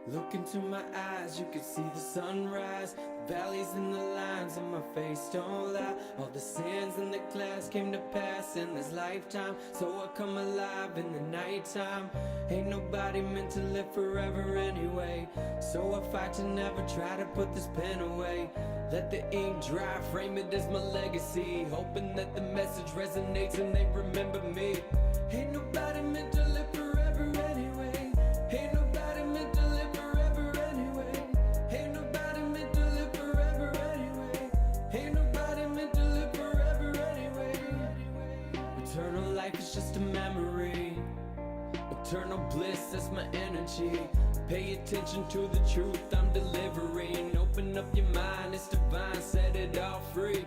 Look into my eyes, you can see the sunrise. The valleys and the lines on my face don't lie. All the sins in the glass came to pass in this lifetime, so I come alive in the nighttime. Ain't nobody meant to live forever anyway, so I fight to never try to put this pen away. Let the ink dry, frame it as my legacy, hoping that the message resonates and they remember me. Ain't nobody meant to live forever anyway. Ain't nobody meant to live forever anyway. Ain't nobody meant to live forever anyway. Ain't nobody meant to live forever anyway. Eternal life is just a memory. Eternal bliss, that's my energy. Pay attention to the truth I'm delivering. Open up your mind, it's divine, set it all free.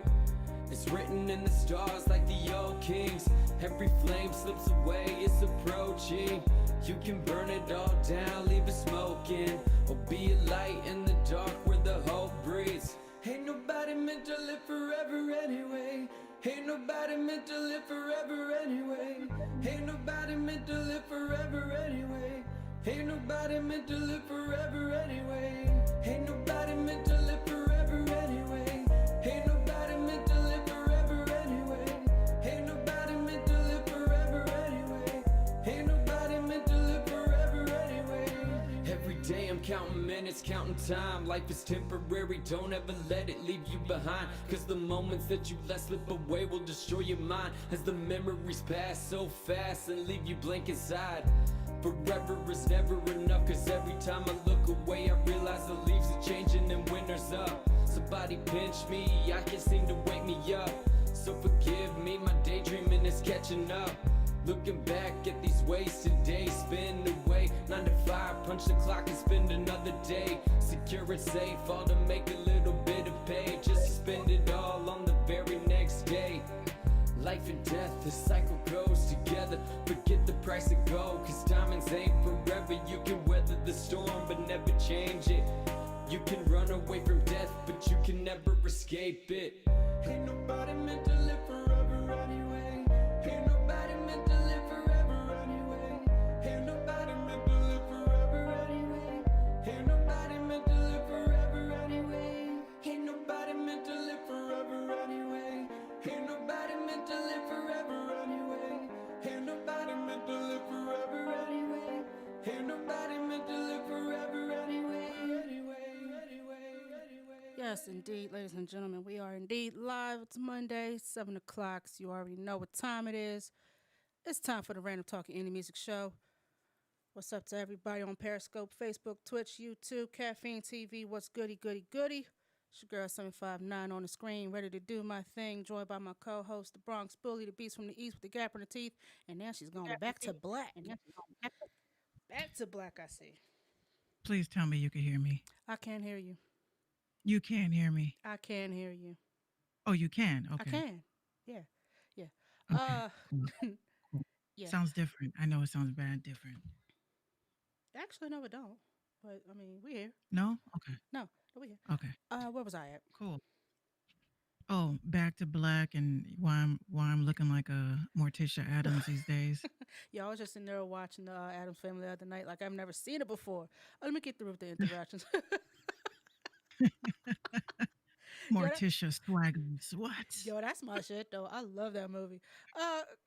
It's written in the stars like the old kings. Every flame slips away, it's approaching. You can burn it all down, leave it smoking, or be a light in the dark where the hope breathes. Ain't nobody meant to live forever anyway. Ain't nobody meant to live forever anyway. Ain't nobody meant to live forever anyway. Ain't nobody meant to live forever anyway. Ain't nobody meant to live forever anyway. Ain't nobody meant to live forever anyway. Ain't nobody meant to live forever anyway. Ain't nobody counting minutes, counting time. Life is temporary, don't ever let it leave you behind. Cause the moments that you let slip away will destroy your mind. As the memories pass so fast and leave you blank inside. Forever is never enough, cause every time I look away I realize the leaves are changing and winter's up. Somebody pinch me, I can't seem to wake me up. So forgive me, my daydreaming is catching up. Looking back at these wasted days, spin away 9 to 5, punch the clock and spend another day. Secure and safe, all to make a little bit of pay, just to spend it all on the very next day. Life and death, the cycle goes together. Forget the price of gold, cause diamonds ain't forever. You can weather the storm but never change it. You can run away from death but you can never escape it. Ain't nobody meant to live forever anyway. Ain't nobody meant to live forever anyway. Ain't nobody meant to live forever anyway. Ain't nobody meant to live forever anyway. Ain't nobody meant to live forever anyway. Ain't nobody meant to live forever anyway. Ain't nobody meant to live forever anyway. Ain't nobody meant to live forever anyway. Yes, indeed, ladies and gentlemen, we are indeed live. It's Monday, 7 o'clock, so you already know what time it is. It's time for the Random Talking Indie Music Show. What's up to everybody on Periscope, Facebook, Twitch, YouTube, Caffeine TV, what's goody, goody, goody? It's your girl 759 on the screen, ready to do my thing, joined by my co-host, the Bronx Bully, the Beast from the East with the gap in her teeth, and now she's going back to black. Back to black, I see. Please tell me you can hear me. I can't hear you. You can hear me. I can hear you. Oh, you can? Okay. I can. Yeah. Yeah. Okay. Cool. Yeah. Sounds different. I know it sounds bad different. Actually, no, it don't. But I mean, we here. No? Okay. No, we here. Okay. Where was I at? Cool. Oh, back to black and why I'm looking like a Morticia Adams these days. Yeah, I was just in there watching the Addams Family the other night. Like I've never seen it before. Let me get through with the interactions. Morticia Swaggers. What? Yo, that's my shit though. I love that movie.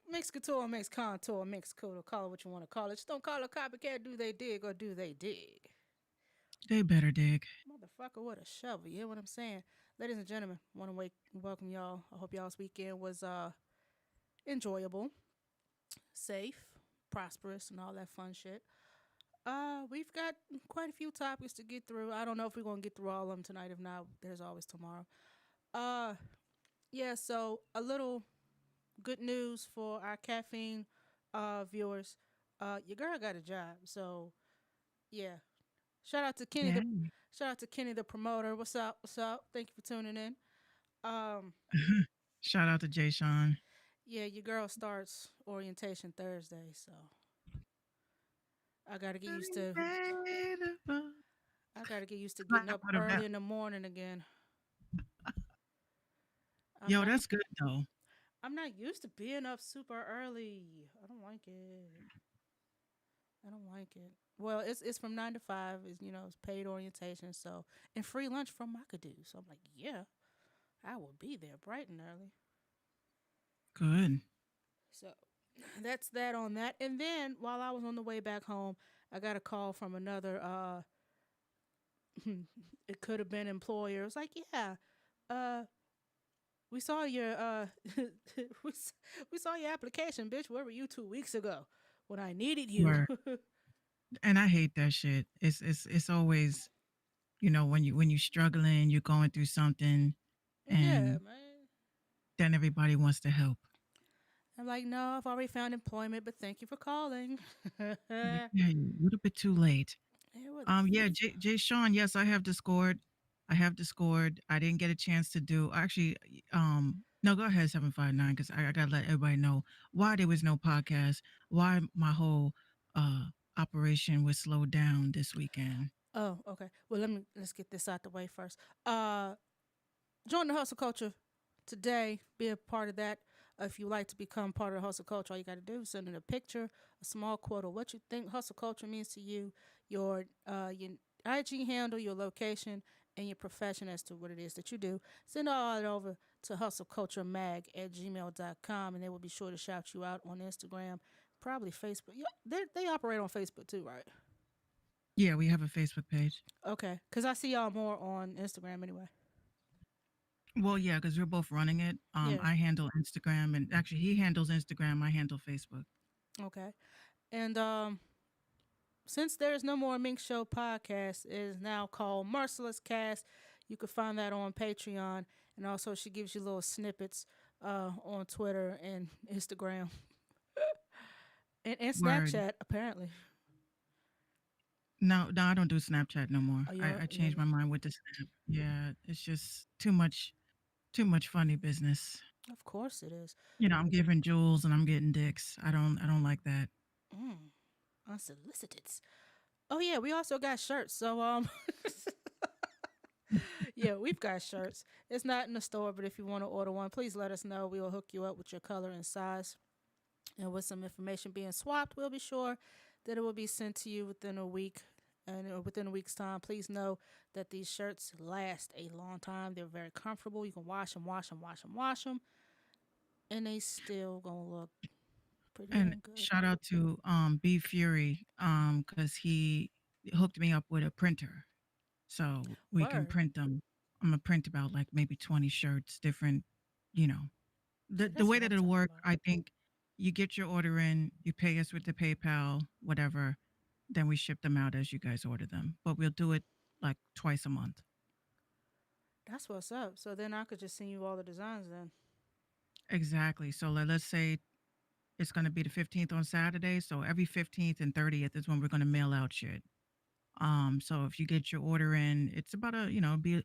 Mix couture, mix contour, mix cool. Call it what you want to call it. Just don't call it copycat. Do they dig or do they dig? They better dig. Motherfucker with a shovel. You hear what I'm saying? Ladies and gentlemen, want to welcome y'all. I hope y'all's weekend was enjoyable, safe, prosperous, and all that fun shit. We've got quite a few topics to get through. I don't know if we're gonna get through all of them tonight. If not, there's always tomorrow. Yeah. So a little good news for our caffeine viewers. Your girl got a job. So yeah. Shout out to Kenny. Yay. Shout out to Kenny the promoter. What's up? What's up? Thank you for tuning in. Shout out to Jay Sean. Yeah, your girl starts orientation Thursday, so I gotta get used to. I gotta get used to getting up early in the morning again. Yo, that's good though. I'm not used to being up super early. I don't like it. I don't like it. Well, it's from 9 to 5. It's paid orientation, so and free lunch from McAdoo. So I'm like, yeah, I will be there bright and early. Good. So that's that on that. And then while I was on the way back home, I got a call from another it could have been employer. It was like, yeah, we saw your we saw your application, bitch. Where were you 2 weeks ago when I needed you? And I hate that shit. It's always, when you're struggling, you're going through something, and yeah, man. then everybody wants to help. I'm like, no, I've already found employment, but thank you for calling. Yeah, you're a little bit too late. Yeah, Jay Sean, yes, I have Discord. I didn't get a chance to do actually. No, go ahead, 759, because I gotta let everybody know why there was no podcast, why my whole operation was slowed down this weekend. Oh, okay. Well, let's get this out the way first. Join the hustle culture today. Be a part of that. If you like to become part of the hustle culture, all you got to do is send in a picture, a small quote of what you think hustle culture means to you, your IG handle, your location, and your profession as to what it is that you do. Send all that over to hustleculturemag@gmail.com, and they will be sure to shout you out on Instagram, probably Facebook. Yeah, they operate on Facebook too, right? Yeah, we have a Facebook page. Okay, because I see y'all more on Instagram anyway. Well, yeah, because we're both running it. Yeah. I handle Instagram, and actually, he handles Instagram. I handle Facebook. Okay. And since there's no more Mink Show podcast, it is now called Merciless Cast. You can find that on Patreon, and also she gives you little snippets on Twitter and Instagram and Word. Snapchat apparently. No, no, I don't do Snapchat no more. Oh, I changed my mind with the Snap. Yeah, it's just too much funny business. of course it is. I'm giving jewels and I'm getting dicks. I don't like that. Mm, unsolicited. Oh yeah, we also got shirts. So yeah, we've got shirts. It's not in the store, but if you want to order one, please let us know. We will hook you up with your color and size. And with some information being swapped, we'll be sure that it will be sent to you within a week. And within a week's time, please know that these shirts last a long time. They're very comfortable. You can wash them, wash them, wash them, wash them, and they still gonna look pretty And damn good. shout out to B Fury cuz he hooked me up with a printer so we can Word. print them. I'm gonna print about like maybe 20 shirts, different, you know. The See, the that's way what that I'm it'll talking work, about. I think you get your order in, you pay us with the PayPal, whatever, then we ship them out as you guys order them. But we'll do it like twice a month. That's what's up. So then I could just send you all the designs then. Exactly. So let's say it's going to be the 15th on Saturday, so every 15th and 30th is when we're going to mail out shit. So if you get your order in, it's about be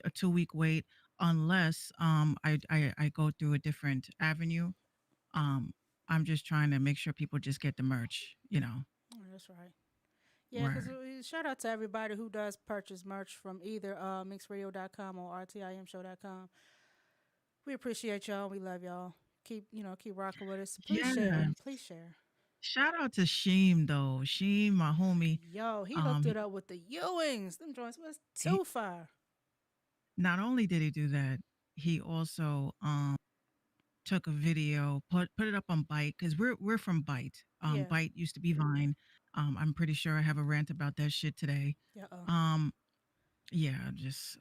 a 2 week wait unless I go through a different avenue. Um, I'm just trying to make sure people just get the merch. Oh, that's right. Yeah, because Word. shout out to everybody who does purchase merch from either mixradio.com or rtimshow.com. We appreciate y'all. We love y'all. Keep rocking with us. Please Yeah. share. Please share. Shout out to Sheem though. Sheem, my homie. Yo, he hooked Um, it up with the Ewings. Them joints was he, too far. not only did he do that, he also took a video, put it up on Byte because we're from Byte. Yeah. Byte used to be Vine. I'm pretty sure I have a rant about that shit today. Yeah. Um, yeah, just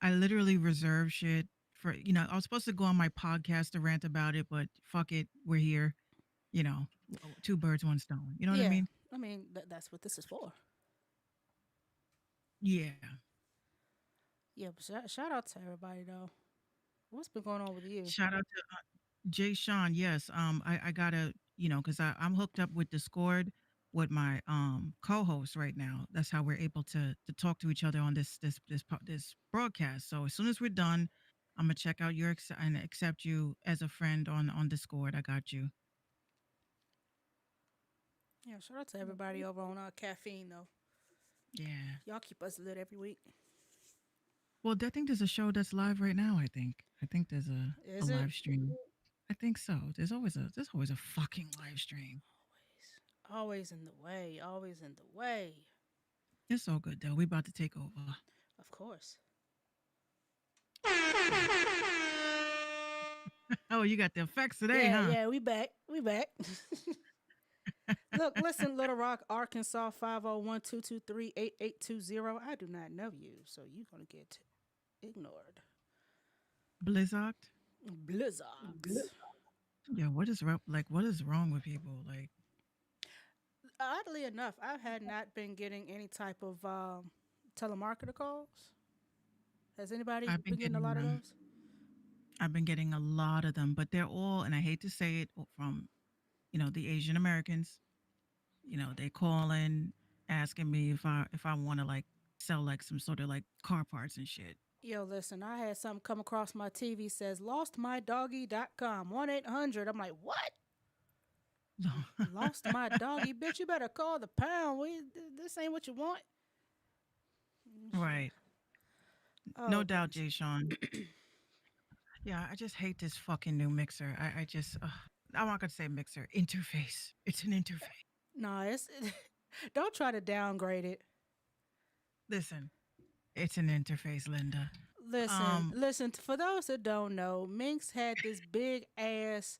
I literally reserve shit for I was supposed to go on my podcast to rant about it, but fuck it, we're here. Two birds, one stone. You know what I Yeah. mean? I mean, that's what this is for. Yeah. Yeah, but shout out to everybody though. What's been going on with you? Shout out to Jay Sean. Yes. I gotta, because I'm hooked up with Discord with my co-host right now. That's how we're able to talk to each other on this broadcast. So as soon as we're done, I'm gonna check out and accept you as a friend on Discord. I got you. Yeah, shout out to everybody over on Caffeine though. Yeah. Y'all keep us lit every week. Well, I think there's a show that's live right now. I think there's a Is it? live stream. I think so. There's always a fucking live stream. Always in the way. Always in the way. It's all good though. We about to take over. Of course. Oh, you got the effects today, Yeah, huh? yeah, we back. We back. Look, listen, Little Rock, Arkansas, 501-223-8820. I do not know you, so you're going to get ignored. Blizzard. Blizzards. Yeah, what is wrong with people? Like, Oddly enough, I had not been getting any type of telemarketer calls. Has anybody I've been been getting a getting lot of them. those? I've been getting a lot of them, but they're all, and I hate to say it, from the Asian Americans. They call in asking me if I want to like sell like some sort of like car parts and shit. Yo, listen, I had something come across my TV says lostmydoggy.com 1-800. I'm like, what? Lost my doggy, bitch. You better call the pound. This ain't what you want. Right. Oh, No doubt, goodness. Jay Sean. Yeah, I just hate this fucking new mixer. I just, I'm not gonna say mixer, interface. It's an interface. No, it's don't try to downgrade it. Listen, it's an interface, Linda. Listen, Um, listen. For those that don't know, Minx had this big ass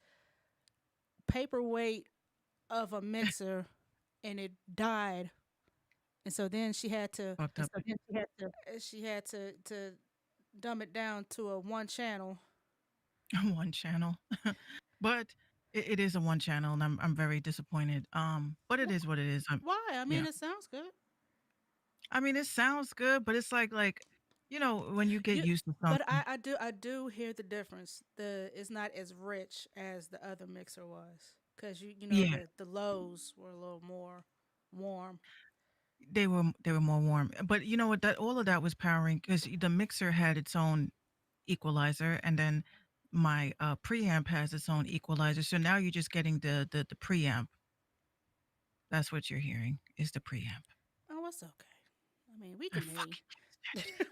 paperweight of a mixer and it died. And so then she had to Fucked up. she had to dumb it down to a one channel. One channel. But it is a one channel, and I'm very disappointed. But it is what it is. Why? I Yeah. mean, it sounds good. I mean, it sounds good, but it's like when you get You, used to but something. I do hear the difference. The It's not as rich as the other mixer was, because Yeah, the lows were a little more warm. they were more warm. But you know what? That all of that was powering because the mixer had its own equalizer, and then my preamp has its own equalizer. So now you're just getting the preamp. That's what you're hearing is the preamp. Oh, it's okay. I mean, we I can hear you. fucking can't stand it.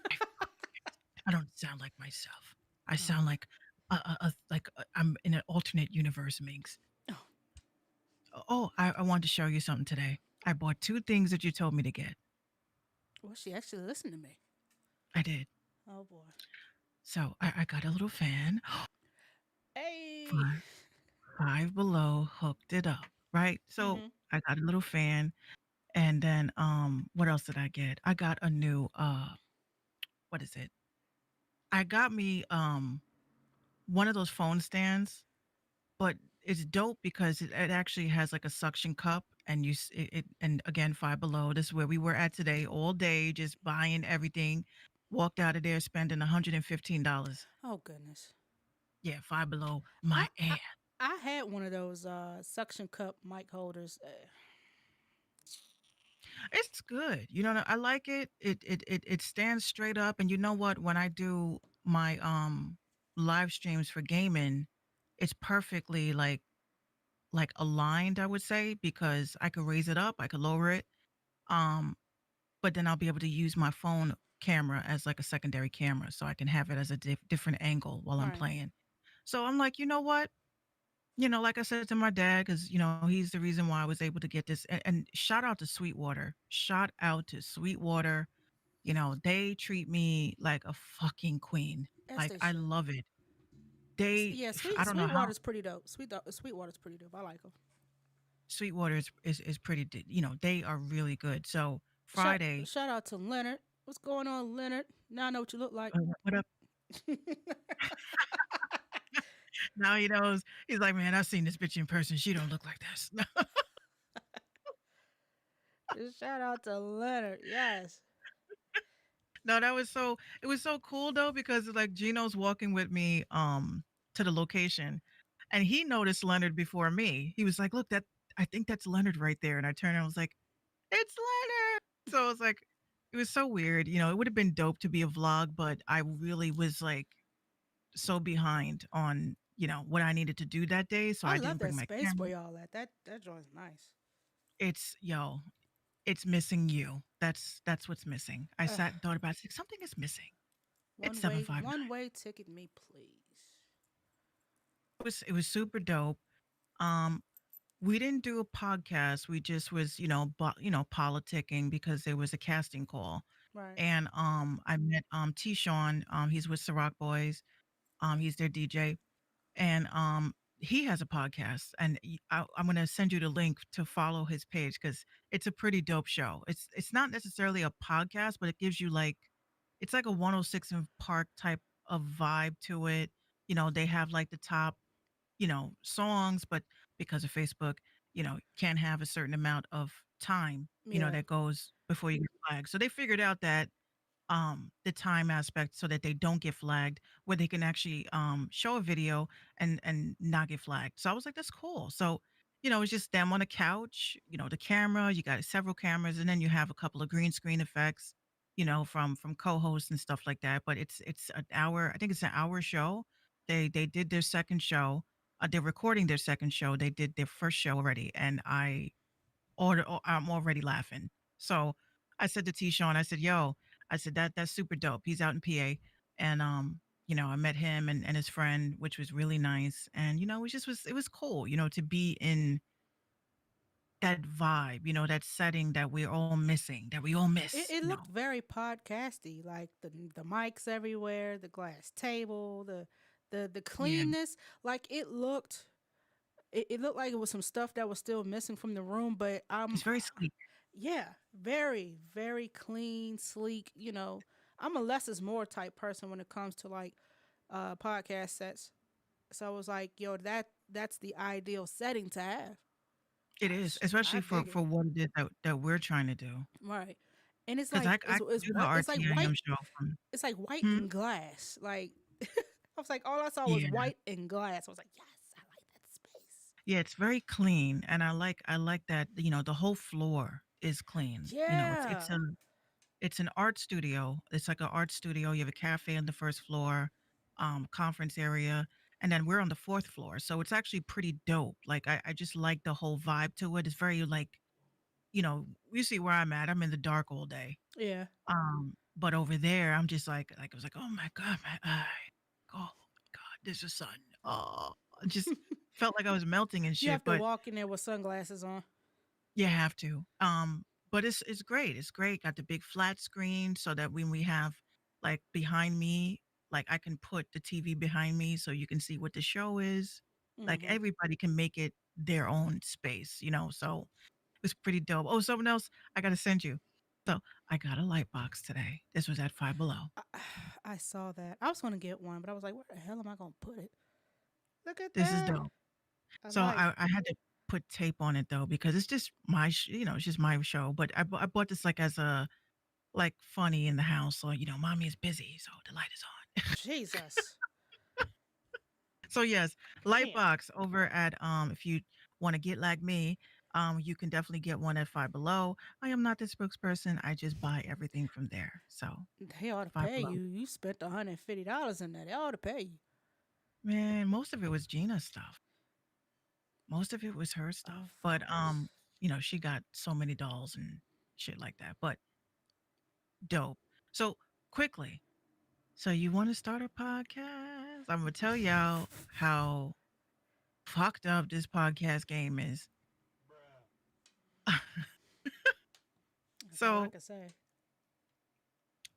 I don't sound like myself. I Oh, sound like I'm in an alternate universe, Minx. oh, Oh, I wanted to show you something today. I bought two things that you told me to get. well, she actually listened to me. I did. Oh boy. So I got a little fan. Hey. Five, Five Below hooked it up, right? So Mhm. I got a little fan, and then what else did I get? I got a new what is it? I got me one of those phone stands, but it's dope because it actually has like a suction cup, and and again, Five Below. This is where we were at today, all day, just buying everything. Walked out of there spending $115. Oh goodness. Yeah, Five Below, I my I ass. I had one of those suction cup mic holders. It's good. I like it. It stands straight up, and you know what? When I do my live streams for gaming, it's perfectly like aligned, I would say, because I could raise it up, I could lower it. Um, but then I'll be able to use my phone camera as like a secondary camera, so I can have it as a different angle while I'm Right. playing. So I'm like, you know what? Like I said to my dad, because he's the reason why I was able to get this. And shout out to Sweetwater. Shout out to Sweetwater. They treat me like a fucking queen. As Like they I should. love it. They, Yeah, I don't know how Sweetwater's pretty dope. Sweetwater's pretty dope. I like them. Sweetwater is pretty. They are really good. So Shout Friday, shout out to Leonard. What's going on, Leonard? Now I know what you look like. what up? Now he knows. He's like, man, I've seen this bitch in person. She don't look like this. Shout out to Leonard. Yes. No, that was so it was so cool though because like Gino's walking with me to the location and he noticed Leonard before me. He was like, "Look, that I think that's Leonard right there." And I turned and I was like, "It's Leonard." So it was so weird. It would have been dope to be a vlog, but I really was like so behind on, what I needed to do that day, so I I love didn't bring that my space camera. where y'all at. That joint's nice. It's missing you. That's what's missing. I Ugh. sat and thought about it. It's like, something is missing. It's One 759. way ticket me, please. It was super dope. Um, we didn't do a podcast. We just was, politicking because there was a casting call. Right. And I met T Sean. He's with Ciroc Boys. He's their DJ. And he has a podcast. And I'm gonna send you the link to follow his page because it's a pretty dope show. It's not necessarily a podcast, but it gives you like it's like a 106 in Park type of vibe to it. They have like the top songs, but because of Facebook, can't have a certain amount of time, Yeah. that goes before you get flagged. So they figured out that the time aspect so that they don't get flagged, where they can actually show a video and not get flagged. So I was like, that's cool. So, it's just them on a couch, the camera, you got several cameras, and then you have a couple of green screen effects, from co-hosts and stuff like that. But it's an hour, I think it's an hour show. They did their second show. They're recording their second show. They did their first show already, and I'm already laughing. So I said to T Sean, I said, yo, I said that's super dope. He's out in PA. And I met him and his friend, which was really nice. And it was cool, to be in that vibe, that setting that we're all missing, that we all It, miss, it looked very podcasty, like the mics everywhere, the glass table, the Yeah. cleanness. Like it looked. It looked like it was some stuff that was still missing from the room, but It's very sleek. yeah, very, very clean, sleek. I'm a less is more type person when it comes to like podcast sets. So I was like, yo, that's the ideal setting to have. It is, I especially for dig it. what it is that we're trying to do. Right. And it's 'Cause like I can it's do the white. It's like white. RTIM show from It's like white hmm? and glass. Like I was like, all I saw was Yeah. white and glass. I was like, yes, I like that space. Yeah, it's very clean, and I like that, the whole floor is clean. It's Yeah. it's an art studio. It's like an art studio. You have a cafe on the first floor, conference area, and then we're on the fourth floor. So it's actually pretty dope. Like I just like the whole vibe to it. It's very like, you see where I'm at. I'm in the dark all day. Yeah. But over there, I'm just like I was like, oh my God, my eye. Oh God, there's a sun. Oh, I just felt like I was melting and You shit. have to But walk in there with sunglasses on. you have to. But it's great. It's great. Got the big flat screen so that when we have like behind me, like I can put the TV behind me so you can see what the show is. Like Hmm. everybody can make it their own space. So it's pretty dope. Oh, something else I gotta send you. So I got a light box today. This was at Five Below. I, I saw that. I was gonna get one, but I was like, where the hell am I gonna put it? Look at This is that. dope. I So like. I had to put tape on it though because it's just it's just my show. But I bought this like as a like funny in the house. So mommy is busy, so the light is on. Jesus. So yes, Damn. Lightbox over at if you want to get like me, you can definitely get one at Five Below. I am not the spokesperson. I just buy everything from there. So They ought to Five pay Below. you. You spent $150 in that. They ought to pay you. Man, most of it was Gina's stuff. Most of it was her Of stuff. But course. she got so many dolls and shit like that. But dope. So quickly, so you want to start a podcast? I'm gonna tell y'all how fucked up this podcast game is. That's all I so can say.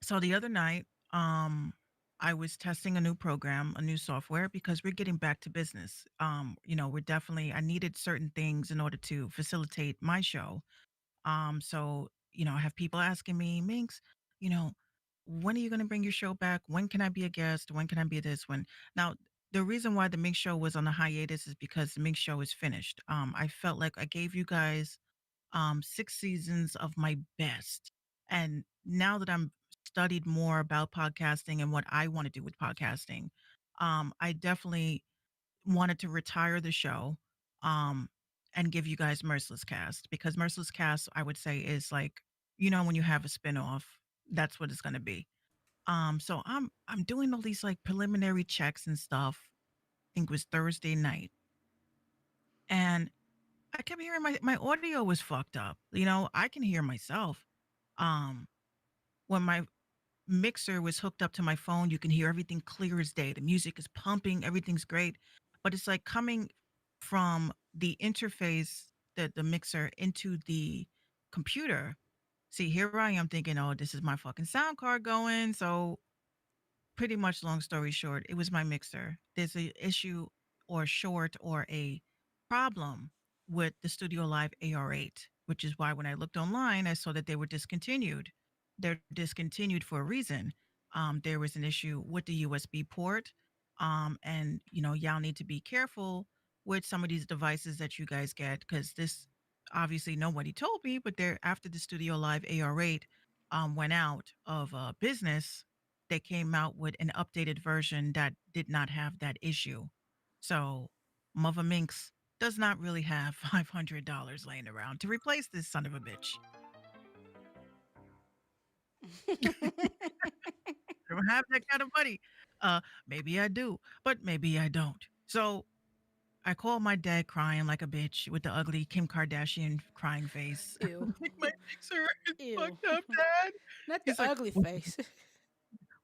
so the other night, I was testing a new program, a new software because we're getting back to business. We're definitely I needed certain things in order to facilitate my show. So I have people asking me, Minx, you know, when are you going to bring your show back? When can I be a guest? When can I be this? When now the reason why the Minx show was on the hiatus is because the Minx show is finished. I felt like I gave you guys 6 seasons of my best, and now that I'm studied more about podcasting and what I want to do with podcasting, I definitely wanted to retire the show, um, and give you guys Merciless Cast because Merciless Cast, I would say, is like, when you have a spinoff, that's what it's gonna be. So I'm doing all these like preliminary checks and stuff. I think it was Thursday night. And I kept hearing my audio was fucked up. I can hear myself. Um, when my mixer was hooked up to my phone, you can hear everything clear as day. The music is pumping, everything's great, but it's like coming from the interface, the mixer into the computer. See, here I am thinking, oh, this is my fucking sound card going. So pretty much long story short, it was my mixer. There's a issue or short or a problem with the Studio Live AR8, which is why when I looked online, I saw that they were discontinued. They're discontinued for a reason. There was an issue with the USB port. And y'all need to be careful with some of these devices that you guys get because this obviously nobody told me, but they're after the Studio Live AR8 went out of business, they came out with an updated version that did not have that issue. So Mother Minx does not really have $500 laying around to replace this son of a bitch. I don't have that kind of money. Maybe I do, but maybe I don't. So I called my dad crying like a bitch with the ugly Kim Kardashian crying face. Ew. Like my mixer is Ew. fucked up, Dad. Not the He's like, ugly face.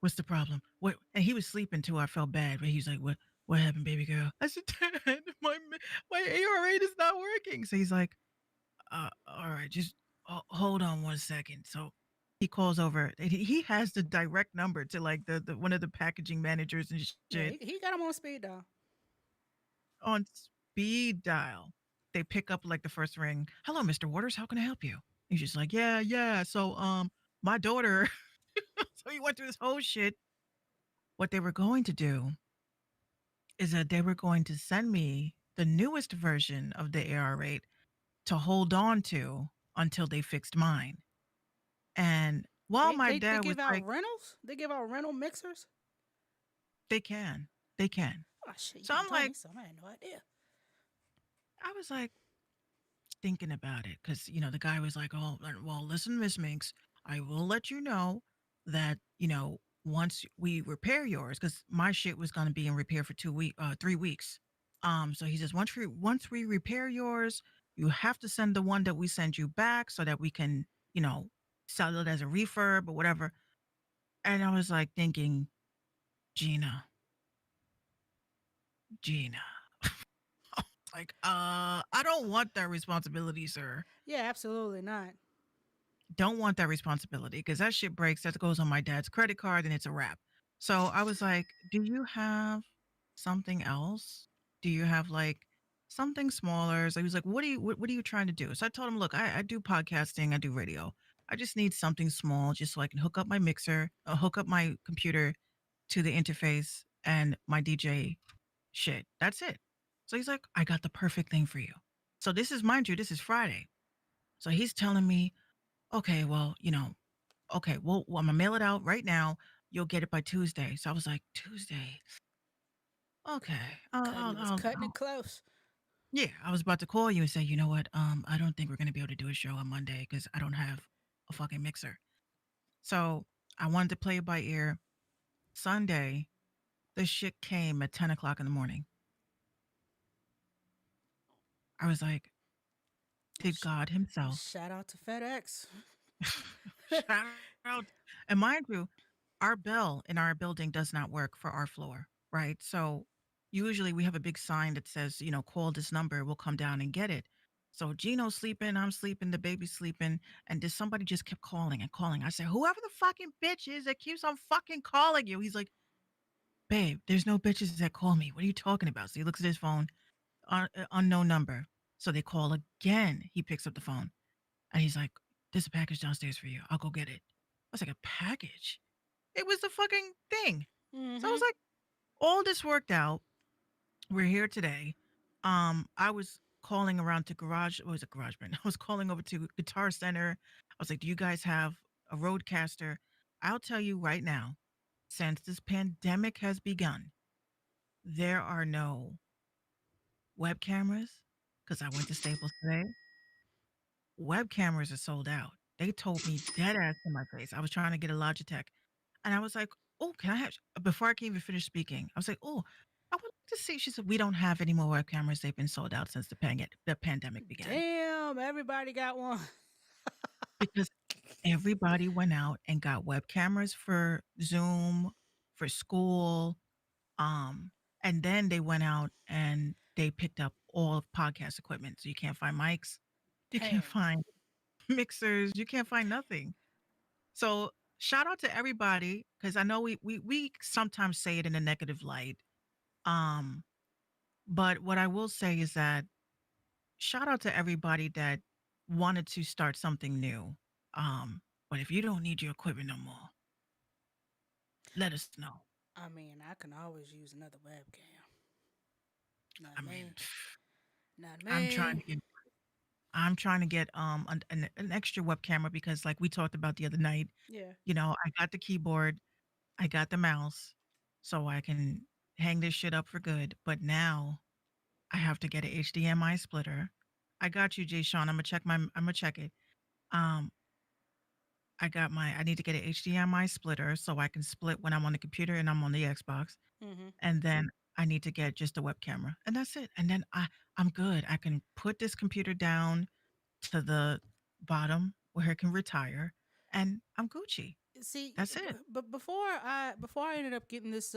what's the problem? What? And he was sleeping too. I felt bad, but he's like, what happened, baby girl? I said, Dad, my AR8 is not working. So he's like, all right, just hold on 1 second. So he calls over. And he has the direct number to like the one of the packaging managers and Yeah, shit he got him on speed dial. on. speed dial. They pick up like the first ring. Hello, Mr. Waters. How can I help you? He's just like, yeah, yeah. So, my daughter. So he went through this whole shit. What they were going to do is that they were going to send me the newest version of the AR8 to hold on to until they fixed mine. And while my They dad was give out like, rentals. They give out rental mixers. they can, they can. Oh shit! You So done I'm told like, me something. I had no idea. I was like thinking about it because, the guy was like, oh, well, listen, Miss Minx, I will let you know that, once we repair yours, because my shit was going to be in repair for 3 weeks. So he says, once we repair yours, you have to send the one that we send you back so that we can, you know, sell it as a refurb or whatever. And I was like thinking, Gina, Gina. Like, I don't want that responsibility, sir. Yeah, absolutely not. Don't want that responsibility because that shit breaks. That goes on my dad's credit card and it's a wrap. So I was like, do you have something else? Do you have like something smaller? So he was like, what are you trying to do? So I told him, look, I do podcasting, I do radio. I just need something small just so I can hook up my mixer, hook up my computer to the interface and my DJ shit. That's it. So he's like, I got the perfect thing for you. So this is, mind you, this is Friday. So he's telling me, okay, well, okay, well, I'm gonna mail it out right now. You'll get it by Tuesday. So I was like, Tuesday. Okay. Cutting it was cutting it close. Yeah, I was about to call you and say, you know what? I don't think we're gonna be able to do a show on Monday because I don't have a fucking mixer. So I wanted to play it by ear. Sunday, the shit came at 10 o'clock in the morning. I was like, did God himself Shout out to FedEx. shout out? And mind you, our bell in our building does not work for our floor, right? So usually we have a big sign that says, call this number, we'll come down and get it. So Gino's sleeping, I'm sleeping, the baby's sleeping, and this somebody just kept calling and calling. I said, whoever the fucking bitch is that keeps on fucking calling you. He's like, babe, there's no bitches that call me. What are you talking about? So he looks at his phone, unknown number. So they call again. He picks up the phone and he's like, there's a package downstairs for you. I'll go get it. I was like, a package? It was the fucking thing. So I was Mm-hmm. like, all this worked out. We're here today. I was calling around to garage. What was it, GarageBand? I was calling over to Guitar Center. I was like, do you guys have a Roadcaster? I'll tell you right now, since this pandemic has begun, there are no web cameras. Because I went to Staples today. Web cameras are sold out. They told me dead ass in my face. I was trying to get a Logitech. And I was like, "Oh, can I have?" Before I can even finish speaking, I was like, "Oh, I would like to see." She said, "We don't have any more web cameras. They've been sold out since the pandemic began Damn, everybody got one. because everybody went out and got web cameras for Zoom, for school, um, and then they went out and they picked up all of podcast equipment. So you can't find mics, you can't Damn. find mixers, you can't find nothing. So shout out to everybody because I know we sometimes say it in a negative light. Um, but what I will say is that shout out to everybody that wanted to start something new. But if you don't need your equipment no more, let us know. I mean, I can always use another webcam. Not I mean, me. Not I'm trying me. to get I'm trying to get an extra web camera because like we talked about the other night, Yeah. I got the keyboard, I got the mouse, so I can hang this shit up for good. But now I have to get a HDMI splitter. I got you, Jay Sean. I'm gonna check it. Um, I need to get an HDMI splitter so I can split when I'm on the computer and I'm on the Xbox. Mm-hmm. And then I need to get just a web camera. And that's it. And then I'm good. I can put this computer down to the bottom where it can retire and I'm Gucci. See, That's it. but before I ended up getting this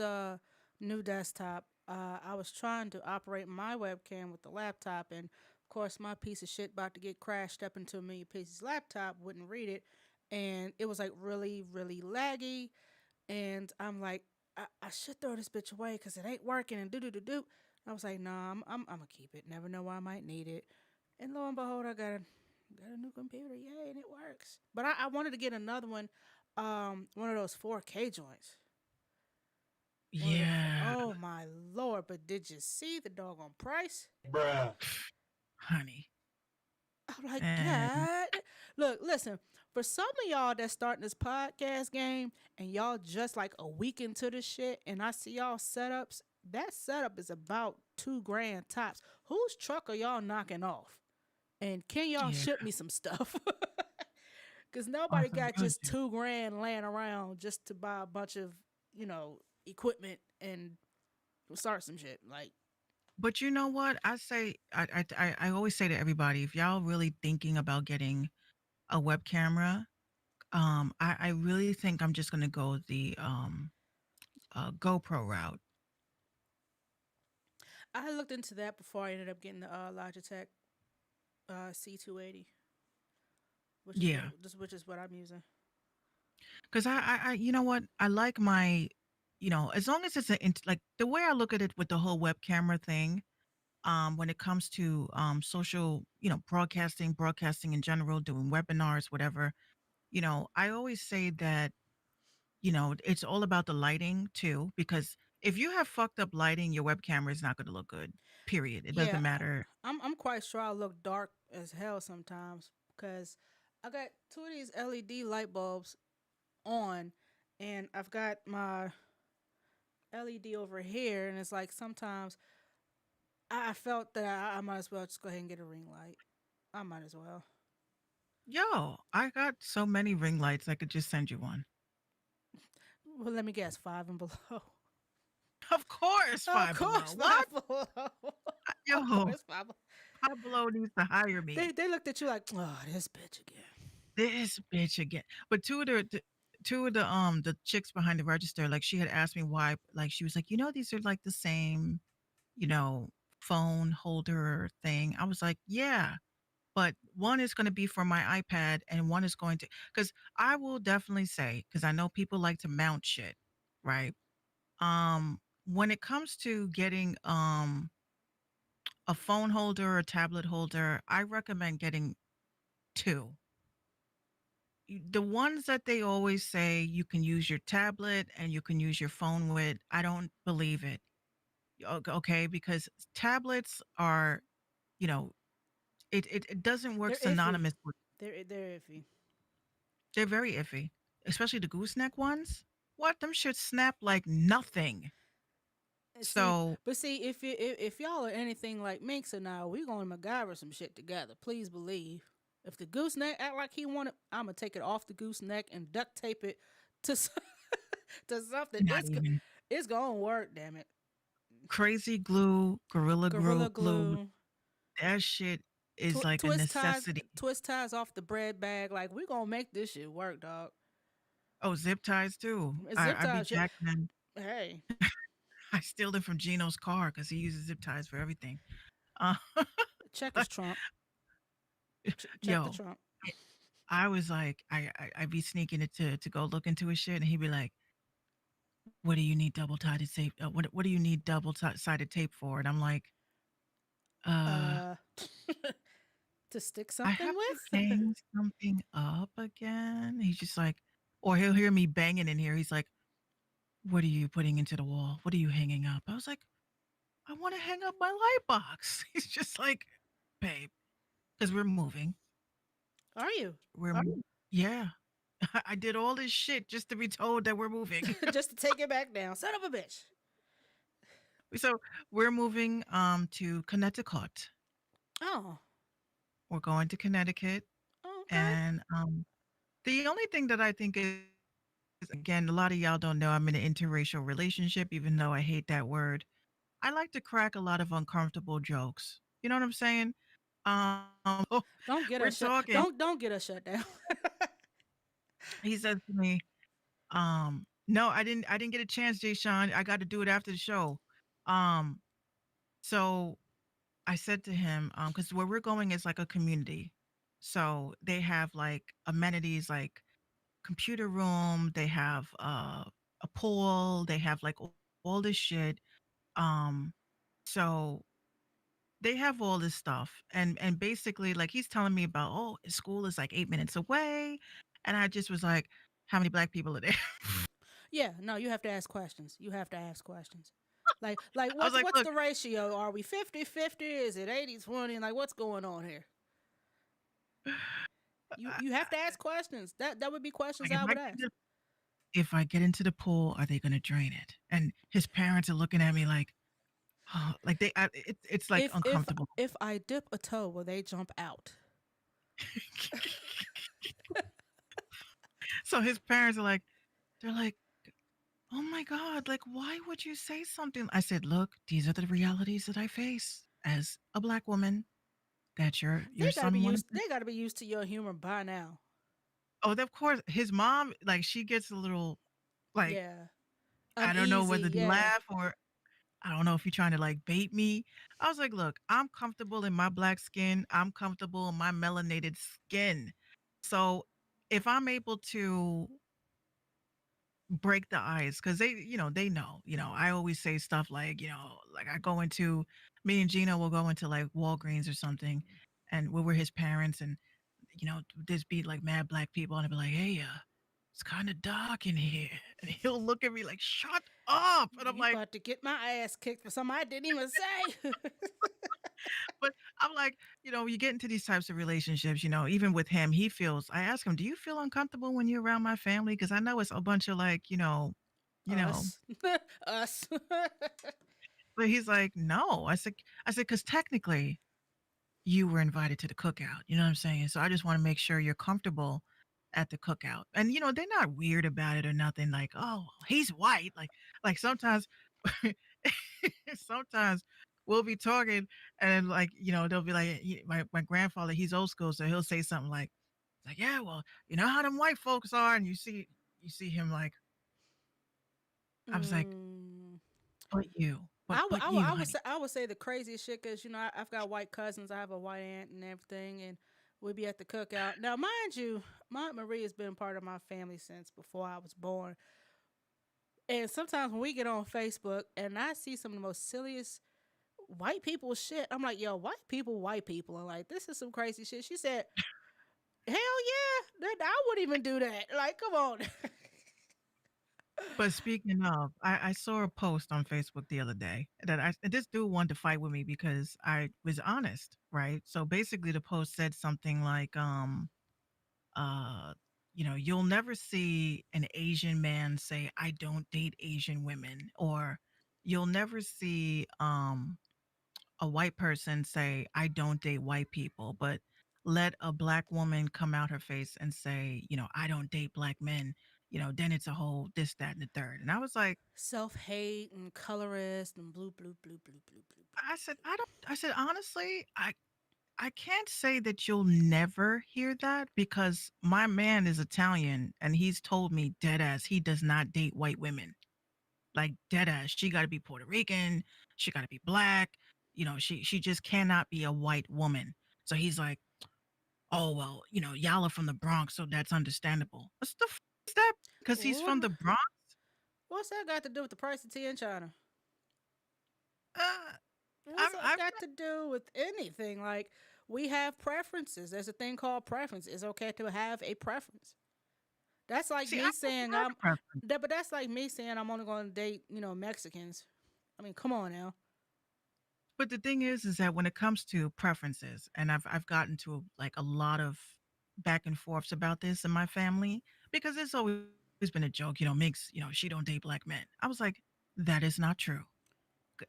new desktop, I was trying to operate my webcam with the laptop, and of course my piece of shit about to get crashed up into a million pieces laptop wouldn't read it, and it was like really laggy, and I'm like, I should throw this bitch away because it ain't working and do do do do. I was like, nah, I'm gonna keep it. Never know why I might need it. And lo and behold, I got a new computer. Yay, and it works. But I wanted to get another one of those 4K joints. One of the Yeah, oh my lord! But did you see the doggone price? honey. I'm like, And God. Look, listen. For some of y'all that's starting this podcast game and y'all just like a week into this shit, and I see y'all setups. That setup is about 2 grand tops. Whose truck are y'all knocking off? And can y'all yeah, ship me some stuff? Because on nobody some got real just shit. 2 grand laying around just to buy a bunch of, equipment and start some shit. Like, But you know what? I always say to everybody, if y'all really thinking about getting a web camera, I really think I'm just gonna go the GoPro route. I looked into that before I ended up getting the Logitech C280, Yeah, which is what I'm using. because you know what? I like my, as long as it's like the way I look at it with the whole web camera thing. When it comes to social, broadcasting in general, doing webinars, whatever, I always say that, it's all about the lighting too, because if you have fucked up lighting, your web camera is not going to look good. Period. It Yeah, doesn't matter. I'm quite sure I look dark as hell sometimes because I got two of these LED light bulbs on, and I've got my LED over here, and it's like sometimes I felt that I might as well just go ahead and get a ring light. I might as well. Yo, I got so many ring lights. I could just send you one. Well, let me guess, five and below. Of course, Of Five Below. course, What? five below. Of Yo, course, five. Five Below needs to hire me. They looked at you like, oh, this bitch again. This bitch again. But two of the chicks behind the register, like she had asked me why, like she was like, these are like the same, you know, phone holder thing. I was like, yeah, but one is going to be for my iPad and one is going to, because I will definitely say, because I know people like to mount shit, right? When it comes to getting a phone holder or a tablet holder, I recommend getting two. The ones that they always say you can use your tablet and you can use your phone with, I don't believe it. Okay, because tablets are, you know, it doesn't work They're iffy. synonymous with. They're iffy. They're very iffy, especially the gooseneck ones. What, them shit snap like nothing. See, So but see, if y'all are anything like Minx and I, we gonna MacGyver some shit together. Please believe. If the gooseneck act like he wanted, I'm gonna take it off the gooseneck and duct tape it to to something. not even It's gonna work. Damn it. crazy glue, gorilla Gorilla glue. glue, That shit is like a necessity. twist ties off the bread bag. Like we gonna make this shit work, dog. Oh, zip ties too. Zip I be ties. jacking them. Hey, I steal them from Gino's car because he uses zip ties for everything. Uh, check his trunk. Check the yo, trunk. I I was like, I be sneaking it to go look into his shit, and he'd be like, "What do you need double sided tape? What do you need sided tape for?" And I'm like, "Uh, Uh, to stick I something have to with. hang something up again." He's just like, or he'll hear me banging in here. He's like, "What are you putting into the wall? What are you hanging up?" I was like, "I want to hang up my light box." He's just like, "Babe, because we're moving. Are you? We're yeah." I did all this shit just to be told that we're moving. Just to take it back down. Son of a bitch. So we're moving to Connecticut. Oh, We're going to Connecticut, okay. and the only thing that I think is, again, a lot of y'all don't know I'm in an interracial relationship, even though I hate that word. I like to crack a lot of uncomfortable jokes. You know what I'm saying? Um, Don't get we're us shut. talking. Don't get us shut down. He says to me, "No, I didn't get a chance, Jay Sean. I got to do it after the show." Um, so I said to him, because where we're going is like a community. So they have like amenities like computer room, they have a pool, they have like all this shit. Um, So they have all this stuff, and basically, like, he's telling me about, "Oh, his school is, like, 8 minutes away," and I just was like, "How many black people are there?" Yeah, no, you have to ask questions. You have to ask questions. Like I was like, what's "Look, the ratio? Are we 50-50? Is it 80-20? Like what's going on here? You have to I ask questions. That would be questions like, if I I would get ask. into if I get into the pool, are they gonna drain it?" And his parents are looking at me like, "Oh," like, it's, like, If if uncomfortable. if I dip a toe, will they jump out? So his parents are like they're like, "Oh my god, like, why would you say something?" I said, "Look, these are the realities that I face as a black woman that your son wanted to." They gotta be used to your humor by now. Oh, of course, his mom, like, she gets a little, like, Yeah. I don't know Uneasy, whether to yeah. laugh or I don't know if you're trying to, like, bait me. I was like, "Look, I'm comfortable in my black skin. I'm comfortable in my melanated skin. So, if I'm able to break the ice, because they know, I always say stuff like, like, I go into me and Gina will go into, like, Walgreens or something, and we're his parents, and, there's be, like, mad black people, and I'll be like, "Hey, it's kinda dark in here." And he'll look at me like, "Shut up." And I'm You like about to get my ass kicked for something I didn't even say. but I'm like, you get into these types of relationships, even with him, he feels I ask him, "Do you feel uncomfortable when you're around my family? Because I know it's a bunch of, like, Us. Us. but he's like, "No." I said, "'Cause technically, you were invited to the cookout." You know what I'm saying? So I just wanna make sure you're comfortable at the cookout. And, they're not weird about it or nothing like, "Oh, he's white." Like, sometimes sometimes we'll be talking and, like, they'll be like, my grandfather, he's old school, so he'll say something like, "Yeah, well, you know how them white folks are," and you see him like I was like, mm, "But you, but you, honey." I would say the craziest shit because I've got white cousins. I have a white aunt and everything, and we'd be at the cookout. Now, mind you, my Aunt Marie has been part of my family since before I was born. And sometimes when we get on Facebook and I see some of the most silliest white people shit, I'm like, yo, white people, and like this is some crazy shit. She said, hell yeah, I wouldn't even do that. Like, come on. But speaking of, I saw a post on Facebook the other day that this dude wanted to fight with me because I was honest, right? So basically the post said something like, uh, "You'll never see an Asian man say, 'I don't date Asian women,' or you'll never see, a white person say, 'I don't date white people,' but let a black woman come out her face and say, 'I don't date black men,' then it's a whole this, that, and the third." And I was like, Self hate and colorist and blue, blue, blue, blue, blue, blue, blue, I blue, said, blue. "I don't," I said, "Honestly, I can't say that you'll never hear that because my man is Italian and he's told me dead ass he does not date white women. Like dead ass. She gotta be Puerto Rican, she gotta be black, she just cannot be a white woman." So he's like, "Oh, well, y'all are from the Bronx, so that's understandable." What's the is that? Because he's from What? the Bronx? What's that got to do with the price of tea in China? Uh, What's I've that I've got to do with anything? Like, we have preferences. There's a thing called preference. It's okay to have a preference. That's like see, me I've never saying had a preference. but that's like me saying I'm only going to date, Mexicans. I mean, come on now. But the thing is that when it comes to preferences, and I've gotten to, like, a lot of back and forths about this in my family because it's always been a joke, Minx, she don't date black men. I was like, "That is not true."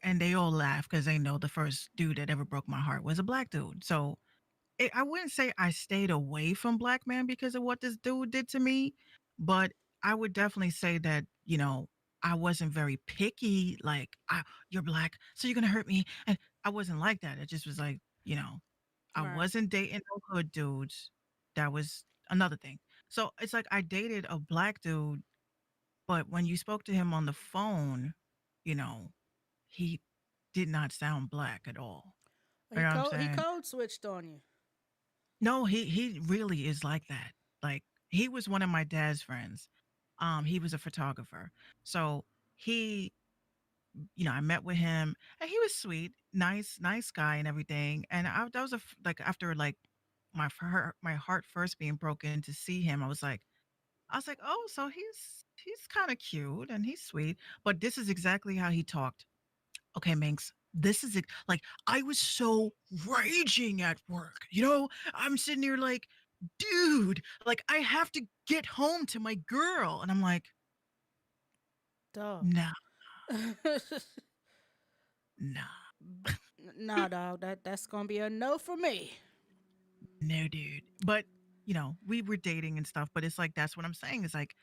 And they all laugh because they know the first dude that ever broke my heart was a black dude. So I wouldn't say I stayed away from black men because of what this dude did to me, but I would definitely say that, I wasn't very picky, like, "You're black, so you're gonna hurt me," and I wasn't like that. It just was like, I Right. wasn't dating no hood dudes. That was another thing. So, it's like I dated a black dude, but when you spoke to him on the phone, you know, he did not sound black at all. You know what I'm He saying? code switched on you. No, he really is like that. Like, he was one of my dad's friends. He was a photographer. So, he I met with him and he was sweet, nice guy and everything. And that was like after like my heart first being broken to see him, I was like, "Oh, so he's kind of cute and he's sweet." But this is exactly how he talked. Okay, Minx, this is it. Like, I was so raging at work. I'm sitting here like, dude, like, I have to get home to my girl. And I'm like, Dog. nah, nah, Nah, dog. That's gonna be a no for me. no, dude. But, we were dating and stuff, but it's like, that's what I'm saying. It's like,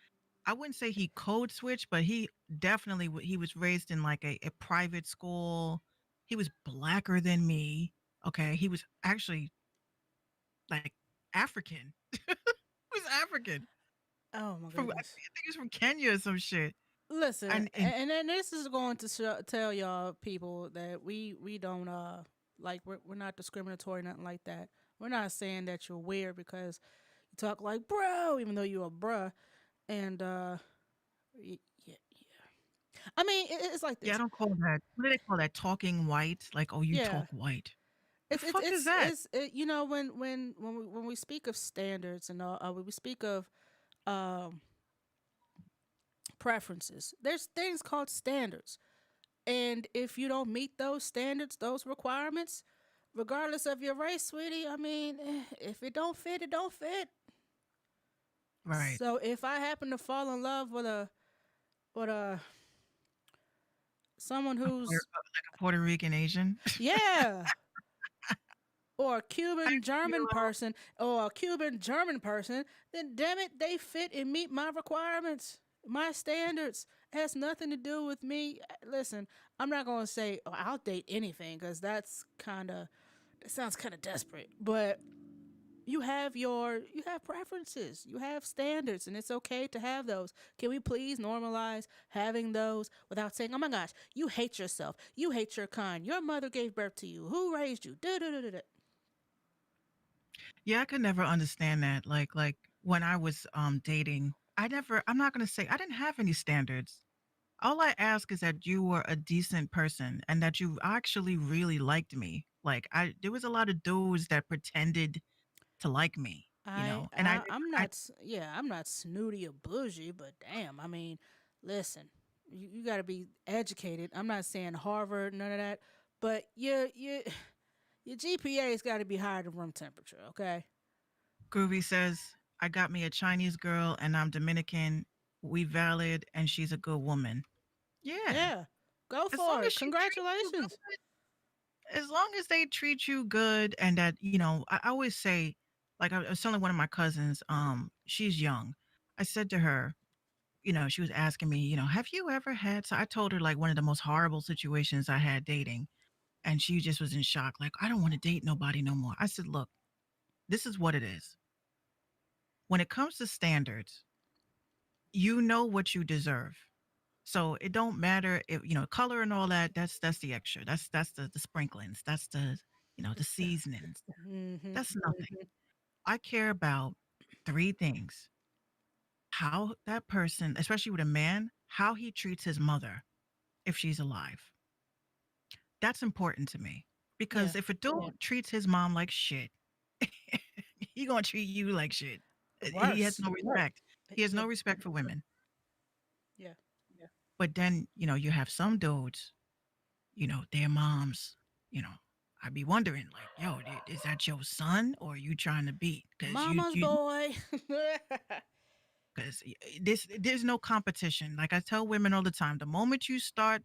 I wouldn't say he code switched, but he definitely, he was raised in like a private school. He was blacker than me. Okay. He was actually like African. He was African. Oh my I goodness. think he was from Kenya or some shit. Listen, And and then this is going to tell y'all people that we don't like we're not discriminatory, nothing like that. We're not saying that you're weird because you talk like bro, even though you're a bruh. And yeah, I mean, it's like yeah, I this. don't call that. What do they call that? Talking white? Like, oh, you Yeah, talk white. The it's it's fuck is it's that? it's when we speak of standards and when we speak of um preferences, there's things called standards, and if you don't meet those standards, those requirements, regardless of your race, sweetie, I mean, if it don't fit, it don't fit. Right. So if I happen to fall in love with a someone who's Like a Puerto Rican Asian. yeah, or a I Cuban German feel person or a Cuban German person, then damn it, they fit and meet my requirements, my standards. It has nothing to do with me. Listen, I'm not gonna say oh, I'll date anything because that sounds kind of desperate. But you have preferences, you have standards, and it's okay to have those. Can we please normalize having those without saying, "Oh my gosh, you hate yourself, you hate your kind, your mother gave birth to you, who raised you?" Da, da, da, da, da. Yeah, I could never understand that. Like when I was dating, I'm not gonna say I didn't have any standards. All I ask is that you were a decent person and that you actually really liked me. Like there was a lot of dudes that pretended to like me, and I'm not yeah, I'm not snooty or bougie, but damn, I mean, listen, you got to be educated. I'm not saying Harvard, none of that, but your GPA's got to be higher than room temperature, okay? Groovy says, I got me a Chinese girl and I'm Dominican. We valid and she's a good woman. Yeah. Yeah, go As long for as it. she treats you Congratulations. good, as long as they treat you good and that, I always say, like I was telling one of my cousins, she's young. I said to her, she was asking me, have you ever had, so I told her like one of the most horrible situations I had dating. And she just was in shock, like, I don't want to date nobody no more. I said, look, this is what it is. When it comes to standards, you know what you deserve. So it don't matter if color and all that. That's the extra. That's the sprinklings. That's the seasonings. Mm-hmm. That's nothing. I care about three things: how that person, especially with a man, how he treats his mother if she's alive. That's important to me Yeah, because if a dude treats his mom like shit, he gonna treat you like shit. He has worse. no respect. He has Yeah, no respect for women. yeah. But then, you have some dudes, their moms, you know, I'd be wondering, like, yo, is that your son or are you trying to beat? Because Mama's boy. because there's no competition. Like I tell women all the time, the moment you start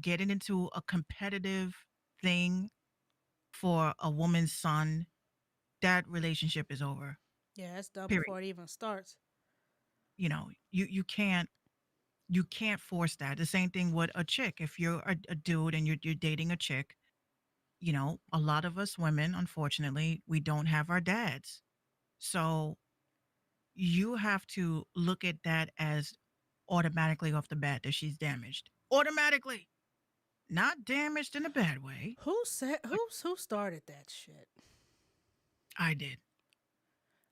getting into a competitive thing for a woman's son, that relationship is over. Yeah, it's done Period. before it even starts. You can't force that. The same thing with a chick. If you're a dude and you're dating a chick, a lot of us women, unfortunately, we don't have our dads. So you have to look at that as automatically off the bat that she's damaged. Automatically. Not damaged in a bad way. Who started that shit? I did.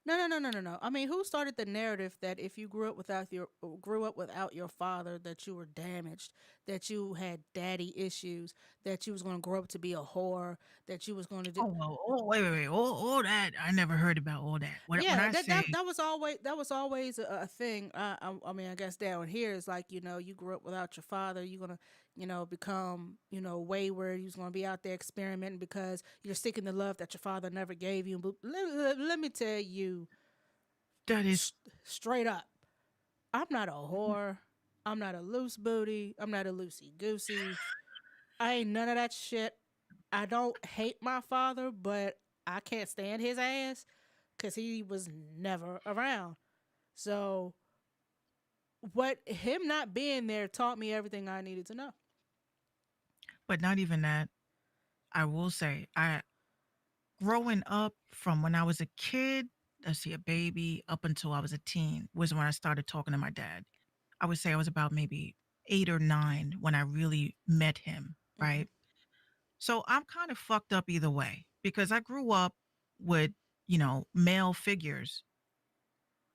No, no, no, no, no, no. I mean, who started the narrative that if you grew up without your father, that you were damaged, that you had daddy issues, that you was going to grow up to be a whore, that you was going to do? Oh, well, oh, wait, wait, wait. All that I never heard about all that. When Yeah, I say that was always a thing. I mean, I guess down here is like, you grew up without your father, you're gonna become wayward. You're gonna be out there experimenting because you're seeking the love that your father never gave you. But let me tell you, that is s- straight up, I'm not a whore. I'm not a loose booty. I'm not a loosey goosey. I ain't none of that shit. I don't hate my father, but I can't stand his ass because he was never around. So, what him not being there taught me everything I needed to know. but not even that. I will say, I growing up from when I was a kid, let's see, a baby up until I was a teen was when I started talking to my dad. I would say I was about maybe 8 or 9 when I really met him, Mm-hmm. right? So I'm kind of fucked up either way because I grew up with, male figures,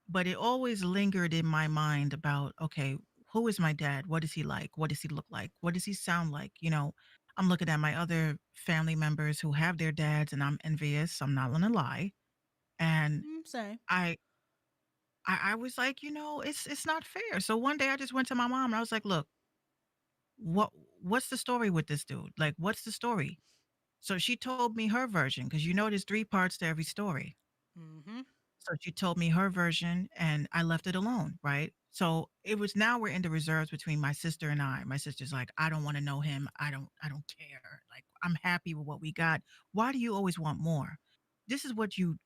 but it always lingered in my mind about, okay, who is my dad? What is he like? What does he look like? What does he sound like? I'm looking at my other family members who have their dads and I'm envious. I'm not going to lie. And Same. I, I was like, it's not fair. So one day I just went to my mom and I was like, look, what, what's the story with this dude? Like, what's the story? So she told me her version because there's 3 parts to every story. Mm-hmm. So she told me her version and I left it alone, right? So it was now we're in the reserves between my sister and I. My sister's like, I don't want to know him. I don't care. Like I'm happy with what we got. Why do you always want more? This is what you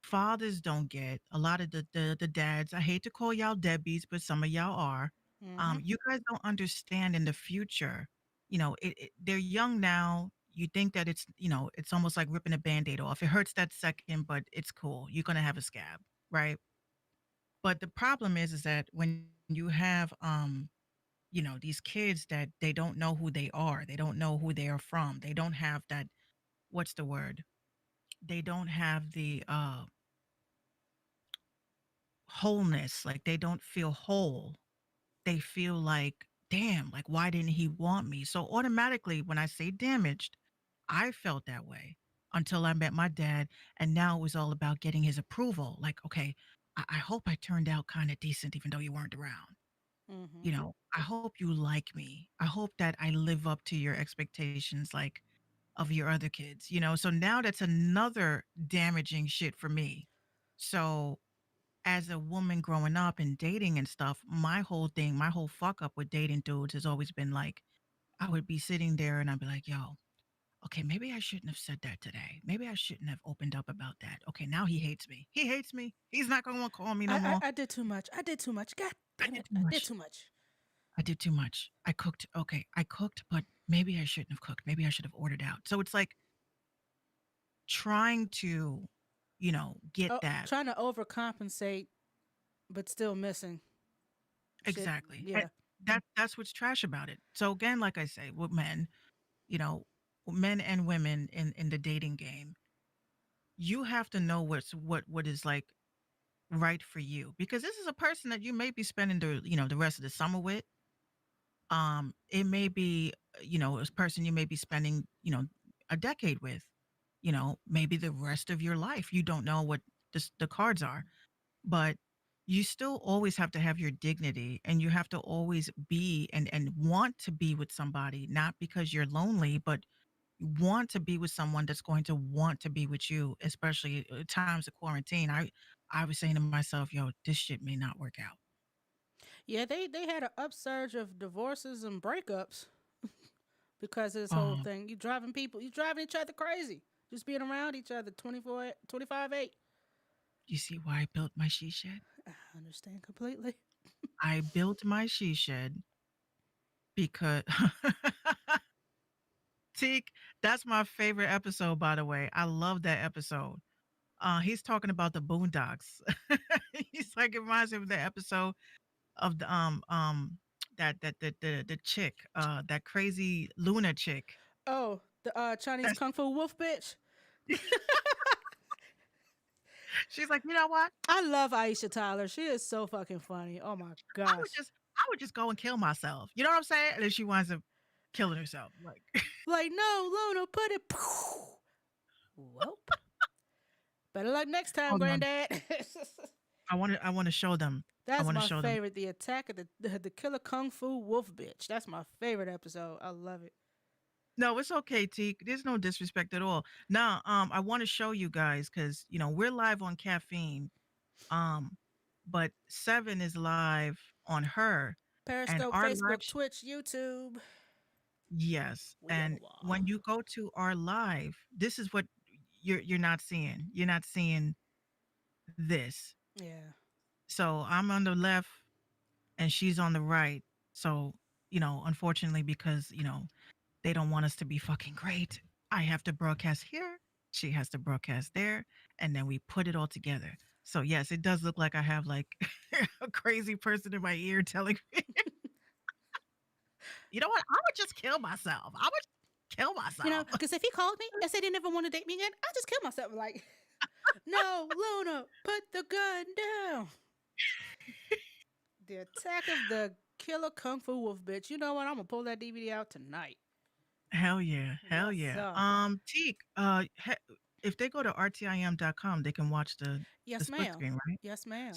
fathers don't get. A lot of the dads, I hate to call y'all deadbeats, but some of y'all are. Mm-hmm. You guys don't understand in the future. They're young now. You think that it's almost like ripping a band-aid off. It hurts that second, but it's cool. You're gonna have a scab, right? But the problem is that when you have these kids that they don't know who they are, they don't know who they are from, they don't have that, what's the word? They don't have the wholeness, like they don't feel whole. They feel like, damn, like why didn't he want me? So automatically when I say damaged, I felt that way until I met my dad. And now it was all about getting his approval. Like, okay, I hope I turned out kind of decent, even though you weren't around. Mm-hmm. I hope you like me. I hope that I live up to your expectations, like of your other kids, So now that's another damaging shit for me. So as a woman growing up and dating and stuff, my whole thing, my whole fuck up with dating dudes has always been like, I would be sitting there and I'd be like, yo, okay, maybe I shouldn't have said that today. Maybe I shouldn't have opened up about that. Okay, now he hates me. He hates me. He's not going to call me no more. I did too much. I did too much. God I damn did it. too I did much. too much. I did too much. I cooked. Okay, I cooked, but maybe I shouldn't have cooked. Maybe I should have ordered out. So it's like trying to, get Oh, that. trying to overcompensate, but still missing shit. Exactly. And Yeah. that's what's trash about it. So again, like I say, with men, you know, men and women in the dating game, you have to know what is like right for you because this is a person that you may be spending the rest of the summer with. It may be a person you may be spending a decade with, maybe the rest of your life. You don't know what the cards are, but you still always have to have your dignity and you have to always be and want to be with somebody, not because you're lonely, but you want to be with someone that's going to want to be with you, especially at times of quarantine. I was saying to myself, yo, this shit may not work out. Yeah, they had an upsurge of divorces and breakups because of this whole Oh, thing. You driving each other crazy. Just being around each other 24, 25/8. you see why I built my she shed? I understand completely. I built my she shed because Teak, that's my favorite episode, by the way. I love that episode. He's talking about the Boondocks. He's like, it reminds him of the episode of the chick, that crazy Luna chick. Oh, the Chinese That's Kung Fu Wolf bitch. She's like, you know what? I love Aisha Tyler. She is so fucking funny. Oh my I would gosh. just I would just go and kill myself. You know what I'm saying? And then she winds up killing herself. Like Like, no, Luna, put it. Welp. Better luck next time, hold on. Granddad. I want to show them. I That's want to my show them. favorite. The attack of the killer kung fu wolf bitch. That's my favorite episode. I love it. No, it's okay, T. There's no disrespect at all. Now, I want to show you guys because we're live on caffeine. Um, but Seven is live on her, and Periscope, our Facebook, Twitch, YouTube. yes, We and all. when you go to our live, this is what you're not seeing. You're not seeing this. Yeah. So I'm on the left and she's on the right. So, unfortunately, because, they don't want us to be fucking great, I have to broadcast here. She has to broadcast there. And then we put it all together. So, yes, it does look like I have like a crazy person in my ear telling me, you know what? I would just kill myself. I would kill myself. Because if he called me and said he never want to date me again, I just kill myself. Like, no, Luna, put the gun down. The attack of the killer kung fu wolf bitch. You know what? I'm gonna pull that DVD out tonight. Hell yeah. Hell What's yeah. up? Teak, if they go to rtim.com, they can watch the Yes, split ma'am. screen, right? Yes, So ma'am.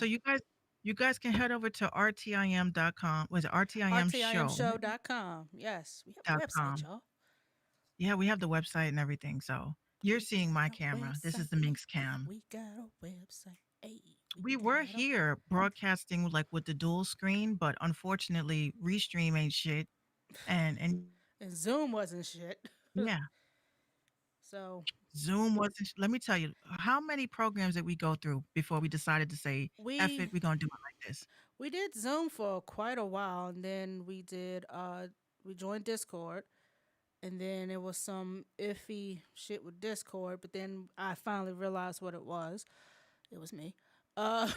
you guys can head over to rtim.com. Was it rtimshow.com? RTIMshow.com. Yes, we have a website, y'all. Yeah, we have the website and everything. So you're We seeing my got a camera. This is website. the Minx cam. We got a website. Hey, We were here broadcasting like with the dual screen, but unfortunately, Restream ain't shit. And And Zoom wasn't shit. yeah, So Zoom wasn't. Let me tell you, how many programs did we go through before we decided to say, "F we it, we're gonna do it like this"? we did Zoom for quite a while, and then we joined Discord, and then it was some iffy shit with Discord, but then I finally realized what it was. It was me. Uh,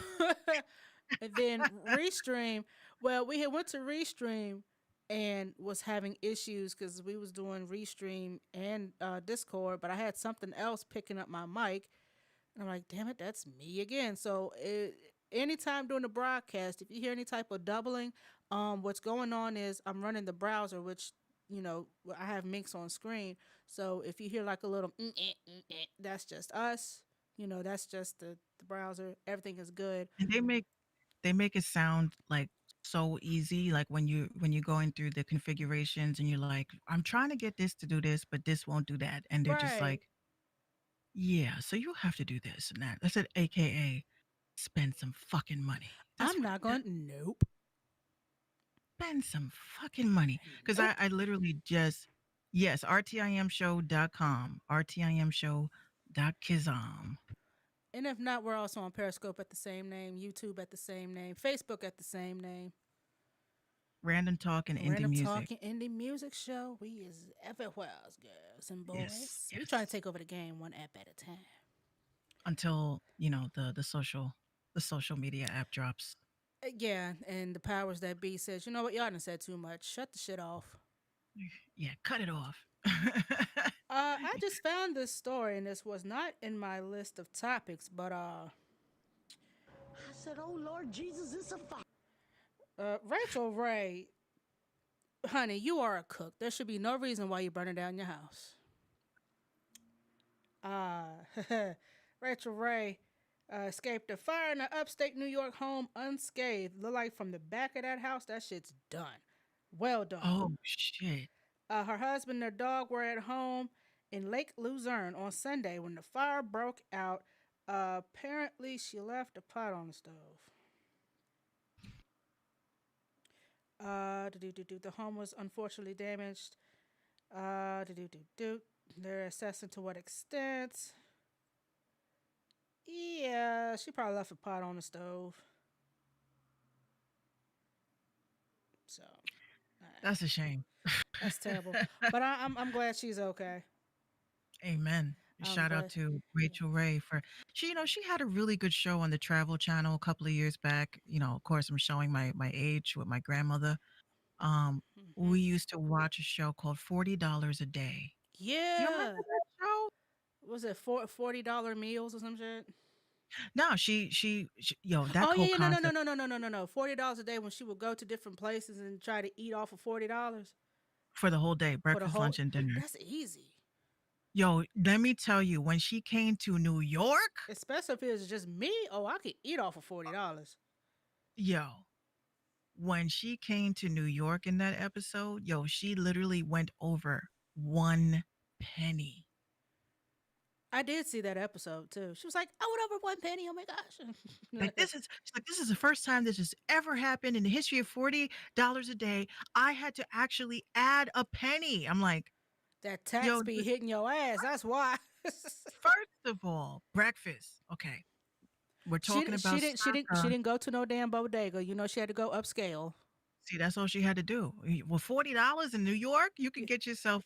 and then Restream. Well, we had went to Restream and was having issues because we was doing Restream and Discord, but I had something else picking up my mic, and I'm like, damn it, that's me again. So anytime during the broadcast, if you hear any type of doubling, what's going on is I'm running the browser, which I have Minx on screen. So if you hear like a little, that's just us. That's just the browser. Everything is good. And they make it sound like so easy. Like when you're going through the configurations and you're like, I'm trying to get this to do this, but this won't do that, and they're just Right. like, yeah, so you have to do this and that. That's it, AKA spend some fucking money. That's I'm what not that going. Nope. spend some fucking money. Because I, Nope. I literally just yes, rtimshow.com. Rtimshow.kizom. And if not, we're also on Periscope at the same name, YouTube at the same name, Facebook at the same name. Random talk and indie Random music. Talking Indie Music Show. We is everywhere, girls and boys. Yes, We trying to yes. take over the game one app at a time. Until, the social media app drops. Yeah, and the powers that be says, you know what, y'all done said too much. Shut the shit off. Yeah, cut it off. I just found this story, and this was not in my list of topics, but I said, "Oh Lord Jesus, it's a fire." Rachel Ray, honey, you are a cook. There should be no reason why you're burning down your house. Rachel Ray escaped a fire in an upstate New York home unscathed. Look like from the back of that house, that shit's done. Well done. Oh shit. Her husband and their dog were at home in Lake Luzerne on Sunday when the fire broke out. Apparently, she left a pot on the stove. The home was unfortunately damaged. They're assessing to what extent. Yeah, she probably left a pot on the stove. So That's a shame. that's terrible. But I'm glad she's okay. Amen. I'm Shout out glad. to Yeah. Rachel Ray for she had a really good show on the Travel Channel a couple of years back. Of course, I'm showing my age with my grandmother. Um, Hmm. we used to watch a show called $40 a Day. You remember Yeah. that show? Was it $40 meals or some shit? No, she yo, that Oh yeah, whole yeah, no, no, no, concept no, no, no, no, no, no. $40 a day when she would go to different places and try to eat off of $40 for the whole day, for the breakfast, whole. lunch, and dinner. That's easy, Yo, let me tell you, when she came to New York, especially if it was just me. Oh, I could eat off of $40. yo, when she came to New York in that episode, yo, she literally went over 1 penny. I did see that episode too. She was like, "I went over 1 penny. Oh my gosh!" Like she's like, this is the first time this has ever happened in the history of $40 a day. I had to actually add a penny. I'm like, That tax yo, be hitting your ass. That's why. first of all, breakfast. Okay, we're she talking didn't. She about didn't. She didn't. She circa. didn't go to no damn bodega. You know, she had to go upscale. See, that's all she had to do. Well, $40 in New York, you can Yeah. get yourself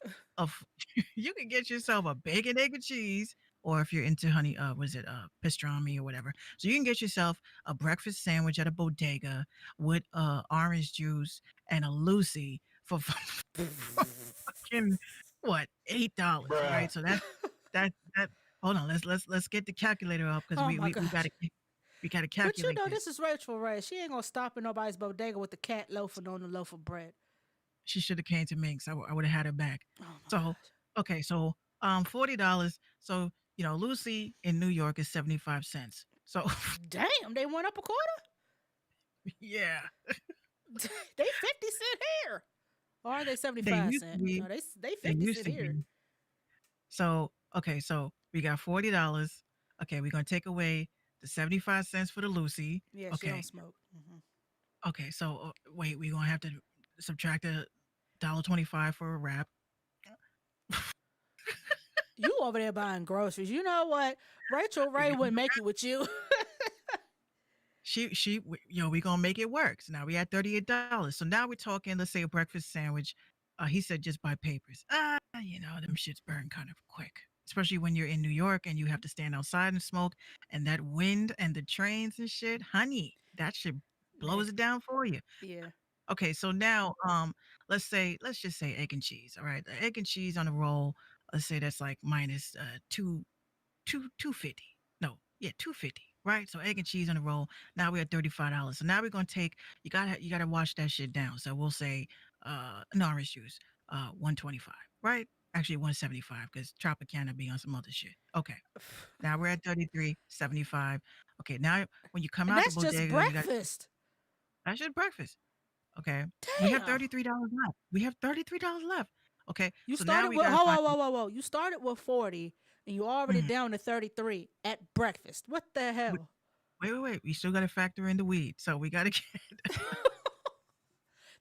you can get yourself a bacon, egg, and cheese, or if you're into honey, was it pastrami or whatever. So you can get yourself a breakfast sandwich at a bodega with orange juice and a Lucy for fucking what, $8, right? So that. Hold on, let's get the calculator up because Oh we, my we we gosh. gotta But you calculate know, this. this is Rachel Ray. She ain't gonna stop in nobody's bodega with the cat loafing on the loaf of bread. She should have came to Minx. I would have had her back. Oh my So, gosh. okay, so $40. So, Lucy in New York is 75 cents. So, Damn, they went up a quarter? yeah, They 50 cent here. Or are they they 75 used to cent? be. No, they They 50 used cent to here. be. So, okay, so we got $40. Okay, we're gonna take away the 75 cents for the Lucy. Yeah, she don't Okay, smoke. okay, so wait, we're gonna have to subtract $1.25 for a wrap. You over there buying groceries. You know what? Rachel Ray wouldn't make it with you. We gonna make it work. So now we at $38. So now we're talking, let's say a breakfast sandwich. He said just buy papers. Them shits burn kind of quick, especially when you're in New York and you have to stand outside and smoke, and that wind and the trains and shit. Honey, that shit Yeah. blows it down for you. Yeah. Okay, so now let's just say egg and cheese. All right, the egg and cheese on a roll. Let's say that's like minus 250. No, yeah, 250. Right. So egg and cheese on a roll. Now we're at $35. So now we're gonna take, you gotta wash that shit down. So we'll say an orange juice, 125, right? Actually 175 because Tropicana be on some other shit. Okay. Now we're at 33.75. Okay, now when you come And out the that's just bodega, you got breakfast. that's just breakfast. Okay. We have Damn. $33 left. We have $33 left. Okay. You So now started we with gotta whoa, find whoa, whoa, whoa, whoa. You started with 40 and you already mm, down to 33 at breakfast. What the wait, hell? wait. We still gotta factor in the weed. So we gotta get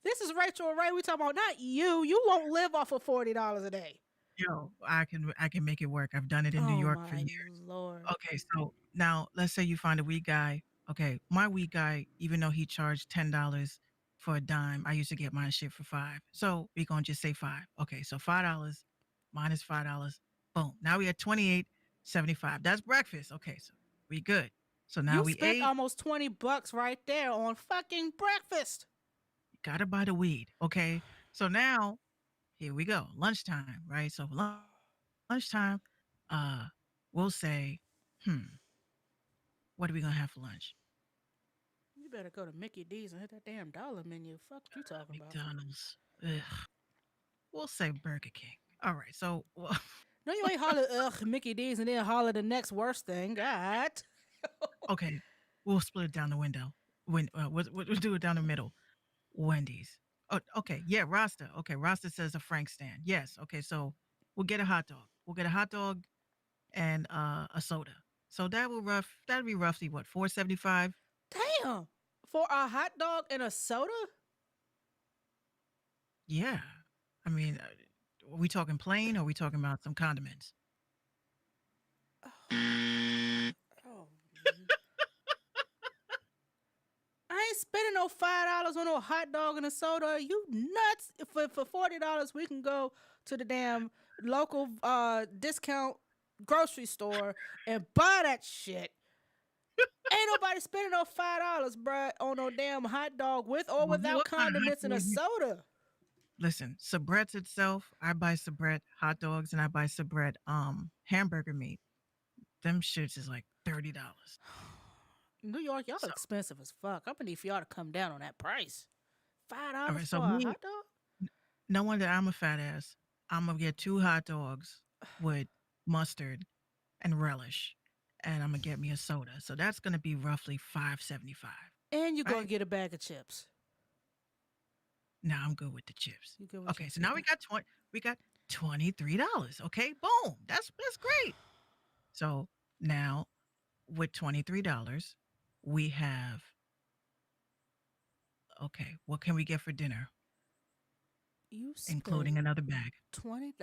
This is Rachel Ray. We talking about not you. You won't live off of $40 a day. yo, I can make it work. I've done it in New Oh York for my years. lord. Okay, so now let's say you find a weed guy. Okay, my weed guy, even though he charged $10 for a dime, I used to get mine shit for 5. So we gonna just say 5. Okay, so $5 minus $5. Boom. Now we at 28.75. That's breakfast. Okay, so we good. So now You we spent ate. almost $20 right there on fucking breakfast. Gotta buy the weed. Okay. So now here we go. Lunchtime, right? So lunchtime, uh, we'll say, what are we gonna have for lunch? You better go to Mickey D's and hit that damn dollar menu. Fuck what you talking about. McDonald's. Ugh. We'll say Burger King. All right. So No, you ain't holler Mickey D's and then holler the next worst thing. God. okay, we'll split it down the window. We'll do it down the middle. Wendy's. Oh, okay. Yeah, Rasta. Okay, Rasta says a Frank stand. Yes. Okay, so we'll get a hot dog. We'll get a hot dog and a soda. So that'll be roughly what, 475? Damn. For a hot dog and a soda? Yeah. I mean, are we talking plain or are we talking about some condiments? Oh. I ain't spending no $5 on no hot dog and a soda. Are you nuts? For $40, we can go to the damn local discount grocery store and buy that shit. Ain't nobody spending no $5, bruh, on no damn hot dog with or without What kind of hot condiments and a dog soda. Listen, Sabrett's itself, I buy Sabrett hot dogs and I buy Sabrett hamburger meat. Them shits is like $30. New York, y'all So, expensive as fuck. I'm gonna need for y'all to come down on that price. $5 all right. for So a me, hot dog? no wonder I'm a fat ass. I'm gonna get 2 hot dogs with mustard and relish, and I'm gonna get me a soda. So that's gonna be roughly $5.75. And you're gonna Right get a bag of chips. now, I'm good with the chips. You good with Okay, chips? so now Okay. we got $23. Okay, boom. That's great. So now with $23, we have okay. What can we get for dinner, You including spend another bag? $20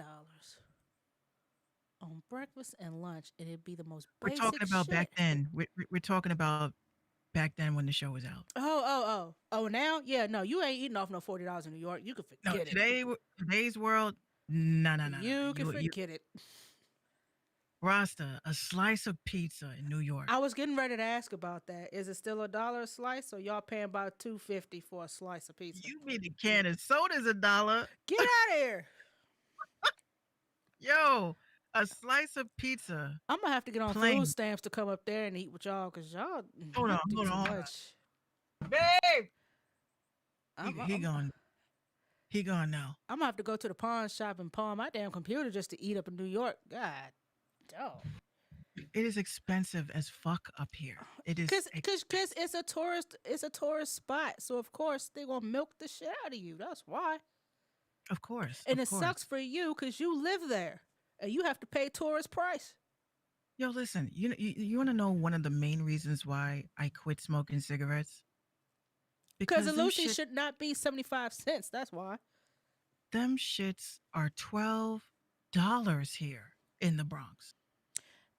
on breakfast and lunch, and it'd be the most We're talking basic about back shit. then. We're talking about back then when the show was out. Oh! Now, yeah, no, you ain't eating off no $40 in New York. You can No, forget it. today's world, no, no, no, no, no. You can You forget it. Rasta, a slice of pizza in New York. I was getting ready to ask about that. Is it still $1 a slice, or y'all paying about $2.50 for a slice of pizza? You mean the can of soda's $1? Get out of here! Yo, a slice of pizza, I'm gonna have to get on food plain. stamps to come up there and eat with y'all, cause y'all Hold on, do hold on, too hold much. on. Babe, I'm, he I'm, gone. He gone now. I'm gonna have to go to the pawn shop and pawn my damn computer just to eat up in New York. God, dog. It is expensive as fuck up here. It is, Cause it's a tourist spot. So of course they gonna milk the shit out of you. That's why. of course, And of it course. sucks for you because you live there and you have to pay tourist price. Yo, listen, you want to know one of the main reasons why I quit smoking cigarettes? Because a Because Lucy should not be 75 cents. That's why. them shits are $12 here in the Bronx.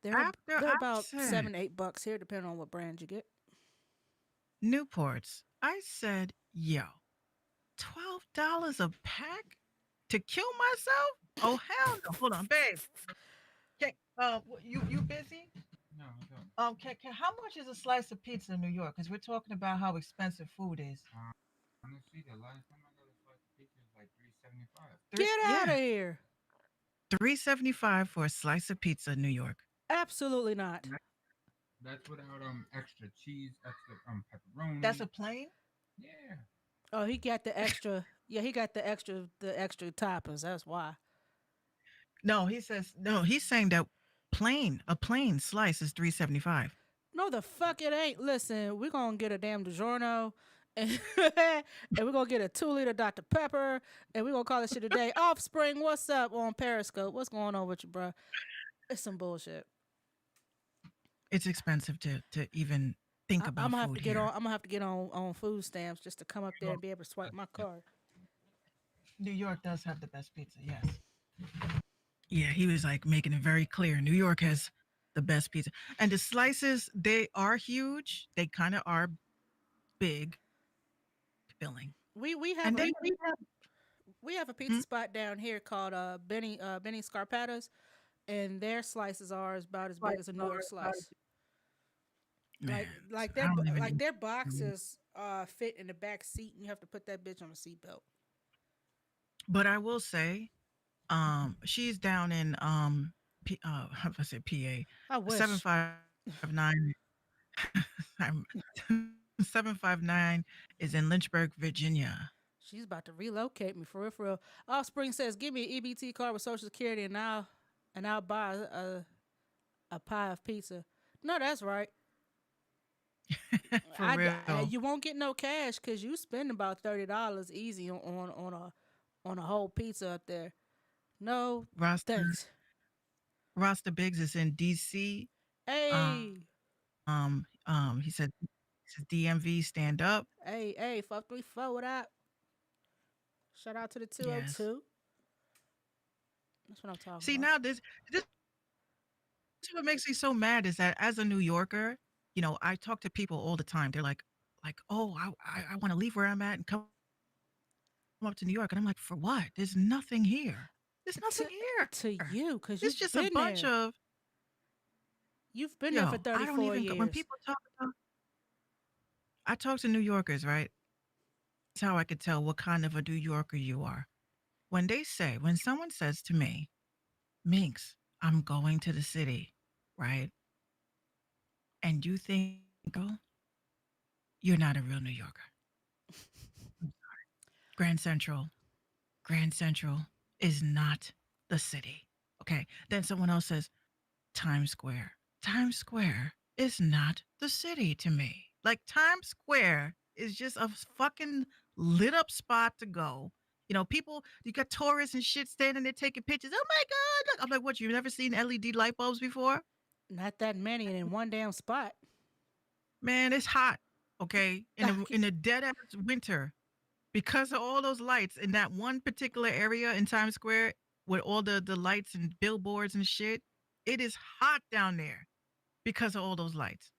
After They're I about said $7, $8 here, depending on what brand you get. Newports, I said, yo, $12 a pack to kill myself? Oh hell no! Hold on, babe. Can, you busy? No, I don't. How much is a slice of pizza in New York? Because we're talking about how expensive food is. Honestly, the last time I got a slice of pizza was like $3.75. Get out Yeah, of here. $3.75 for a slice of pizza in New York. Absolutely not. That's without extra cheese, extra That's pepperoni. a plain. Yeah. Oh, he got the extra. Yeah, he got the extra toppings. That's why. No, he says no. He's saying that a plain slice is $3.75. No, the fuck it ain't. Listen, we're gonna get a damn DiGiorno, and and we're gonna get a 2 liter Dr Pepper, and we're gonna call this shit a day. Offspring, what's up on Periscope? What's going on with you, bro? It's some bullshit. It's expensive to even think I'm about gonna have food to get here. on. I'm gonna have to get on food stamps just to come up there and be able to swipe my card. New York does have the best pizza, yes. Yeah, he was like making it very clear. New York has the best pizza. And the slices, they are huge. They kind of are big, filling. We have And a then we have we have a pizza hmm? spot down here called Benny Scarpatas, and their slices are about as big as a New York slice. Man, Like I don't even like eat. their boxes fit in the back seat, and you have to put that bitch on a seatbelt. But I will say, she's down in how do I say PA? I wish 759 I'm 759 is in Lynchburg, Virginia. she's about to relocate me for real. For real. Offspring says, "Give me an EBT card with Social Security, and I'll buy a pie of pizza." No, that's right. For real. You won't get no cash because you spend about $30 easy on a whole pizza up there. No, Rasta thanks. Rasta Biggs is in DC. Hey, He said DMV stand up. hey, 534, what up? Shout out to the Yes. 202. That's what I'm talking See, about. now this is what makes me so mad is that as a New Yorker, I talk to people all the time. They're like, oh, I want to leave where I'm at and come up to New York. And I'm like, for what? There's nothing here. There's nothing here. To you, because It's you've just a been bunch there. of You've been there for I don't 34 even go when years. people talk about I talk to New Yorkers, right? That's how I could tell what kind of a New Yorker you are. When someone says to me, Minx, I'm going to the city, right? and you think, oh, you're not a real New Yorker. Grand Central, Grand Central is not the city. Okay. Then someone else says, Times Square. Times Square is not the city to me. Like Times Square is just a fucking lit up spot to go. People, you got tourists and shit standing there taking pictures. Oh my God. Look. I'm like, what? You've never seen LED light bulbs before? Not that many and in one damn spot. Man, it's hot. Okay. In the dead ass winter, because of all those lights in that one particular area in Times Square with all the lights and billboards and shit, it is hot down there because of all those lights.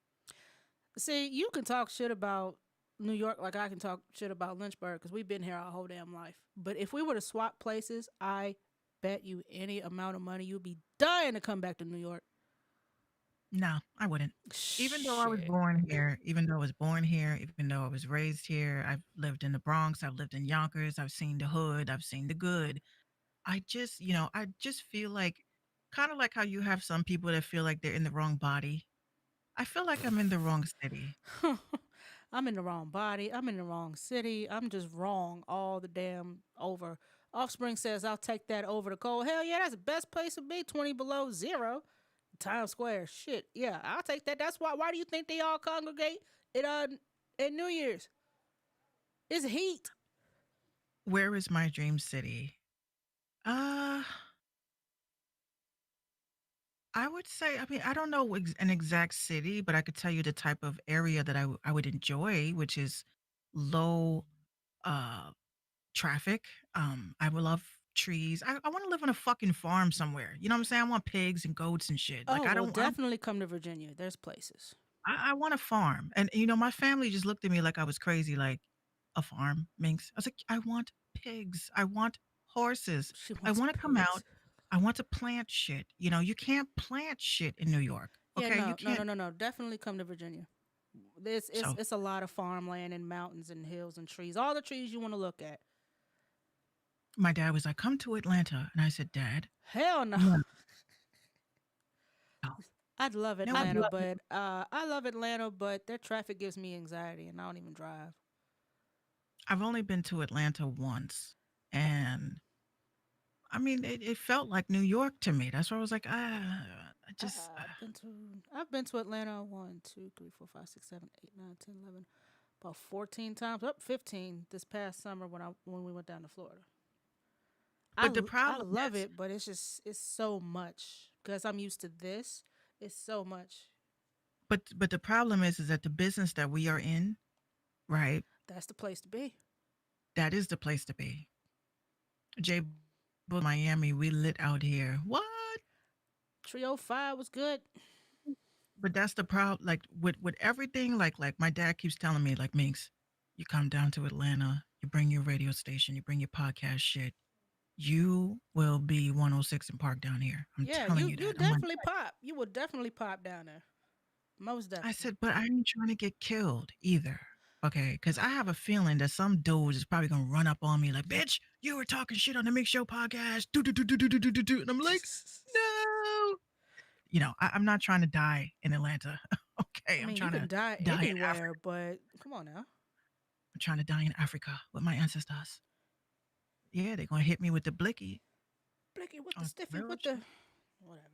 See, you can talk shit about New York like I can talk shit about Lynchburg because we've been here our whole damn life. But if we were to swap places, I bet you any amount of money you'd be dying to come back to New York. No, I wouldn't. Even though I was born here, even though I was born here, even though I was raised here, I've lived in the Bronx, I've lived in Yonkers, I've seen the hood, I've seen the good. I just feel like kind of like how you have some people that feel like they're in the wrong body. I feel like I'm in the wrong city. I'm in the wrong body. I'm in the wrong city. I'm just wrong all the damn over. Offspring says, I'll take that over the cold. Hell yeah, that's the best place to be. 20 below zero. Times Square. Shit. Yeah, I'll take that. That's why do you think they all congregate at New Year's? It's heat. Where is my dream city? Uh, I would say, I mean, I don't know an exact city, but I could tell you the type of area that I would enjoy, which is low uh traffic. I would love trees. I want to live on a fucking farm somewhere. You know what I'm saying? I want pigs and goats and shit. Like Oh, I well, don't I don't definitely come to Virginia. There's places. I want a farm. And my family just looked at me like I was crazy, like a farm, Minx. I was like, I want pigs. I want horses. She I wants want to come pigs. out. I want to plant shit. You can't plant shit in New York. Yeah, Okay? You no, no, no, can't. no, no. Definitely come to Virginia. So It's a lot of farmland and mountains and hills and trees. All the trees you want to look at. my dad was like, come to Atlanta. And I said, Dad, Hell no. no. I'd love No, Atlanta, but I love Atlanta, but their traffic gives me anxiety, and I don't even drive. I've only been to Atlanta once. And I mean, it felt like New York to me. That's why I was like, I just, I've been to Atlanta 1, 2, 3, 4, 5, 6, 7, 8, 9, 10, 11, about 14 times. Up 15 this past summer when we went down to Florida. but the I problem love is, it, but it's so much because I'm used to this. It's so much. but the problem is that the business that we are in, right? That's the place to be. That is the place to be. J. Miami, we lit out here. What? Trio 5 was good. But that's the problem. Like with everything, like my dad keeps telling me, like Minx, you come down to Atlanta, you bring your radio station, you bring your podcast shit, you will be 106 and Park down here. I'm Yeah, telling you you that. I'm like, definitely pop. You will definitely pop down there. Most I definitely. said, but I ain't trying to get killed either. Okay, because I have a feeling that some dude is probably gonna run up on me like, "Bitch, you were talking shit on the Mix Show podcast." Do do do do do do do do do, and I'm like, "No." I'm not trying to die in Atlanta. Okay, I I'm mean, you trying can to die die in Africa. anywhere, but come on now. I'm trying to die in Africa with my ancestors. Yeah, they're gonna hit me with the blicky Blicky with the on stiffy railroad with the shit. whatever.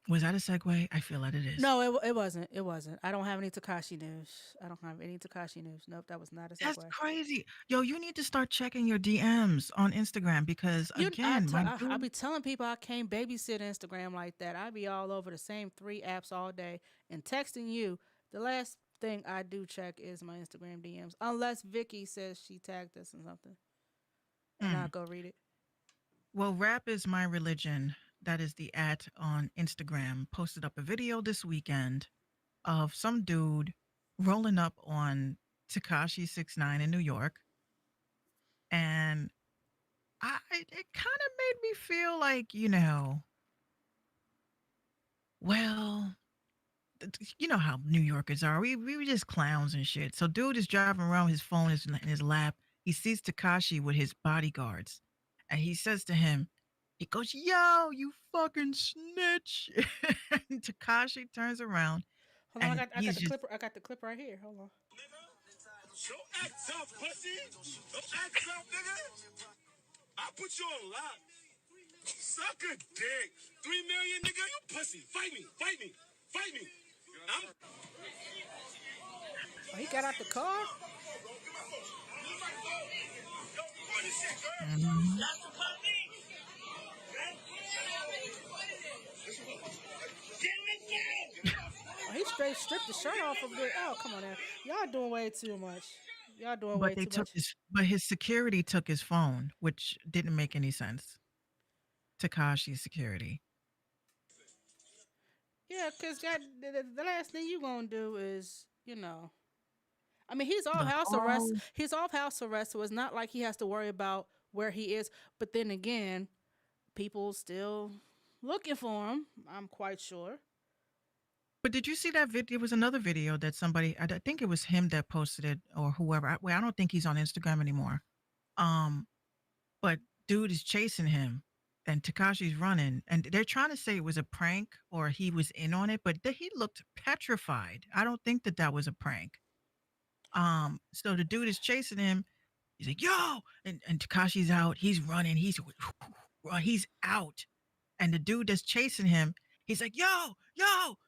Was that a segue? I feel that it is. No, it wasn't. It wasn't. I don't have any Takashi news. I don't have any Takashi news. Nope, that was not a That's segue. crazy. Yo, you need to start checking your DMs on Instagram because again, my I dude. be telling people I can't babysit Instagram like that. I be all over the same 3 apps all day and texting you. The last thing I do check is my Instagram DMs, unless Vicky says she tagged us in something, and I'll Mm. go read it. Well, rap is my religion. That is the at on Instagram. Posted up a video this weekend of some dude rolling up on Takashi 69 in New York, and it kind of made me feel like well, you know how New Yorkers are. We were just clowns and shit. So dude is driving around with his phone is in his lap. He sees Takashi with his bodyguards, and he says to him, he goes, "Yo, you fucking snitch!" And Takashi turns around Hold on, and I got he's the just clip. I got the clip right here. Hold on. Don't act tough, pussy. Don't act tough, nigga. I'll put you on lock. Suck a dick. 3 million, nigga. You pussy. Fight me. Fight me. Fight me. I'm Oh, he got out the car. Mhm. Oh, he straight stripped the shirt off of the. Oh, come on now. Y'all doing way too much. Y'all doing way But they too took much. his security took his phone, which didn't make any sense. Takashi's security. Yeah, cause God, the last thing you gonna do is, I mean, he's off The house arrest. whole He's off house arrest, so it's not like he has to worry about where he is. But then again, people still looking for him. I'm quite sure. But did you see that video? There was another video that somebody, I think it was him that posted it or whoever. Well, I don't think he's on Instagram anymore. Um, but dude is chasing him and Takashi's running and they're trying to say it was a prank or he was in on it, but he looked petrified. I don't think that that was a prank. So the dude is chasing him. He's like, yo, and Takashi's out. He's running. He's out. And the dude that's chasing him, he's like, yo,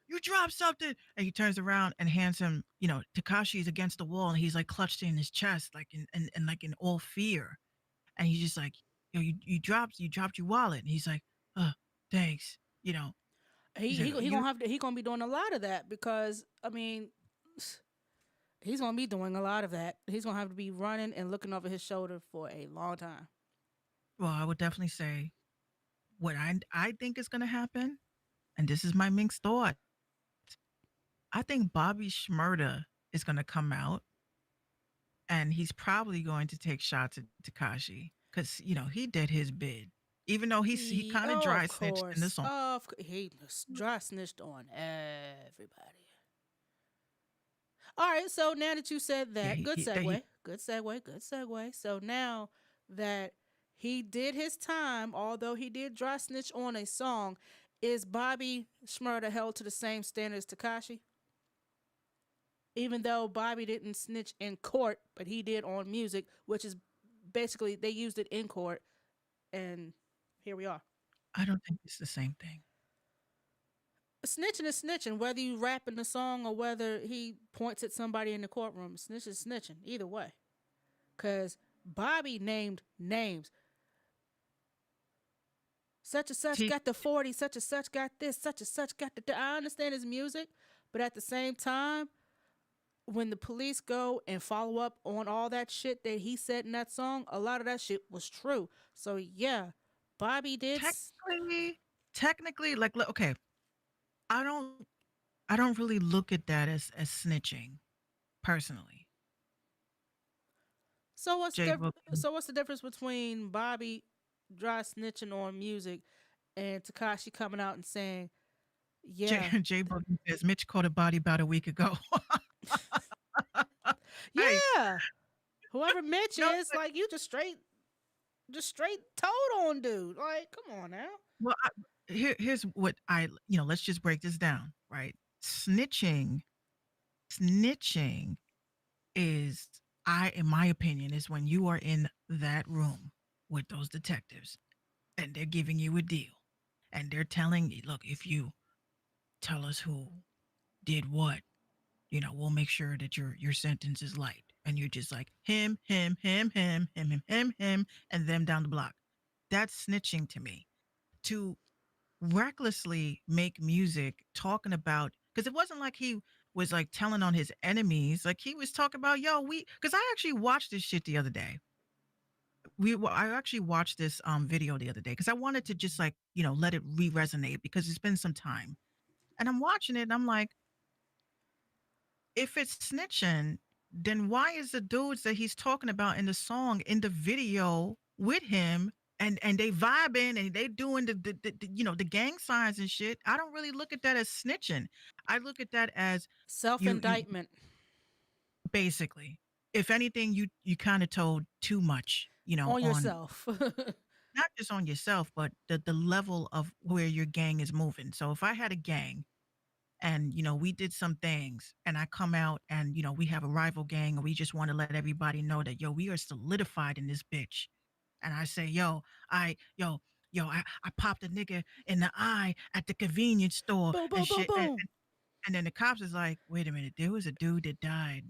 you dropped something. And he turns around and hands him, Takashi's against the wall and he's like clutched in his chest, like in like in all fear. And he's just like, you dropped your wallet. And he's like, thanks. He He's like, he he gonna have to. He gonna be doing a lot of that because I mean, he's gonna be doing a lot of that. He's gonna have to be running and looking over his shoulder for a long time. well, I would definitely say what I think is gonna happen, and this is my Minx thought. I think Bobby Shmurda is gonna come out and he's probably going to take shots at Takashi because he did his bid, even though he kind of Oh, dry of snitched in the course, song. he dry snitched on everybody. All right, so now that you said Yeah, that, good he, that he segue, good segue, good segue. So now that he did his time, although he did dry snitch on a song, is Bobby Shmurda held to the same standard as Takashi? Even though Bobby didn't snitch in court, but he did on music, which is basically they used it in court, and here we are. I don't think it's the same thing. Snitching is snitching, whether you rap in the song or whether he points at somebody in the courtroom. Snitch is snitching, either way. Because Bobby named names. Such and such T- got the 40, such and such got this, such and such got the. I understand his music, but at the same time, when the police go and follow up on all that shit that he said in that song, a lot of that shit was true. So yeah, Bobby did. technically, like, okay, I don't I don't really look at that as snitching personally. So what's Jay Boogie. what's the difference between Bobby dry snitching on music and Takashi coming out and saying, Jay, "Yeah, Jay Boogie says Mitch caught a body about a week ago. Hey, yeah, whoever Mitch no, is, like you just straight told on dude. Like, come on now." well, here's what let's just break this down, right? Snitching is, in my opinion, is when you are in that room with those detectives and they're giving you a deal and they're telling you, look, if you tell us who did what, we'll make sure that your sentence is light. And you're just like him, and them down the block. That's snitching to me. To recklessly make music talking about, because it wasn't like he was like telling on his enemies. Like he was talking about, yo, because I actually watched this shit the other day. I actually watched this video the other day because I wanted to just like, let it re-resonate because it's been some time. And I'm watching it and I'm like, if it's snitching, then why is the dudes that he's talking about in the song in the video with him and they vibing and they doing the gang signs and shit? I don't really look at that as snitching. I look at that as Self you indictment basically, if anything, you kind of told too much, on on yourself. not just on yourself, but the level of where your gang is moving. So if I had a gang and we did some things, and I come out and we have a rival gang, and we just want to let everybody know that we are solidified in this bitch. And I say, I I popped a nigga in the eye at the convenience store Boom, and boom, boom, shit. And, boom. and then the cops is like, wait a minute, there was a dude that died.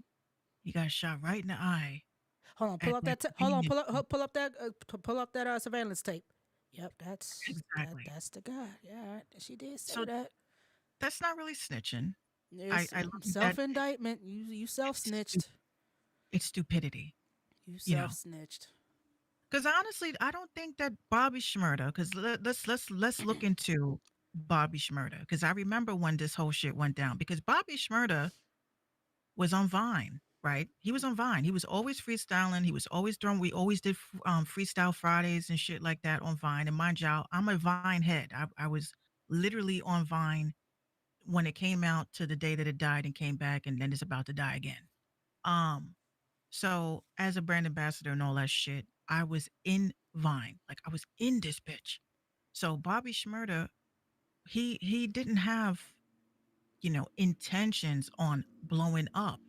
He got shot right in the eye Hold on, pull at up that that. Hold on, convenience store. pull up that. Pull up that surveillance tape. Yep, Exactly. that's the guy. Yeah, she did say So that. that's not really snitching. It's I look at that. self indictment. You self It's snitched. it's stupidity. You You know, self snitched. because honestly, I don't think that Bobby Shmurda. Because let's look into Bobby Shmurda. Because I remember when this whole shit went down. Because Bobby Shmurda was on Vine, right? He was on Vine. He was always freestyling. He was always doing. We always did freestyle Fridays and shit like that on Vine. And mind y'all, I'm a Vine head. I was literally on Vine when it came out to the day that it died and came back, and then it's about to die again. Um, so as a brand ambassador and all that shit, I was in Vine. Like I was in this bitch. So Bobby Shmurda, he didn't have, intentions on blowing up.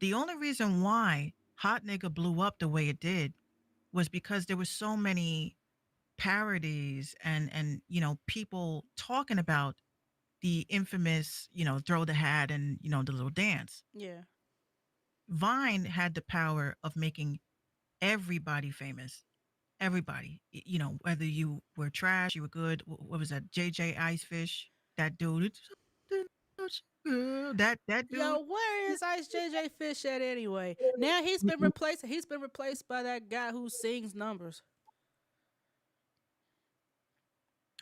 The only reason why Hot Nigga blew up the way it did was because there were so many parodies and people talking about the infamous, throw the hat and the little dance. Yeah. Vine had the power of making everybody famous. Everybody, whether you were trash, you were good. What was that? JJ Icefish, that dude. It's something about you, girl. That dude. Yo, where is Ice JJ Fish at anyway? Now he's been Mm-mm. replaced. He's been replaced by that guy who sings numbers.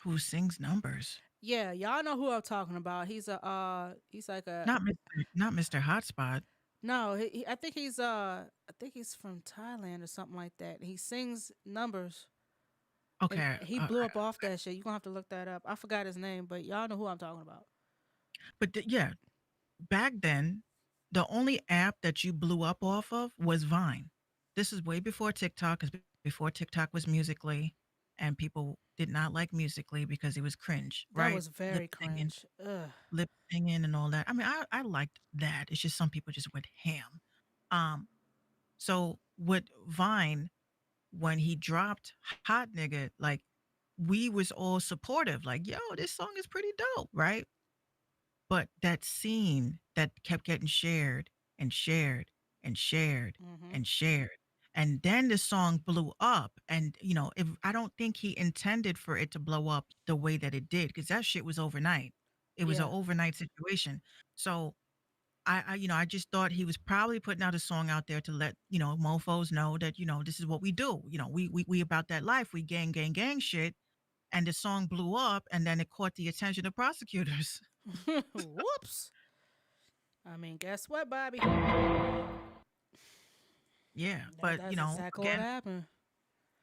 Who sings numbers? Yeah, y'all know who I'm talking about. He's like a Not Mr. Hotspot. no. I think he's from Thailand or something like that. He sings numbers, and Okay, he blew up off that shit. You gonna have to look that up. I forgot his name, but y'all know who I'm talking about. but yeah, back then, the only app that you blew up off of was Vine. This is way before TikTok, because before TikTok was Musically, and people did not like Musically because it was cringe, That right? was Lip very singing, cringe. Ugh. lip singing, and all that. I mean, I liked that. It's just some people just went ham. Um, so with Vine, when he dropped Hot Nigga, like we was all supportive, like, yo, this song is pretty dope, right? But that scene that kept getting shared and shared and shared Mhm. and shared. And then the song blew up. And, if I don't think he intended for it to blow up the way that it did, because that shit was overnight. It was an Yeah. overnight situation. So I just thought he was probably putting out a song out there to let, mofos know that, this is what we do. We about that life. We gang, gang, gang shit. And the song blew up, and then it caught the attention of prosecutors. Whoops. I mean, guess what, Bobby? Yeah, but That's exactly what again, happened.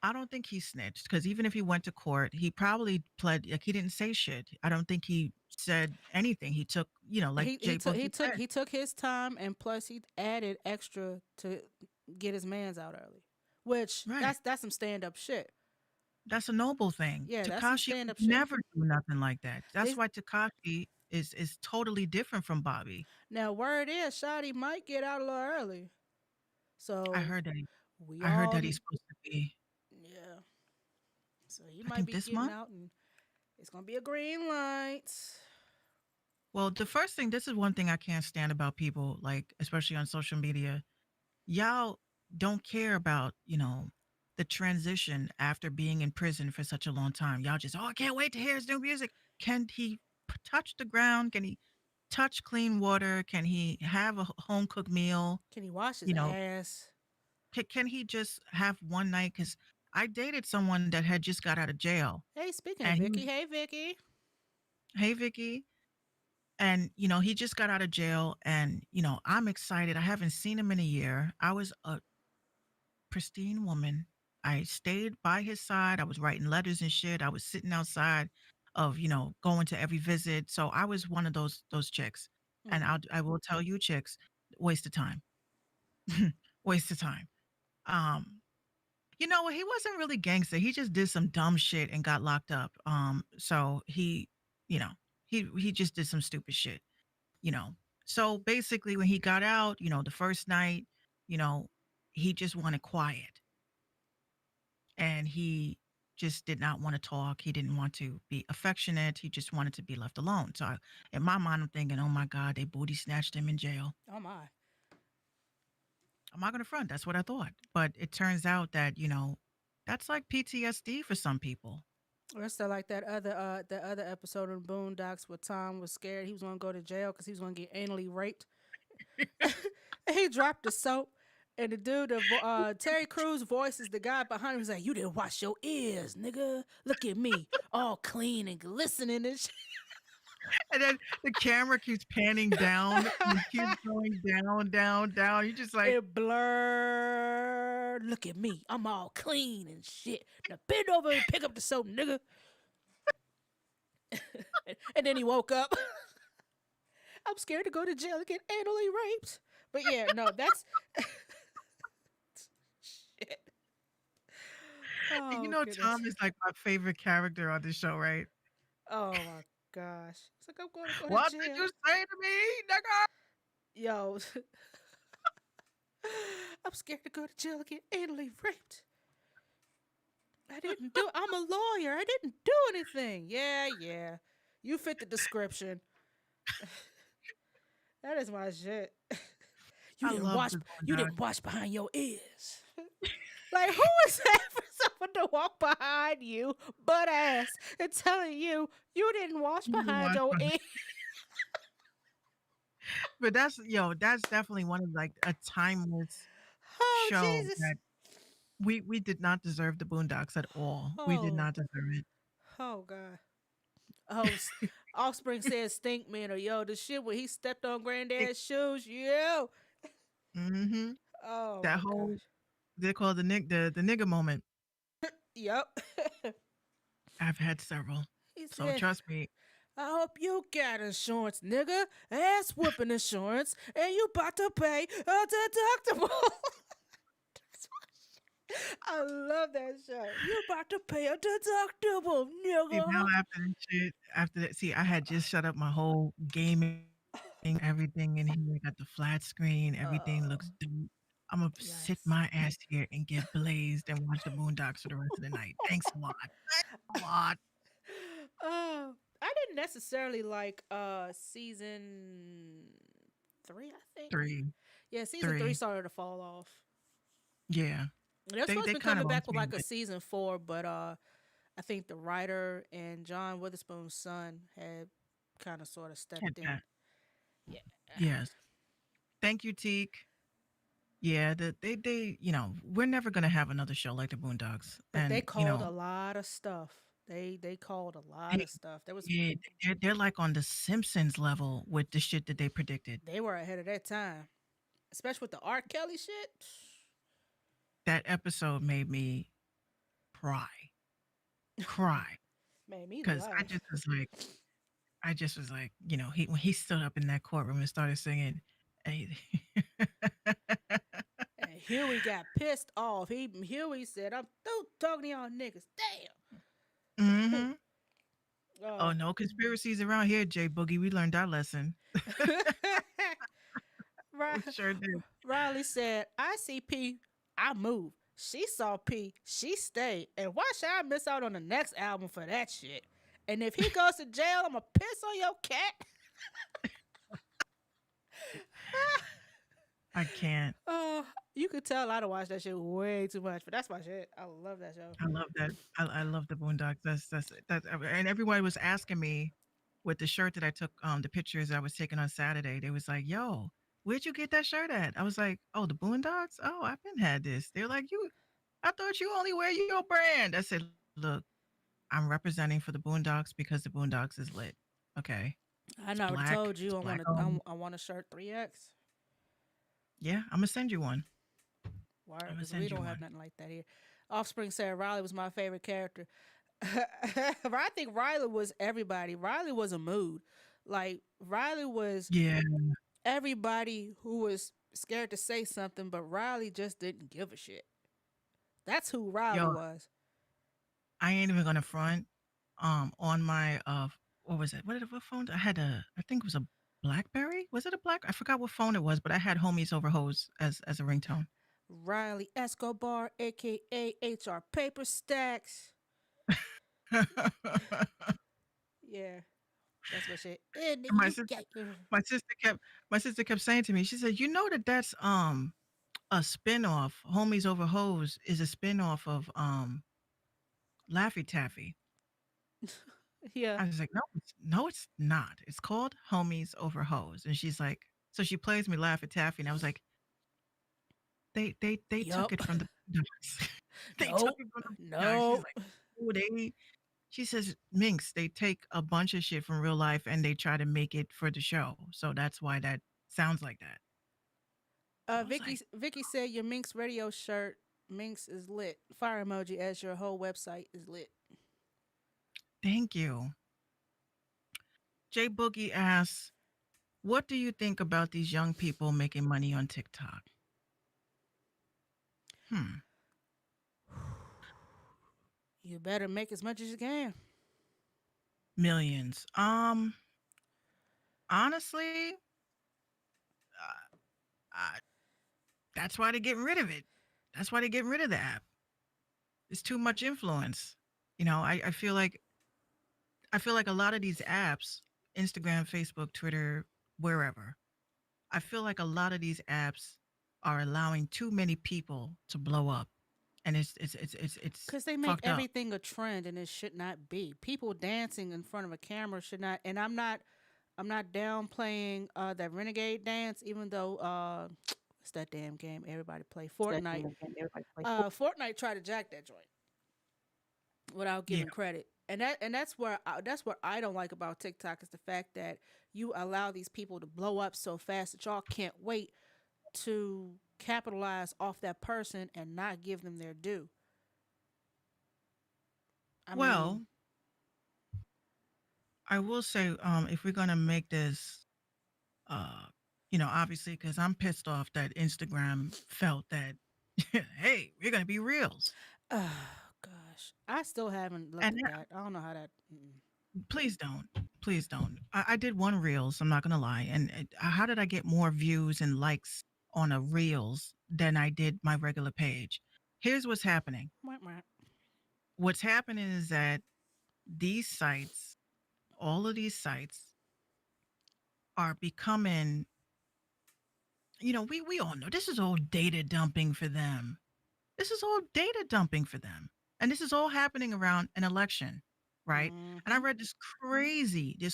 I don't think he snitched, because even if he went to court, he probably pled, like, he didn't say shit. I don't think he said anything. He took, like Jay Boogie said. He took his time, and plus he added extra to get his man's out early, which Right. that's some stand up shit. That's a noble thing. Yeah, that's some Takashi stand would up shit. never do nothing like that. That's This why Takashi is totally different from Bobby. now word is Shotty might get out a little early, I so heard that we I heard all that he's supposed to be, yeah. So he I might think, be this getting month. out, and it's gonna be a green light. Well, the first thing, this is one thing I can't stand about people, like especially on social media. Y'all don't care about, the transition after being in prison for such a long time. Y'all just, oh, I can't wait to hear his new music. Can he touch the ground? Can he touch clean water? Can he have a home cooked meal? Can he wash his You know, ass? can he just have one night? Because I dated someone that had just got out of jail, Hey, speaking of and he Vicky, was, hey Vicky. hey, Vicky. And, he just got out of jail, and, I'm excited. I haven't seen him in a year. I was a pristine woman. I stayed by his side. I was writing letters and shit. I was sitting outside of, going to every visit. So I was one of those chicks. And Hmm. I will tell you, chicks, waste of time. Waste of time. Um, he wasn't really gangster. He just did some dumb shit and got locked up. So he, you know, he just did some stupid shit. you know. So basically, when he got out, the first night, you know, he just wanted quiet, and he just did not want to talk. He didn't want to be affectionate. He just wanted to be left alone. So in my mind, I'm thinking, oh my God, they booty snatched him in jail. Oh my. I'm not gonna front. That's what I thought. But it turns out that, that's like PTSD for some people. Or it's like that other episode of Boondocks where Tom was scared he was gonna go to jail because he was gonna get anally raped. And he dropped the soap, and the dude, Terry Crews voices the guy behind him. He's like, "You didn't wash your ears, nigga. Look at me, all clean and glistening and shit." And then the camera keeps panning down and it keeps going down, down, down. You just like, It blurred. Look at me, I'm all clean and shit. Now bend over and pick up the soap, nigga. And then he woke up. I'm scared to go to jail and get anally raped. But yeah, no, that's shit. and Oh goodness. Tom is like my favorite character on the show, right? Oh my gosh. It's like I'm going to go What to did jail. you say to me, nigga? Yo. I'm scared to go to jail and get anally raped. I'm a lawyer. I didn't do anything. Yeah. You fit the description. That is my shit. You I didn't love wash. this You one, didn't wash behind your ears. Like, who is that for someone to walk behind you, butt ass, and telling you you didn't wash You didn't behind wash your behind- ears? But that's definitely one of like a timeless Oh show Jesus! that we did not deserve the Boondocks at all. We did Oh, not deserve it. oh God. Oh, Offspring says Stink Man or yo, the shit when he stepped on Granddad's shoes. Yo. Mm-hmm. Oh That my whole gosh. they call it the nigga moment. Yep. I've had several. He So said, trust me. I hope you got insurance, nigga. Ass whooping insurance, and you about to pay a deductible. I love that show. You about to pay a deductible, See, now nigga. after that, see, I had just set up my whole gaming, everything in here. Got the flat screen, everything Oh, looks dope. I'm gonna sit yikes. my ass here and get blazed and watch the Boondocks for the rest of the night. Thanks a lot. A lot. Oh, I didn't necessarily like season 3, I think. 3, Yeah, season 3 3. started to fall off. Yeah, They're supposed to they be kind coming of back lost with me, like a but season 4, but I think the writer and John Witherspoon's son had kind of sort of had stepped in. that. Yeah. Yes. Thank you, Teak. Yeah, they we're never gonna have another show like the Boondocks, But they and called a lot of stuff. They called a lot they of stuff. There was yeah, they're like on the Simpsons level with the shit that they predicted. They were ahead of their time, especially with the R. Kelly shit. That episode made me cry, Made me because laugh. I just was like, he when he stood up in that courtroom and started singing, and And Huey got pissed off. Huey said, "I'm through talking to y'all niggas." Damn. hmm Oh, Oh. no conspiracies around here, Jay Boogie. We learned our lesson. Ri- We sure did. Riley said, "I see P, I move. She saw P, she stayed. And why should I miss out on the next album for that shit? And if he goes to jail, I'ma piss on your cat." I can't. Oh, you could tell I don't watch that shit way too much, but that's my shit. I love that show. I love that. I love the Boondocks. That's and everybody was asking me with the shirt that I took the pictures I was taking on Saturday. They was like, "Yo, where'd you get that shirt at?" I was like, "Oh, the Boondocks? Oh, I've been had this." They're like, I thought you only wear your brand." I said, "Look, I'm representing for the Boondocks because the Boondocks is lit. Okay. I It's know I already black. told you It's I black want owned. I want a shirt 3X. Yeah, I'm gonna send you one. Why? I'm gonna Because we send you don't have one. nothing like that here. Offspring said Riley was my favorite character. I think Riley was everybody. Riley was a mood. Like Riley was Yeah. everybody who was scared to say something, but Riley just didn't give a shit. That's who Riley Yo, was. I ain't even gonna front. On my what was it? What phone? I had I think it was a BlackBerry? Was it a Black? I forgot what phone it was, but I had Homies Over Hoes as a ringtone. Riley Escobar, aka HR Paper Stacks. Yeah, that's what shit. In the And UK. my sister kept my sister kept saying to me, she said, "You know that's a spinoff. Homies Over Hoes is a spinoff of Laffy Taffy." Yeah. I was like, no, it's not. It's called Homies Over Hoes." And she's like, so she plays me Laffy Taffy, and I was like, they took Yup. it from the dogs. They took Nope. it from the dogs. She's Nope. like, oh, she says, Minx, they take a bunch of shit from real life and they try to make it for the show. So that's why that sounds like that. I was like, Vicky said your Minx radio shirt, Minx is lit. Fire emoji as your whole website is lit. thank you. Jay Boogie asks, what do you think about these young people making money on TikTok? Hmm. You better make as much as you can. Millions. Honestly, uh, that's why they're getting rid of it. That's why they're getting rid of the app. It's too much influence. I feel like a lot of these apps, Instagram, Facebook, Twitter, wherever, I feel like a lot of these apps are allowing too many people to blow up, and it's Because they make fucked up. everything a trend and it should not be. People dancing in front of a camera should not, and I'm not downplaying that Renegade dance, even though it's that damn game everybody play Fortnite. Fortnite tried to jack that joint without Yeah. giving credit. And that's what I don't like about TikTok is the fact that you allow these people to blow up so fast that y'all can't wait to capitalize off that person and not give them their due. I Well, mean, I will say, if we're gonna make this, uh, obviously, because I'm pissed off that Instagram felt that, hey, we're gonna be reals, oh gosh, I still haven't looked and at that. I don't know how that. please don't. Please don't. I did one Reels, I'm not gonna lie. And how did I get more views and likes on a Reels than I did my regular page? Here's what's happening. Wah, wah. What's happening is that these sites, all of these sites, are becoming, we all know this is all data dumping for them. This is all data dumping for them. And this is all happening around an election, right? And I Mhm. read this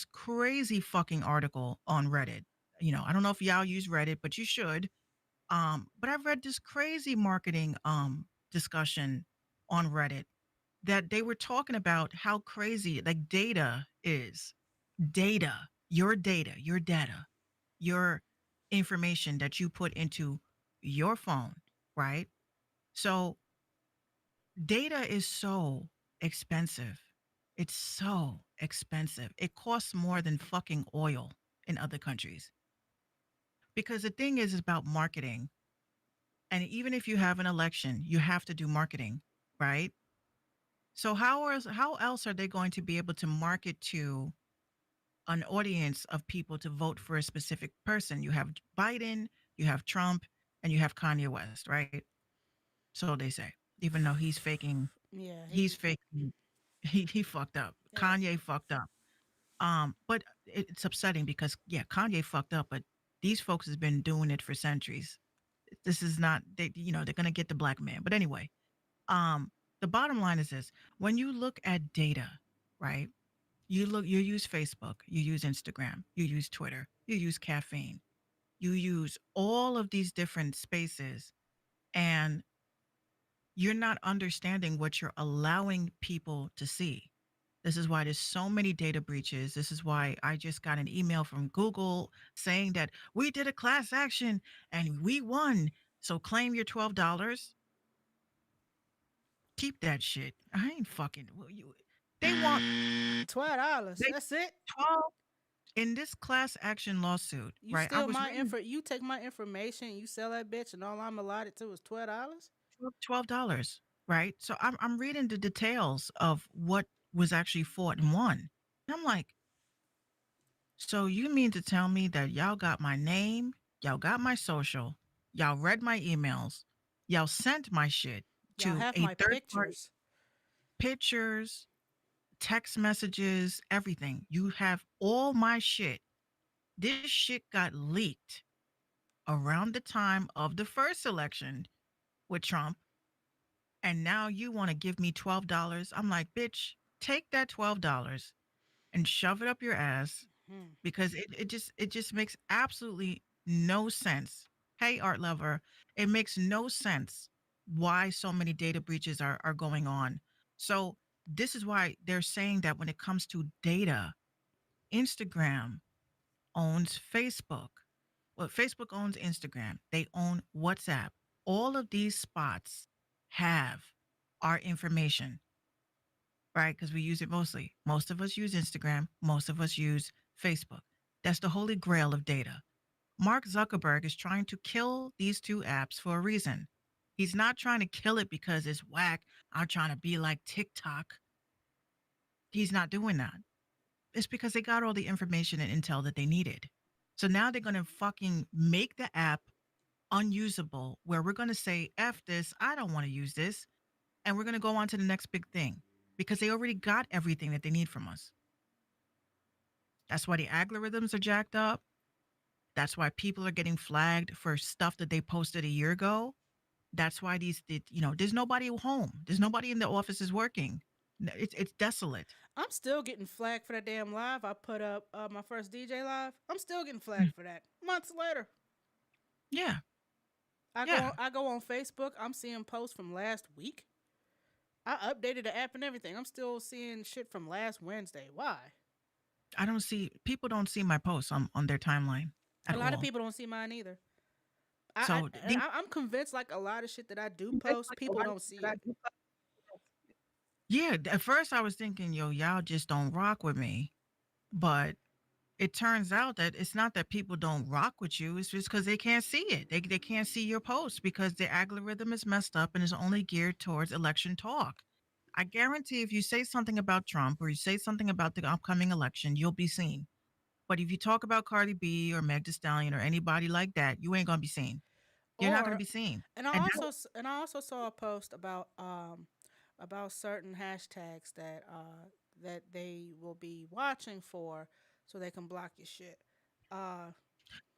crazy fucking article on Reddit. I don't know if y'all use Reddit, but you should. But I've read this crazy marketing discussion on Reddit that they were talking about how crazy like data is. Data, your information that you put into your phone, right? So data is so expensive. It's so expensive. It costs more than fucking oil in other countries. Because the thing is about marketing. And even if you have an election, you have to do marketing, right? So how else are they going to be able to market to an audience of people to vote for a specific person? You have Biden, you have Trump, and you have Kanye West, right? So they say. Even though Yeah, he's faking he fucked up. yeah. Kanye fucked up. But it's upsetting because yeah, Kanye fucked up, but these folks has been doing it for centuries. This is not they're gonna get the black man. But anyway, um, the bottom line is this: when you look at data, right? You use Facebook, you use Instagram, you use Twitter, you use caffeine, you use all of these different spaces, and you're not understanding what you're allowing people to see. This is why there's so many data breaches. This is why I just got an email from Google saying that we did a class action and we won. So claim your $12. Keep that shit. I ain't fucking. They want $12. they That's it. 12 in this class action lawsuit, You right? I steal was my reading You take my information. You sell that bitch, and all I'm allotted to is $12. $12, right? So I'm reading the details of what was actually fought and won. And I'm like, So you mean to tell me that y'all got my name, y'all got my social, y'all read my emails, y'all sent my shit Y'all to have a my third party, pictures. pictures, text messages, everything. You have all my shit. This shit got leaked around the time of the first election with Trump, and now you want to give me $12. I'm like, bitch, take that $12 and shove it up your ass Hmm. because it just makes absolutely no sense. Hey, art lover, it makes no sense why so many data breaches are going on. So this is why they're saying that when it comes to data, Instagram owns Facebook. Well, Facebook owns Instagram. They own WhatsApp. All of these spots have our information, right? Because we use it mostly. Most of us use Instagram. Most of us use Facebook. That's the holy grail of data. Mark Zuckerberg is trying to kill these two apps for a reason. He's not trying to kill it because it's whack. I'm trying to be like TikTok. He's not doing that. It's because they got all the information and intel that they needed. So now they're going to fucking make the app unusable, where we're going to say, F this, I don't want to use this. And we're going to go on to the next big thing because they already got everything that they need from us. That's why the algorithms are jacked up. That's why people are getting flagged for stuff that they posted a year ago. That's why there's nobody home. There's nobody in the offices working. It's desolate. I'm still getting flagged for that damn live I put up, my first DJ live. I'm still getting Mm. flagged for that. Months later. Yeah. I go Yeah. on, I go on Facebook. I'm seeing posts from last week. I updated the app and everything. I'm still seeing shit from last Wednesday. Why? I don't see people don't see my posts on their timeline A at lot of all. people don't see mine either. So I'm convinced like a lot of shit that I do post, people don't see it. yeah, at first I was thinking, yo, y'all just don't rock with me. But it turns out that it's not that people don't rock with you. It's just because they can't see it. They can't see your posts because the algorithm is messed up and is only geared towards election talk. I guarantee if you say something about Trump or you say something about the upcoming election, you'll be seen. But if you talk about Cardi B or Meg Thee Stallion or anybody like that, you ain't gonna be seen. You're not gonna Or be seen. and I And also and I also saw a post about certain hashtags that they will be watching for so they can block your shit. Uh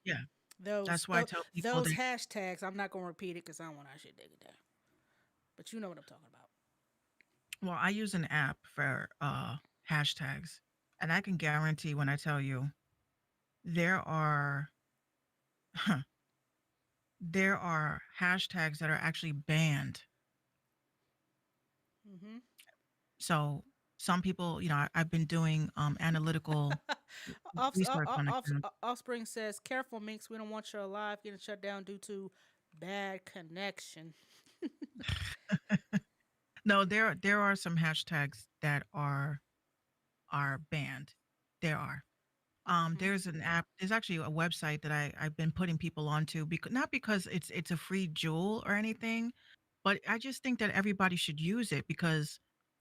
yeah, those that's why I those, tell people those that, hashtags, I'm not going to repeat it cuz I don't want our shit taken down. But you know what I'm talking about. well, I use an app for hashtags, and I can guarantee when I tell you there are there are hashtags that are actually banned. Mhm. So some people, I've been doing analytical research on accounts. Offspring says, "Careful, Minx. We don't want your live getting shut down due to bad connection." No, there are some hashtags that are banned. There are. Mhm. There's an app. There's actually a website that I've been putting people onto because not because it's a free jewel or anything, but I just think that everybody should use it because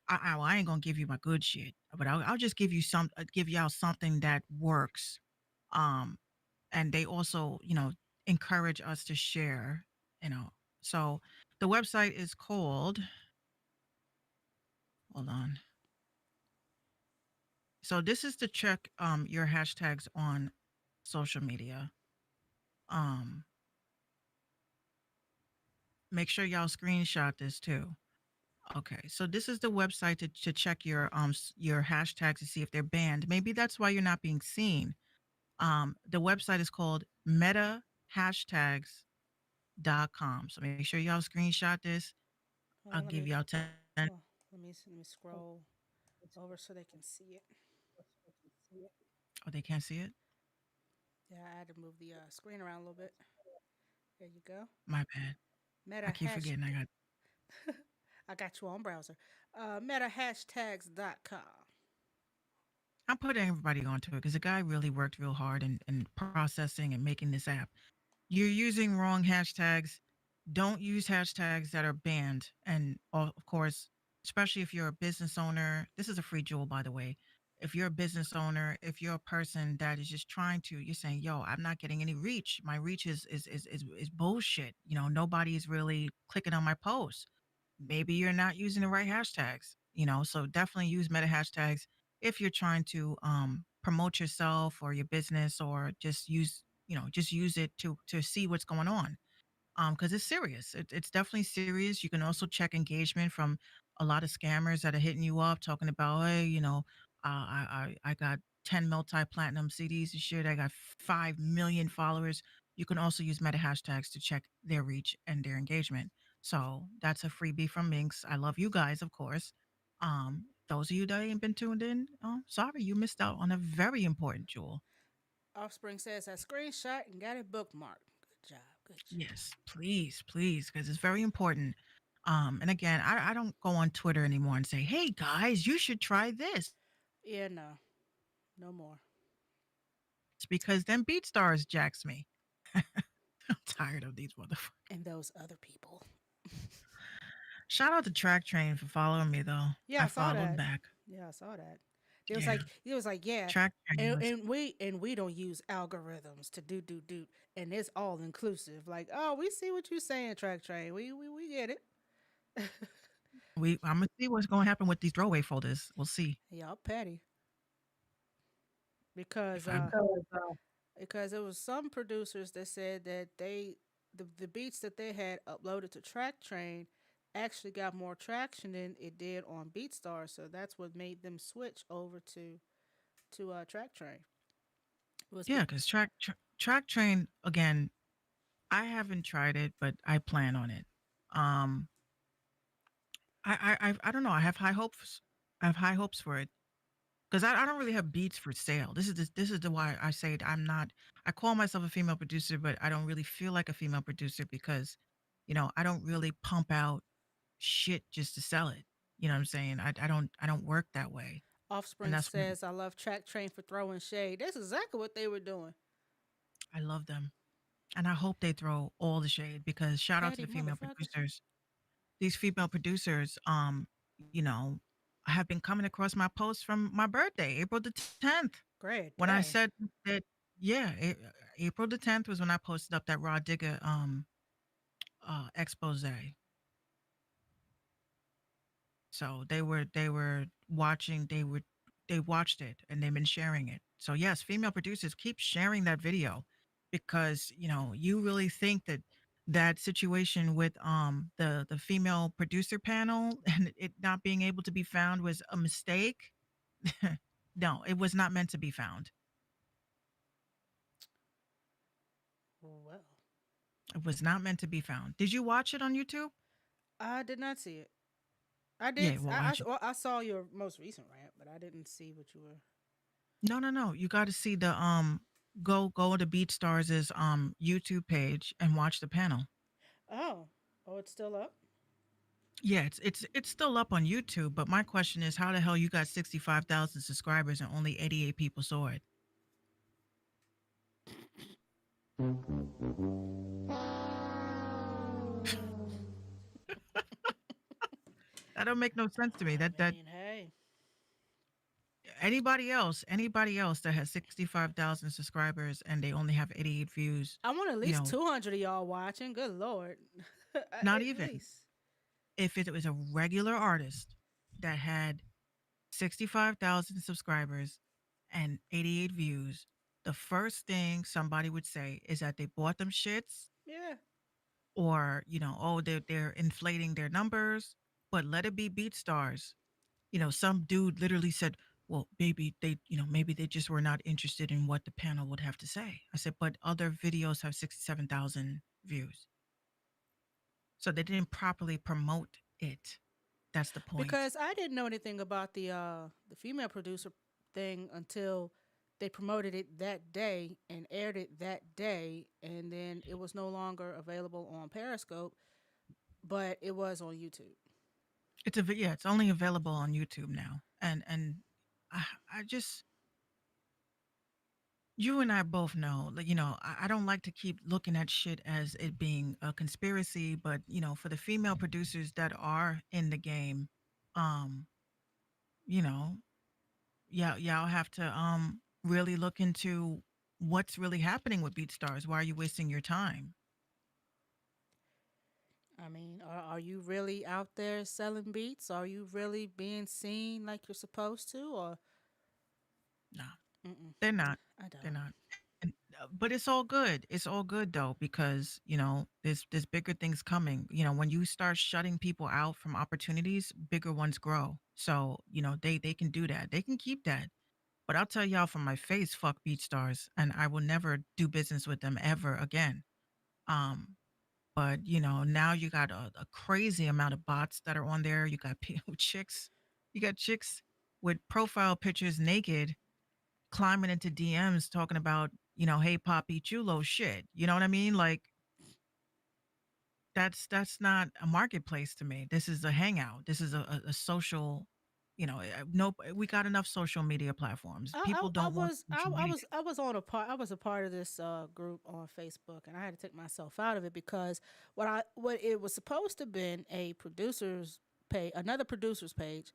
I ain't gonna give you my good shit, but I'll just give you give y'all something that works. Um, and they also encourage us to share. You know, so the website is called. Hold on. So this is to check your hashtags on social media. Um, Make sure y'all screenshot this too. Okay, so this is the website to check your hashtags to see if they're banned. Maybe that's why you're not being seen. The website is called metahashtags.com. So make sure y'all screenshot this. Hold I'll on, give y'all 10. Oh, oh, let me scroll over so they can see it. they can't see it? Yeah, I had to move the screen around a little bit. There you go. My bad. I Meta keep hash. forgetting I got. I got you on browser. Metahashtags.com. I'm putting everybody onto it because the guy really worked real hard in processing and making this app. You're using wrong hashtags. Don't use hashtags that are banned. And of course, especially if you're a business owner, this is a free jewel, by the way. if you're a business owner, if you're a person that is just trying to, you're saying, "Yo, I'm not getting any reach. My reach is bullshit. Nobody is really clicking on my posts. Maybe you're not using the right hashtags. So definitely use meta hashtags if you're trying to promote yourself or your business, or just use it to see what's going on, because it's serious. It's definitely serious. You can also check engagement from a lot of scammers that are hitting you up talking about, hey, I got 10 multi-platinum CDs and shit. I got 5 million followers. You can also use meta hashtags to check their reach and their engagement. So that's a freebie from Minx. I love you guys, of course. Those of you that ain't been tuned in, sorry, you missed out on a very important jewel. Offspring says I screenshot and got it bookmarked. Good job. Good job. Yes, please, because it's very important. And again, I don't go on Twitter anymore and say, "Hey guys, you should try this," Yeah, no. No more. it's because then BeatStars jacks me. I'm tired of these motherfuckers. And those other people. Shout out to Track Train for following me though. Yeah, I I saw followed that. back. Yeah, I saw that. Yeah, It was like, yeah, Track Train was. and we don't use algorithms to do, and it's all inclusive. Like, oh, we see what you're saying, Track Train. We get it. I'm gonna see what's gonna happen with these throwaway folders. We'll see Y'all petty because if I. because it was some producers that said that the beats that they had uploaded to Track Train actually got more traction than it did on BeatStar, so that's what made them switch over to Track Train. It was Yeah, because Track Train again. I haven't tried it, but I plan on it. Um, I don't know. I have high hopes. I have high hopes for it. Because I don't really have beats for sale. This is the why I say I'm not. I call myself a female producer, but I don't really feel like a female producer because, I don't really pump out shit just to sell it. You know what I'm saying? I don't work that way, and Offspring that's what says, I love Track Train for throwing shade. That's exactly what they were doing. I love them, and I hope they throw all the shade because shout out to Petty the female motherfuckers. producers. These female producers, you know, have been coming across my posts from my birthday, April the 10th. Great When I day. said that, yeah, April the 10th was when I posted up that Raw Digger expose. So they were watching, they watched it and they've been sharing it. So yes, female producers keep sharing that video because, you really think that that situation with the female producer panel and it not being able to be found was a mistake. No, it was not meant to be found. Well, It was not meant to be found. Did you watch it on YouTube? I did not see it. I did. Yeah, well, watch it. I saw your most recent rant, but I didn't see what you were. No, no, no. You got to see the go to BeatStars' YouTube page and watch the panel. Oh, oh, it's still up. Yeah, it's still up on YouTube, but my question is how the hell you got 65,000 subscribers and only 88 people saw it? That don't make no sense to me. That Hey, anybody else that has 65,000 subscribers and they only have 88 views, I want at you least know, 200 of y'all watching. Good lord, not at even least. if it was a regular artist that had 65,000 subscribers and 88 views, the first thing somebody would say is that they bought them shits, Yeah. or, oh, they're inflating their numbers. But let it be BeatStars. Some dude literally said, well, maybe they just were not interested in what the panel would have to say. I said, but other videos have 67,000 views. So they didn't properly promote it. That's the point. Because I didn't know anything about the female producer thing until they promoted it that day and aired it that day, and then it was no longer available on Periscope, but it was on YouTube. Yeah, it's only available on YouTube now. And I just you and I both know, like, I don't like to keep looking at shit as it being a conspiracy, but for the female producers that are in the game, um, you know, yeah, y'all have to really look into what's really happening with BeatStars. Why are you wasting your time? I mean, are you really out there selling beats? Are you really being seen like you're supposed to? Or No, mm-mm, they're not. I They're don't. not. And, but it's all good. It's all good though because there's bigger things coming. When you start shutting people out from opportunities, bigger ones grow. So they can do that. They can keep that. But I'll tell y'all from my face, fuck BeatStars, and I will never do business with them ever again. Um, but now you got a crazy amount of bots that are on there. You got chicks, you got chicks with profile pictures naked climbing into DMs talking about, hey Poppy Chulo shit. You know what I mean? Like that's not a marketplace to me. This is a hangout. This is a social, no, we got enough social media platforms. People I don't want was social media. I was on a part I was a part of this group on Facebook, and I had to take myself out of it because what it was supposed to been a producer's page, another producer's page,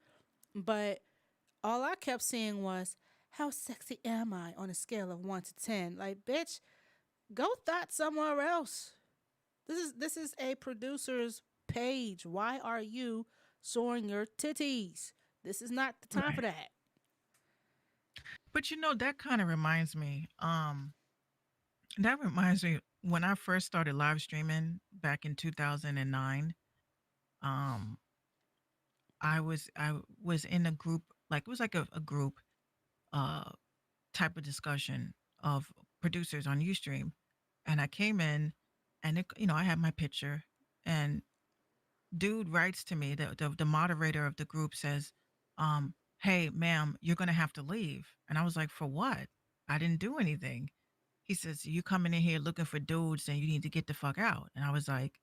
but all I kept seeing was how sexy am I on a scale of 1 to 10. Like, bitch, go thought somewhere else. This is a producer's page. Why are you showing your titties? This is not the time for Right. that. But that kind of reminds me. That reminds me when I first started live streaming back in 2009. Um, I was in a group, like it was like a group uh type of discussion of producers on Ustream, and I came in, and I had my picture, and dude writes to me, the moderator of the group says, "Hey, ma'am, you're gonna have to leave," and I was like, "For what? I didn't do anything." He says, "You coming in here looking for dudes, and you need to get the fuck out." And I was like,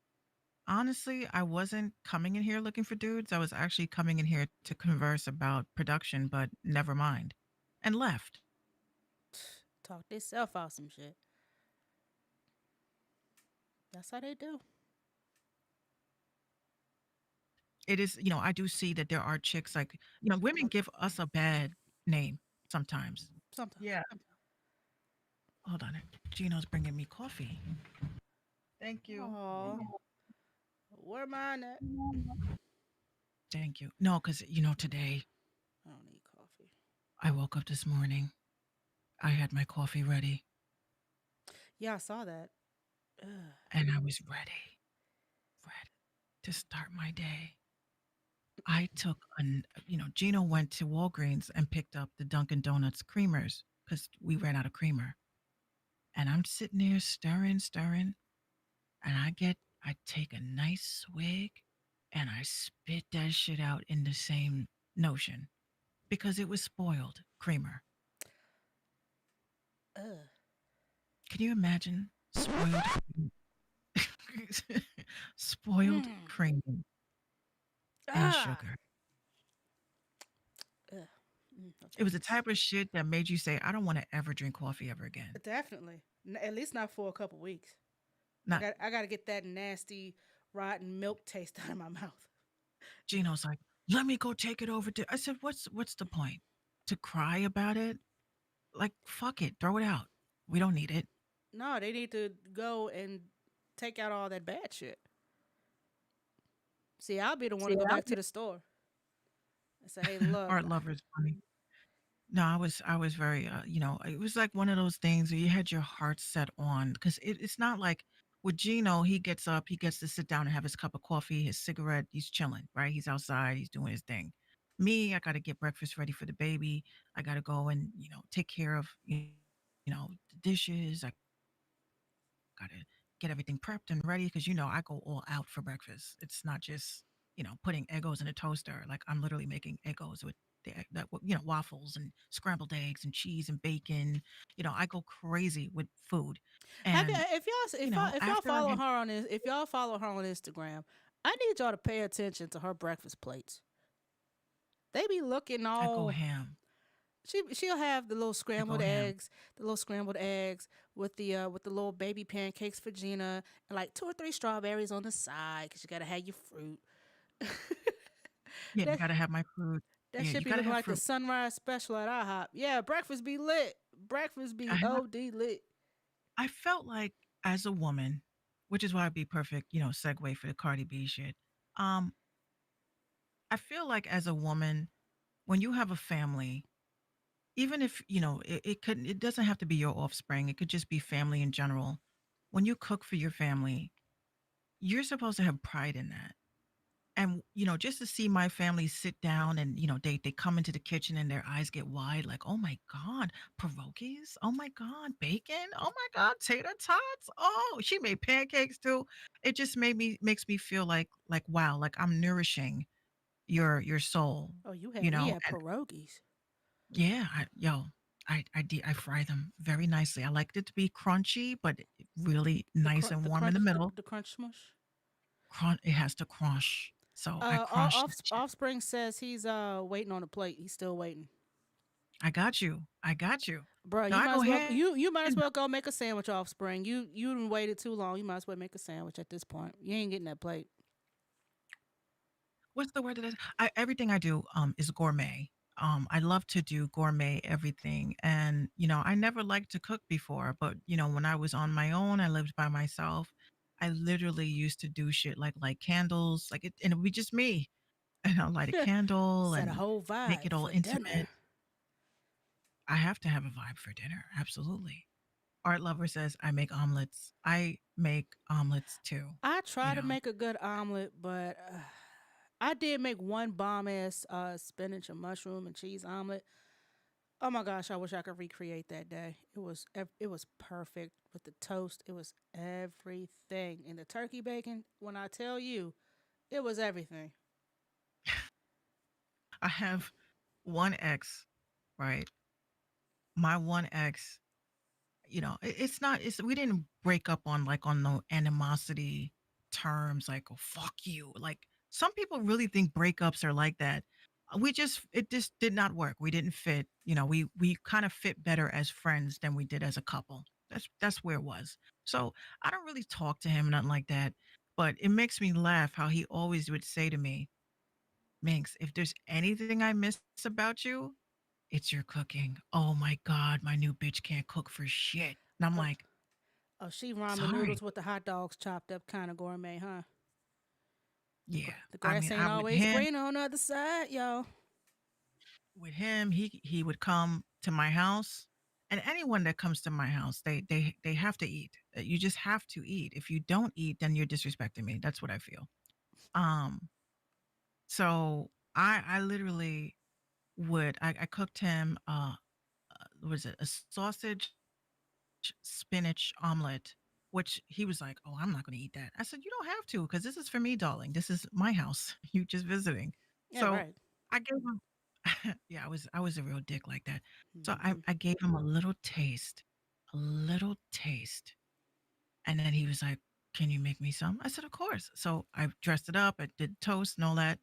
honestly, I wasn't coming in here looking for dudes. I was actually coming in here to converse about production, but never mind. And left. Talk themselves out some shit. That's how they do. It is, I do see that there are chicks like, women give us a bad name sometimes. Sometimes. Yeah. Hold on. Gino's bringing me coffee. Thank you. Oh, where mine at? Thank you. No, because, today I don't need coffee. I woke up this morning. I had my coffee ready Yeah, I saw that. Ugh. and I was ready to start my day. I took Gino went to Walgreens and picked up the Dunkin' Donuts creamers because we ran out of creamer. And I'm sitting there stirring, and I take a nice swig and I spit that shit out in the same notion because it was spoiled creamer. Ugh. Can you imagine spoiled spoiled Mm. cream and Ah. sugar? Ugh. No It was the thanks. type of shit that made you say, I don't want to ever drink coffee ever again. Definitely. At least not for a couple weeks. Not I got to get that nasty rotten milk taste out of my mouth. Gino's like, let me go take it over to. I said, what's the point? To cry about it? Like, fuck it, throw it out. We don't need it. No, they need to go and take out all that bad shit. See, I'll be the one to go back to the store and say, "Hey, look, Art lovers, funny. No, I was very, it was like one of those things where you had your heart set on because it's not like with Gino, he gets up, he gets to sit down and have his cup of coffee, his cigarette, he's chilling, right? He's outside, he's doing his thing. Me, I got to get breakfast ready for the baby. I got to go and, take care of, the dishes. I got to get everything prepped and ready because, I go all out for breakfast. It's not just, putting Eggos in a toaster. Like I'm literally making Eggos with waffles and scrambled eggs and cheese and bacon. I go crazy with food. have you And, if y'all after I follow get, her on this, if y'all follow her on Instagram, I need y'all to pay attention to her breakfast plates. They be looking I go all. ham. She'll have I go ham. the little scrambled eggs with the little baby pancakes for Gina, and like 2 or 3 strawberries on the side because you gotta have your fruit. Yeah, you That got to have my food. That Yeah, should you be gotta looking have like the fruit. sunrise special at IHOP. Yeah, breakfast be lit. Breakfast I be have OD lit. I felt like as a woman, which is why it'd be perfect, segue for the Cardi B shit. Um, I feel like as a woman, when you have a family, even if, it doesn't have to be your offspring, it could just be family in general. When you cook for your family, you're supposed to have pride in that. And, just to see my family sit down and, they come into the kitchen and their eyes get wide, like, oh my God, pierogies? Oh my God, bacon? Oh my God, tater tots? Oh, she made pancakes too. It just makes me feel like wow, like I'm nourishing your soul, Oh, you had me at and pierogies. yeah, I fry them very nicely. I like it to be crunchy, but really nice and warm in the middle. The crunch smush. It has to crush. So I crush that shit. Offspring says he's waiting on a plate. He's still waiting. I got you. I got you. Bro, No, you I might go as well ahead. you might as well go make a sandwich, Offspring. You done waited too long. You might as well make a sandwich at this point. You ain't getting that plate. What's the word that everything I do is gourmet. I love to do gourmet everything. And, I never liked to cook before, but when I was on my own, I lived by myself. I literally used to do shit like candles, and it would be just me. And I'll light a candle Set a and whole make vibe it all for dinner. intimate. I have to have a vibe for dinner. Absolutely. Art Lover says, I make omelets. I make omelets too. I You try to know, make a good omelet, but I did make one bomb ass spinach and mushroom and cheese omelet. Oh my gosh, I wish I could recreate that day. It was perfect with the toast. It was everything. And the turkey bacon, when I tell you, it was everything. I have one ex, right? My one ex, it's not, we didn't break up on no animosity terms, like, oh, fuck you. Like, some people really think breakups are like that. It just did not work. We didn't fit. We kind of fit better as friends than we did as a couple. That's where it was. So I don't really talk to him, nothing like that. But it makes me laugh how he always would say to me, Minx, if there's anything I miss about you, it's your cooking. Oh my God, my new bitch can't cook for shit. And I'm Uh, like, oh, she ramen sorry. noodles with the hot dogs chopped up, kind of gourmet, huh? Yeah. The I grass mean, ain't always green on the other side, y'all. with him, he would come to my house. And anyone that comes to my house, they have to eat. You just have to eat. If you don't eat, then you're disrespecting me. That's what I feel. Um, so I literally I cooked him what was it, a sausage spinach omelet, which he was like, "Oh, I'm not going to eat that." I said, "You don't have to, because this is for me, darling. This is my house. You just visiting." Yeah, So right. I gave him, yeah, I was a real dick like that. So I, Hmm. I gave him a little taste, and then he was like, "Can you make me some?" I said, "Of course." So I dressed it up. I did toast and all that.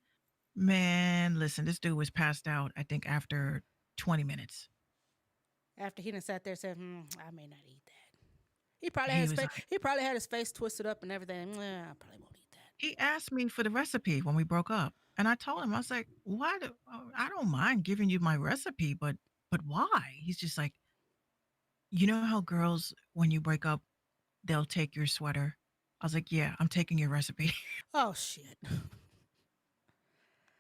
Man, listen, this dude was passed out, I think, after 20 minutes. After he done sat there and said, I may not eat that. He probably had He his was face. like, He probably had his face twisted up and everything. I probably won't eat that. he asked me for the recipe when we broke up. And I told him, I was like, I don't mind giving you my recipe, but why? He's just like, you know how girls, when you break up, they'll take your sweater. I was like, yeah, I'm taking your recipe. Oh shit.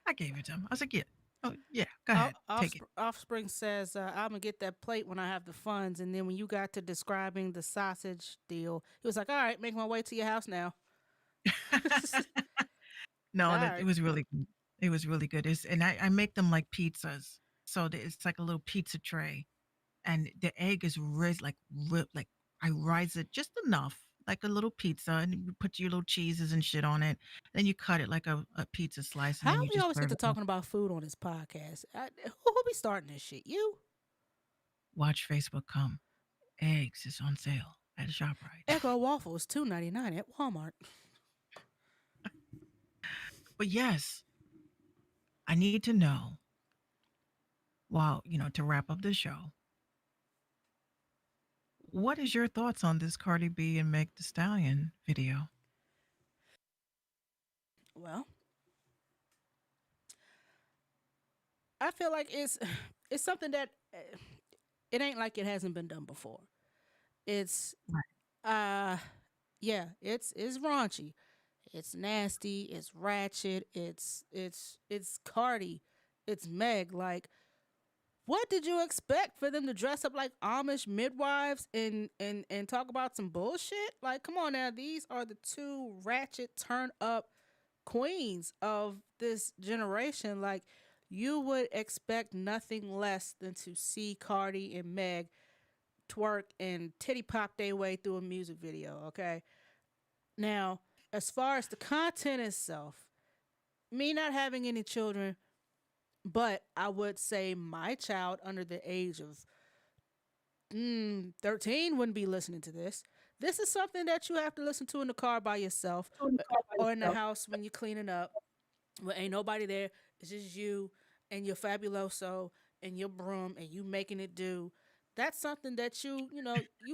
I gave it to him. I was like, yeah, oh yeah, go ahead, take it. Offspring says, I'm gonna get that plate when I have the funds. And then when you got to describing the sausage deal, he was like, "All right, make my way to your house now." All No, that it right. was really good. It was really good. And I make them like pizzas. So it's like a little pizza tray, and the egg is raised like I rise it just enough, like a little pizza, and you put your little cheeses and shit on it. Then you cut it like a pizza slice, and How then you we just always get serve to it up. talking about food on this podcast? Who be starting this shit? You? Watch Facebook come. Eggs is on sale at ShopRite. Eggo waffles $2.99 at Walmart. But yes, I need to know. Well, to wrap up the show, what is your thoughts on this Cardi B and Meg The Stallion video? Well, I feel like it's something that it ain't like it hasn't been done before. It's Right. uh yeah, it's raunchy. It's nasty, it's ratchet, it's Cardi, it's Meg. Like, what did you expect for them to dress up like Amish midwives and talk about some bullshit? Like, come on now, these are the two ratchet turn up queens of this generation. Like, you would expect nothing less than to see Cardi and Meg twerk and titty pop their way through a music video, okay? Now, as far as the content itself, me not having any children, but I would say my child under the age of 13 wouldn't be listening to this. This is something that you have to listen to in the car by yourself or in the house when you're cleaning up, when ain't nobody there. It's just you and your fabuloso and your broom and you making it do. That's something that you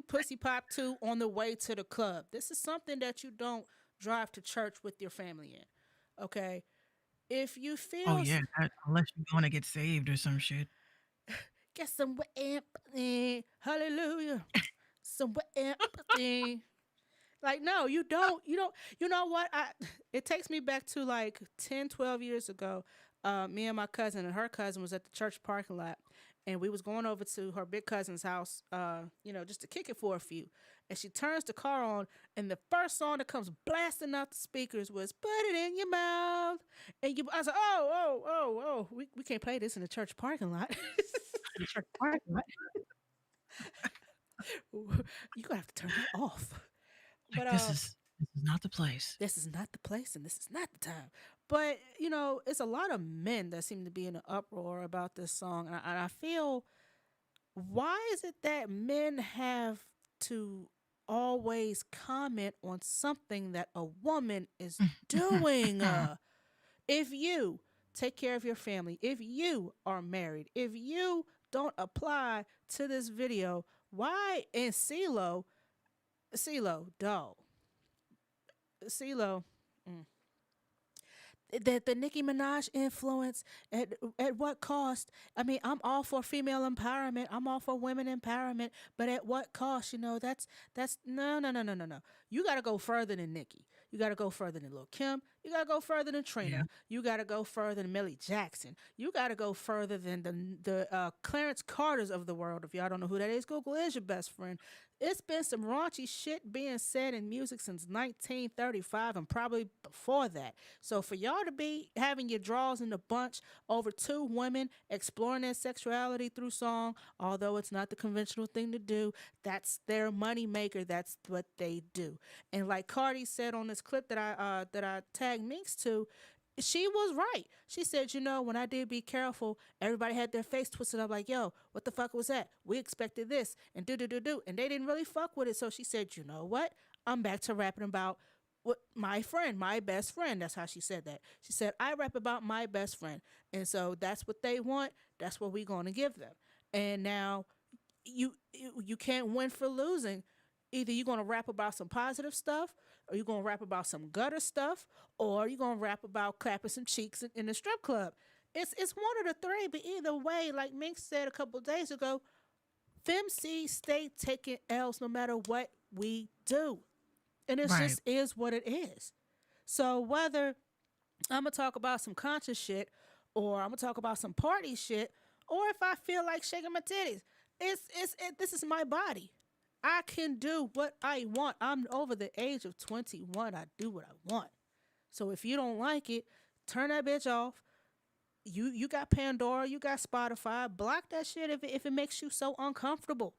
pussy pop to on the way to the club. This is something that you don't drive to church with your family in. Okay? If you Oh feel yeah, unless you want to get saved or some shit. get some empathy, hallelujah, some empathy. Like, no, you don't. You don't. You know what? It takes me back to like 10, 12 years ago. Me and my cousin and her cousin was at the church parking lot, and we was going over to her big cousin's house, just to kick it for a few. And she turns the car on, and the first song that comes blasting out the speakers was "Put It in Your Mouth." And I was like, oh, we can't play this in the church parking lot. The church parking lot. You gonna have to turn that off. Like, But this is not the place. this is not the place and this is not the time. But it's a lot of men that seem to be in an uproar about this song, and I feel, why is it that men have to always comment on something that a woman is doing? If you take care of your family, if you are married, if you don't apply to this video, why in CeeLo, dog. CeeLo, the Nicki Minaj influence, at what cost? I mean, I'm all for female empowerment. I'm all for women empowerment, but at what cost? That's no. You got to go further than Nicki. You got to go further than Lil Kim. You got to go further than Trina. Yeah. You got to go further than Millie Jackson. You got to go further than the Clarence Carters of the world. If y'all don't know who that is, Google is your best friend. It's been some raunchy shit being said in music since 1935 and probably before that. So for y'all to be having your draws in the bunch over two women exploring their sexuality through song, although it's not the conventional thing to do, that's their money maker. That's what they do. And like Cardi said on this clip that I tagged Minx to, she was right. She said, when I did Be Careful, everybody had their face twisted up like, yo, what the fuck was that? We expected this and do. And they didn't really fuck with it. So she said, you know what? I'm back to rapping about what my friend, my best friend. That's how she said that. She said, I rap about my best friend. And so that's what they want. That's what we're going to give them. And now you can't win for losing. Either you're going to rap about some positive stuff, or you're going to rap about some gutter stuff, or you're going to rap about clapping some cheeks in the strip club. It's one of the three, but either way, like Mink said a couple of days ago, FemC stay taking L's no matter what we do. And it Right. just is what it is. So whether I'm going to talk about some conscious shit, or I'm going to talk about some party shit, or if I feel like shaking my titties, this is my body. I can do what I want. I'm over the age of 21. I do what I want. So if you don't like it, turn that bitch off. You got Pandora, you got Spotify. Block that shit if it makes you so uncomfortable.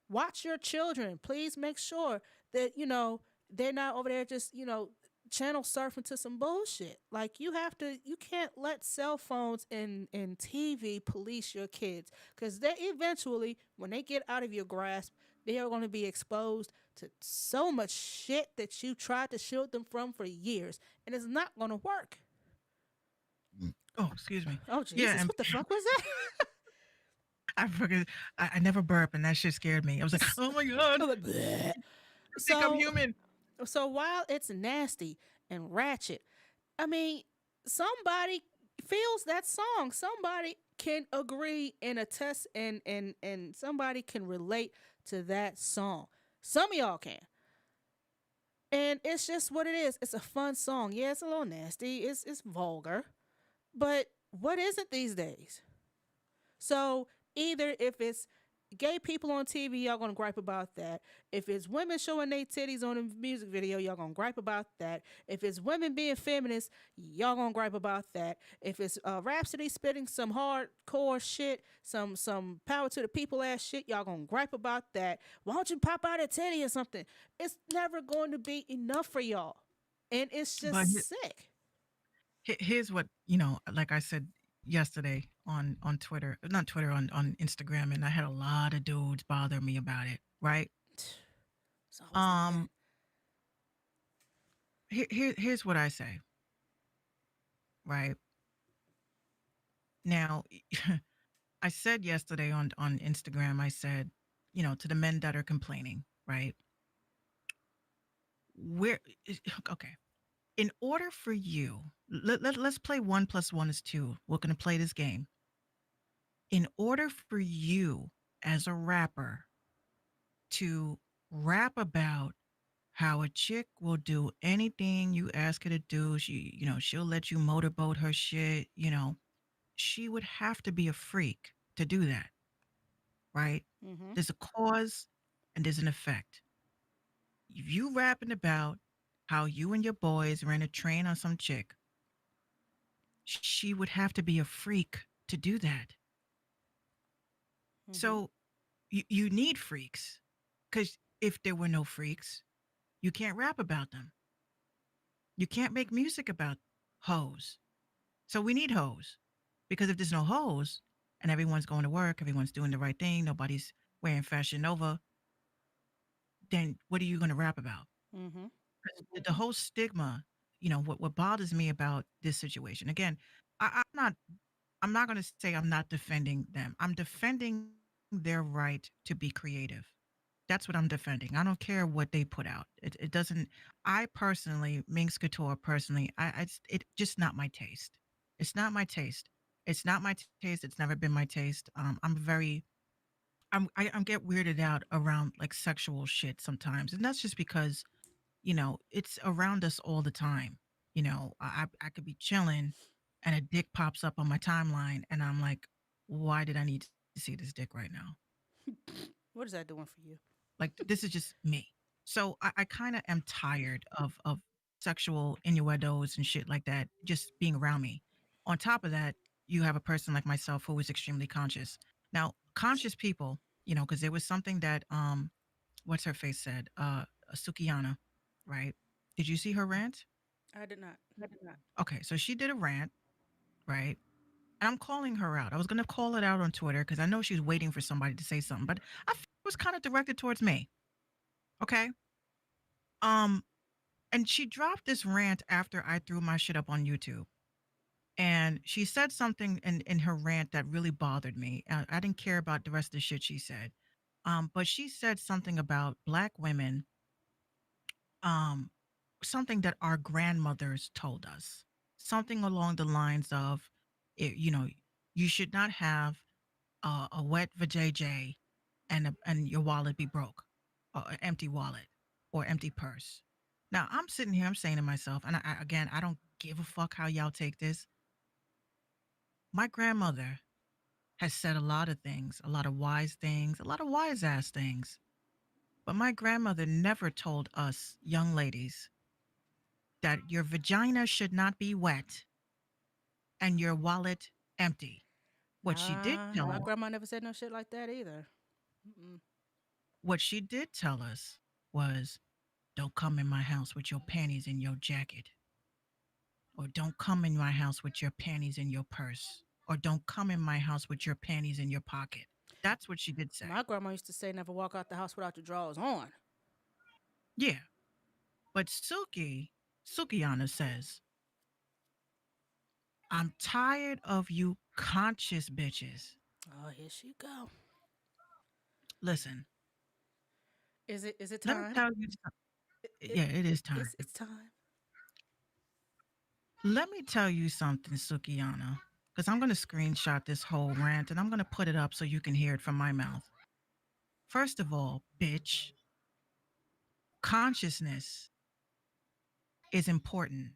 Watch your children. Please make sure that, they're not over there just, channel surfing to some bullshit. Like, you can't let cell phones and TV police your kids, because they eventually, when they get out of your grasp, they are going to be exposed to so much shit that you tried to shield them from for years, and it's not going to work. Oh, excuse me. Oh, Jesus, Yeah, and what the fuck was that? I forget. I never burp, and that shit scared me. I was like, oh my god, I was like, bleh. I think I'm human. So while it's nasty and ratchet, I mean, somebody feels that song. Somebody can agree and attest and somebody can relate to that song. Some of y'all can. And it's just what it is. It's a fun song. Yeah, it's a little nasty. It's vulgar. But what isn't these days? So either if it's gay people on TV, y'all gonna gripe about that. If it's women showing their titties on a music video, y'all gonna gripe about that. If it's women being feminists, y'all gonna gripe about that. If it's Rhapsody spitting some hardcore shit, some power to the people ass shit, y'all gonna gripe about that. Why don't you pop out a titty or something? It's never going to be enough for y'all, and it's But just sick. here's what, like I said yesterday on Twitter, not Twitter, on Instagram, and I had a lot of dudes bother me about it, right? It's always the men. Um, here's what I say, right? Now, I said yesterday on Instagram, I said, to the men that are complaining, right? Where, okay, in order for you, let's play 1 + 1 is 2. We're going to play this game. In order for you as a rapper to rap about how a chick will do anything you ask her to do, she'll let you motorboat her shit, she would have to be a freak to do that, right? Mm-hmm. There's a cause and there's an effect. If you rapping about how you and your boys ran a train on some chick, she would have to be a freak to do that. Mm-hmm. So you need freaks, because if there were no freaks, you can't rap about them. You can't make music about hoes. So we need hoes, because if there's no hoes and everyone's going to work, everyone's doing the right thing, nobody's wearing Fashion Nova, then what are you going to rap about? Mm-hmm. The whole stigma, what bothers me about this situation. Again, I'm not going to say I'm not defending them. I'm defending their right to be creative. That's what I'm defending. I don't care what they put out. It doesn't. I personally, Minx Couture personally, it just not my taste. It's not my taste. It's not my taste. It's never been my taste. I'm get weirded out around like sexual shit sometimes, and that's just because it's around us all the time. I could be chilling, and a dick pops up on my timeline, and I'm like, why did I need to see this dick right now? What is that doing for you? Like this is just me. So I kind of am tired of sexual innuendos and shit like that just being around me. On top of that, you have a person like myself who is extremely conscious. Now, conscious people, because there was something that what's her face said, Sukiyana, right? Did you see her rant? I did not. Okay, so she did a rant, right? And I'm calling her out. I was gonna call it out on Twitter because I know she's waiting for somebody to say something, but I feel it was kind of directed towards me. Okay. Um, and she dropped this rant after I threw my shit up on YouTube. And she said something in her rant that really bothered me. I didn't care about the rest of the shit she said. But she said something about black women, um, something that our grandmothers told us, something along the lines of, it, you should not have a wet vajayjay and your wallet be broke, or an empty wallet or empty purse. Now I'm sitting here, I'm saying to myself, and again, I don't give a fuck how y'all take this. My grandmother has said a lot of things, a lot of wise things, a lot of wise ass things. But my grandmother never told us young ladies that your vagina should not be wet and your wallet empty. What she did Nah, tell my us, grandma never said no shit like that either. Mm-mm. what she did tell us was, don't come in my house with your panties in your jacket, or don't come in my house with your panties in your purse, or don't come in my house with your panties in your pocket. That's what she did say. My grandma used to say, "Never walk out the house without your drawers on." Yeah. But Sukiyana says, I'm tired of you conscious bitches. Oh, here she go. Listen, Is it? Is it let me time? tell you something. Yeah, it is time. It's time. Let me tell you something, Sukiyana. because I'm going to screenshot this whole rant and I'm going to put it up so you can hear it from my mouth. First of all, bitch, consciousness is important,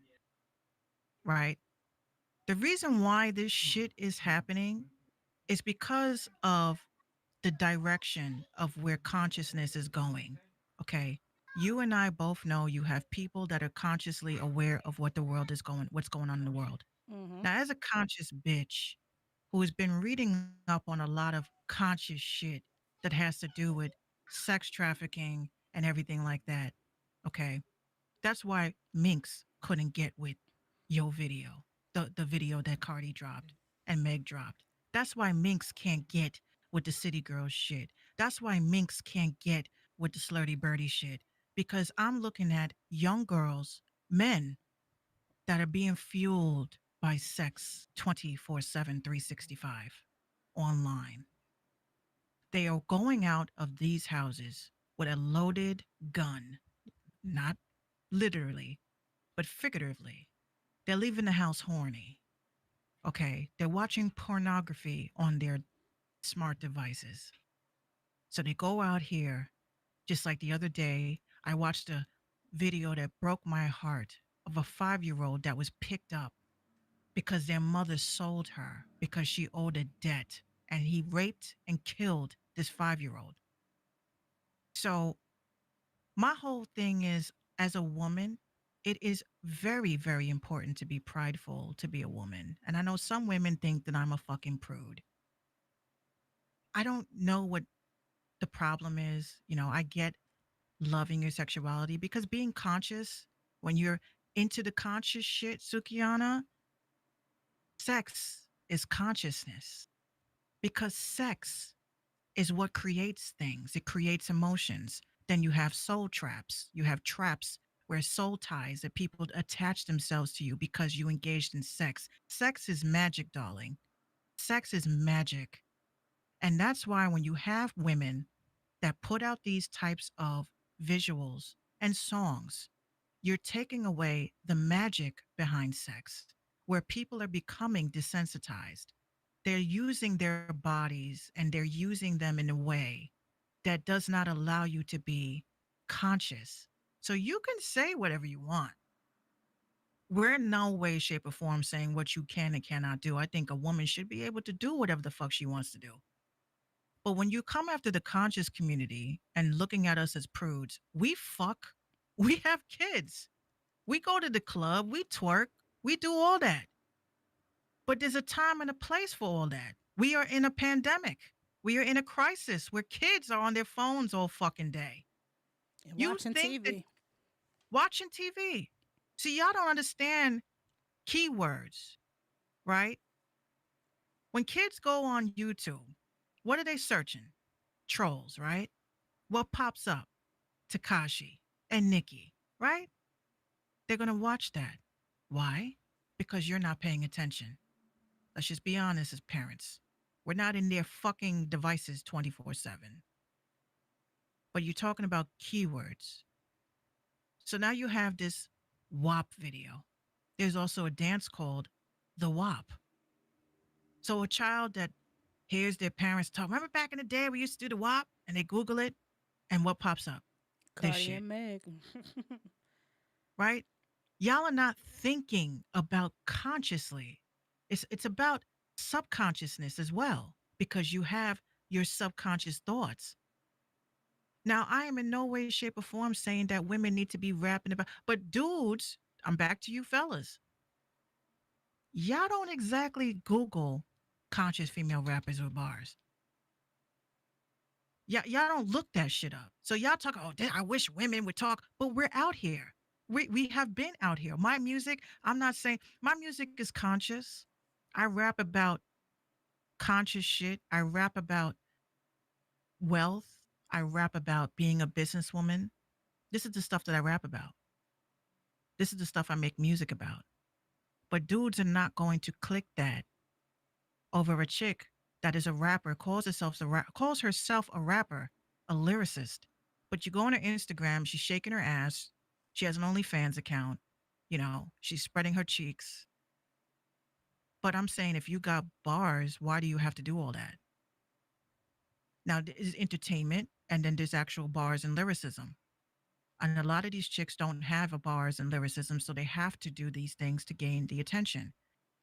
right? The reason why this shit is happening is because of the direction of where consciousness is going. Okay. You and I both know you have people that are consciously aware of what's going on in the world. Mm-hmm. Now, as a conscious bitch who has been reading up on a lot of conscious shit that has to do with sex trafficking and everything like that, okay, that's why Minx couldn't get with Yo video, the video that Cardi dropped and Meg dropped. That's why Minx can't get with the City Girls shit. That's why Minx can't get with the Slurdy Birdie shit. Because I'm looking at young girls, men that are being fueled by sex 24/7, 365 online. They are going out of these houses with a loaded gun, not literally, but figuratively. They're leaving the house horny. Okay. They're watching pornography on their smart devices. So they go out here, just like the other day, I watched a video that broke my heart of a 5-year-old that was picked up because their mother sold her because she owed a debt and he raped and killed this 5-year-old. So my whole thing is, as a woman, it is very, very important to be prideful to be a woman. And I know some women think that I'm a fucking prude. I don't know what the problem is. I get loving your sexuality because being conscious, when you're into the conscious shit, Sukiana, sex is consciousness because sex is what creates things. It creates emotions. Then you have soul traps. You have traps where soul ties that people attach themselves to you because you engaged in sex. Sex is magic, darling. Sex is magic. And that's why when you have women that put out these types of visuals and songs, you're taking away the magic behind sex, where people are becoming desensitized. They're using their bodies and they're using them in a way that does not allow you to be conscious. So you can say whatever you want. We're in no way, shape, or form saying what you can and cannot do. I think a woman should be able to do whatever the fuck she wants to do. But when you come after the conscious community and looking at us as prudes, we fuck, we have kids, we go to the club, we twerk, we do all that. But there's a time and a place for all that. We are in a pandemic. We are in a crisis where kids are on their phones all fucking day. And You watching think that TV. watching TV. See, y'all don't understand keywords, right? When kids go on YouTube, what are they searching? Trolls, right? What pops up? Takashi and Nikki, right? They're going to watch that. Why? Because you're not paying attention. Let's just be honest as parents. We're not in their fucking devices 24/7. But you're talking about keywords. So now you have this WAP video. There's also a dance called the WAP. So a child that hears their parents talk, remember back in the day we used to do the WAP, and they Google it, and what pops up? This Cardi shit, and Meg. right? Y'all are not thinking about consciously. It's about subconsciousness as well, because you have your subconscious thoughts. Now, I am in no way, shape, or form saying that women need to be rapping about, but dudes, I'm back to you fellas. Y'all don't exactly Google conscious female rappers or bars. Y'all don't look that shit up. So y'all talk, oh, I wish women would talk, but we're out here. We have been out here. My music, I'm not saying my music is conscious. I rap about conscious shit. I rap about wealth. I rap about being a businesswoman. This is the stuff that I rap about. This is the stuff I make music about. But dudes are not going to click that over a chick that is a rapper, calls herself a rapper, a lyricist. But you go on her Instagram, she's shaking her ass. She has an OnlyFans account. She's spreading her cheeks. But I'm saying if you got bars, why do you have to do all that? Now, there's entertainment, and then there's actual bars and lyricism. And a lot of these chicks don't have a bars and lyricism, so they have to do these things to gain the attention.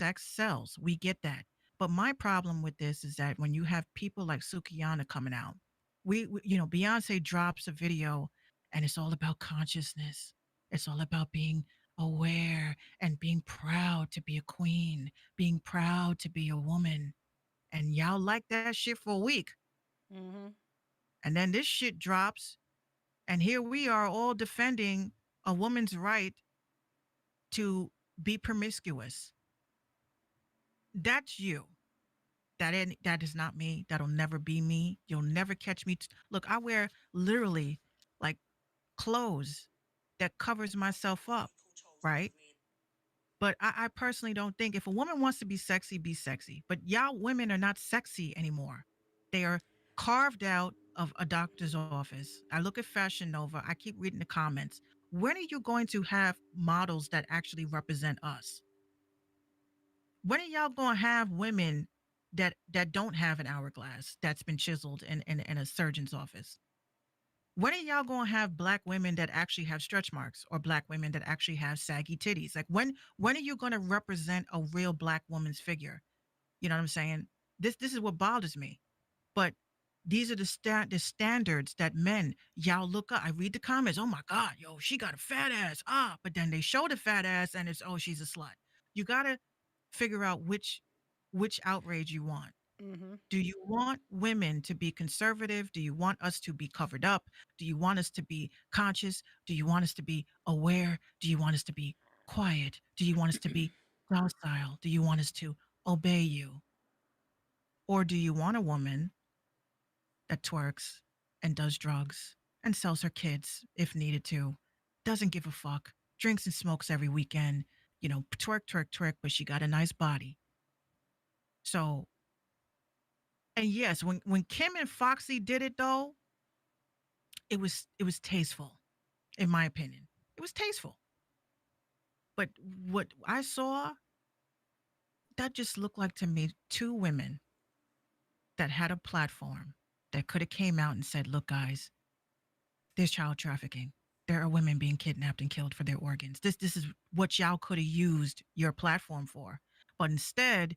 Sex sells. We get that. But my problem with this is that when you have people like Sukiyana coming out, Beyonce drops a video and it's all about consciousness. It's all about being aware and being proud to be a queen, being proud to be a woman. And y'all like that shit for a week. Mm-hmm. And then this shit drops. And here we are all defending a woman's right to be promiscuous. That's you. That is not me. That'll never be me. You'll never catch me. Look, I wear literally like clothes that covers myself up, right? But I personally don't think if a woman wants to be sexy. But y'all women are not sexy anymore. They are carved out of a doctor's office. I look at Fashion Nova. I keep reading the comments. When are you going to have models that actually represent us? When are y'all going to have women that don't have an hourglass that's been chiseled in a surgeon's office? When are y'all going to have black women that actually have stretch marks or black women that actually have saggy titties? Like when are you going to represent a real black woman's figure? You know what I'm saying? This is what bothers me. But these are the standards that men y'all look up. I read the comments. Oh my God, yo, she got a fat ass. Ah, but then they show the fat ass and it's oh she's a slut. You gotta figure out which outrage you want. Mm-hmm. Do you want women to be conservative? Do you want us to be covered up? Do you want us to be conscious? Do you want us to be aware? Do you want us to be quiet? Do you want us to be docile? Do you want us to obey you? Or do you want a woman that twerks and does drugs and sells her kids if needed to, doesn't give a fuck, drinks and smokes every weekend, twerk, twerk, twerk, but she got a nice body. So, and yes, when Kim and Foxy did it though, it was tasteful, in my opinion. It was tasteful. But what I saw, that just looked like to me two women that had a platform that could have came out and said, look, guys, there's child trafficking. There are women being kidnapped and killed for their organs. This is what y'all could have used your platform for. But instead,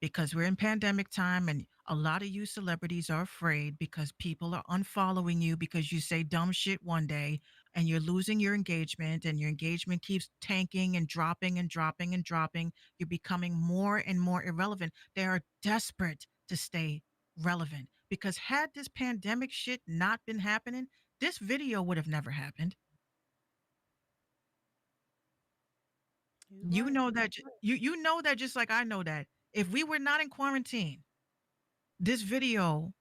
because we're in pandemic time and a lot of you celebrities are afraid because people are unfollowing you because you say dumb shit one day and you're losing your engagement and your engagement keeps tanking and dropping and dropping and dropping. You're becoming more and more irrelevant. They are desperate to stay relevant because had this pandemic shit not been happening, this video would have never happened. You're You right. know that you know that just like I know that if we were not in quarantine, this video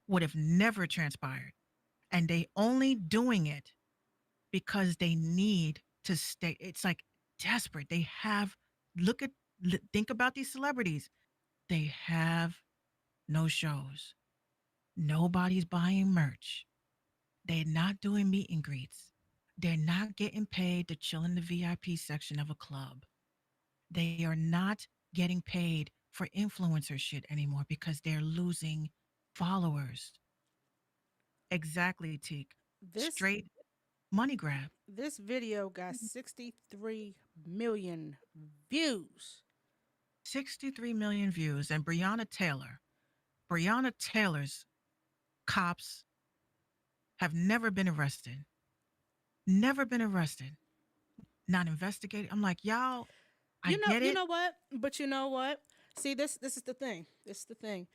would have never transpired. And they only doing it because they need to stay. It's like desperate. They have look at think about these celebrities. They have no shows. Nobody's buying merch. They're not doing meet and greets. They're not getting paid to chill in the VIP section of a club. They are not getting paid for influencer shit anymore because they're losing followers. Exactly, Teak. This Straight money grab. this video got 63 million views. 63 million views. And Breonna Taylor's cops have never been arrested. Never been arrested. Not investigated. I'm like, y'all, I get You it. know what? But you know what? See, this is the thing. This is the thing.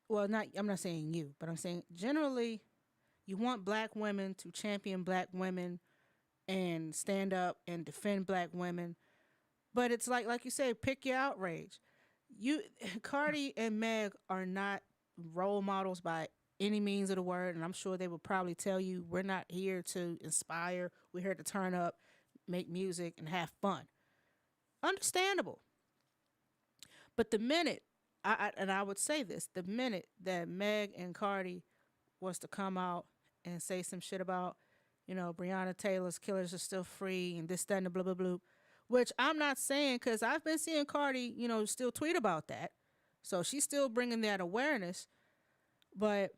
Well, not I'm not saying you, but I'm saying generally you want black women to champion black women and stand up and defend black women. But it's like you say, pick your outrage. You Cardi and Meg are not role models by any means of the word, and I'm sure they will probably tell you we're not here to inspire. We're here to turn up, make music, and have fun. Understandable. But the minute I would say this, the minute that Meg and Cardi was to come out and say some shit about, Breonna Taylor's killers are still free and this, that, and the blah, blah, blah. which I'm not saying because I've been seeing Cardi, still tweet about that. So she's still bringing that awareness. But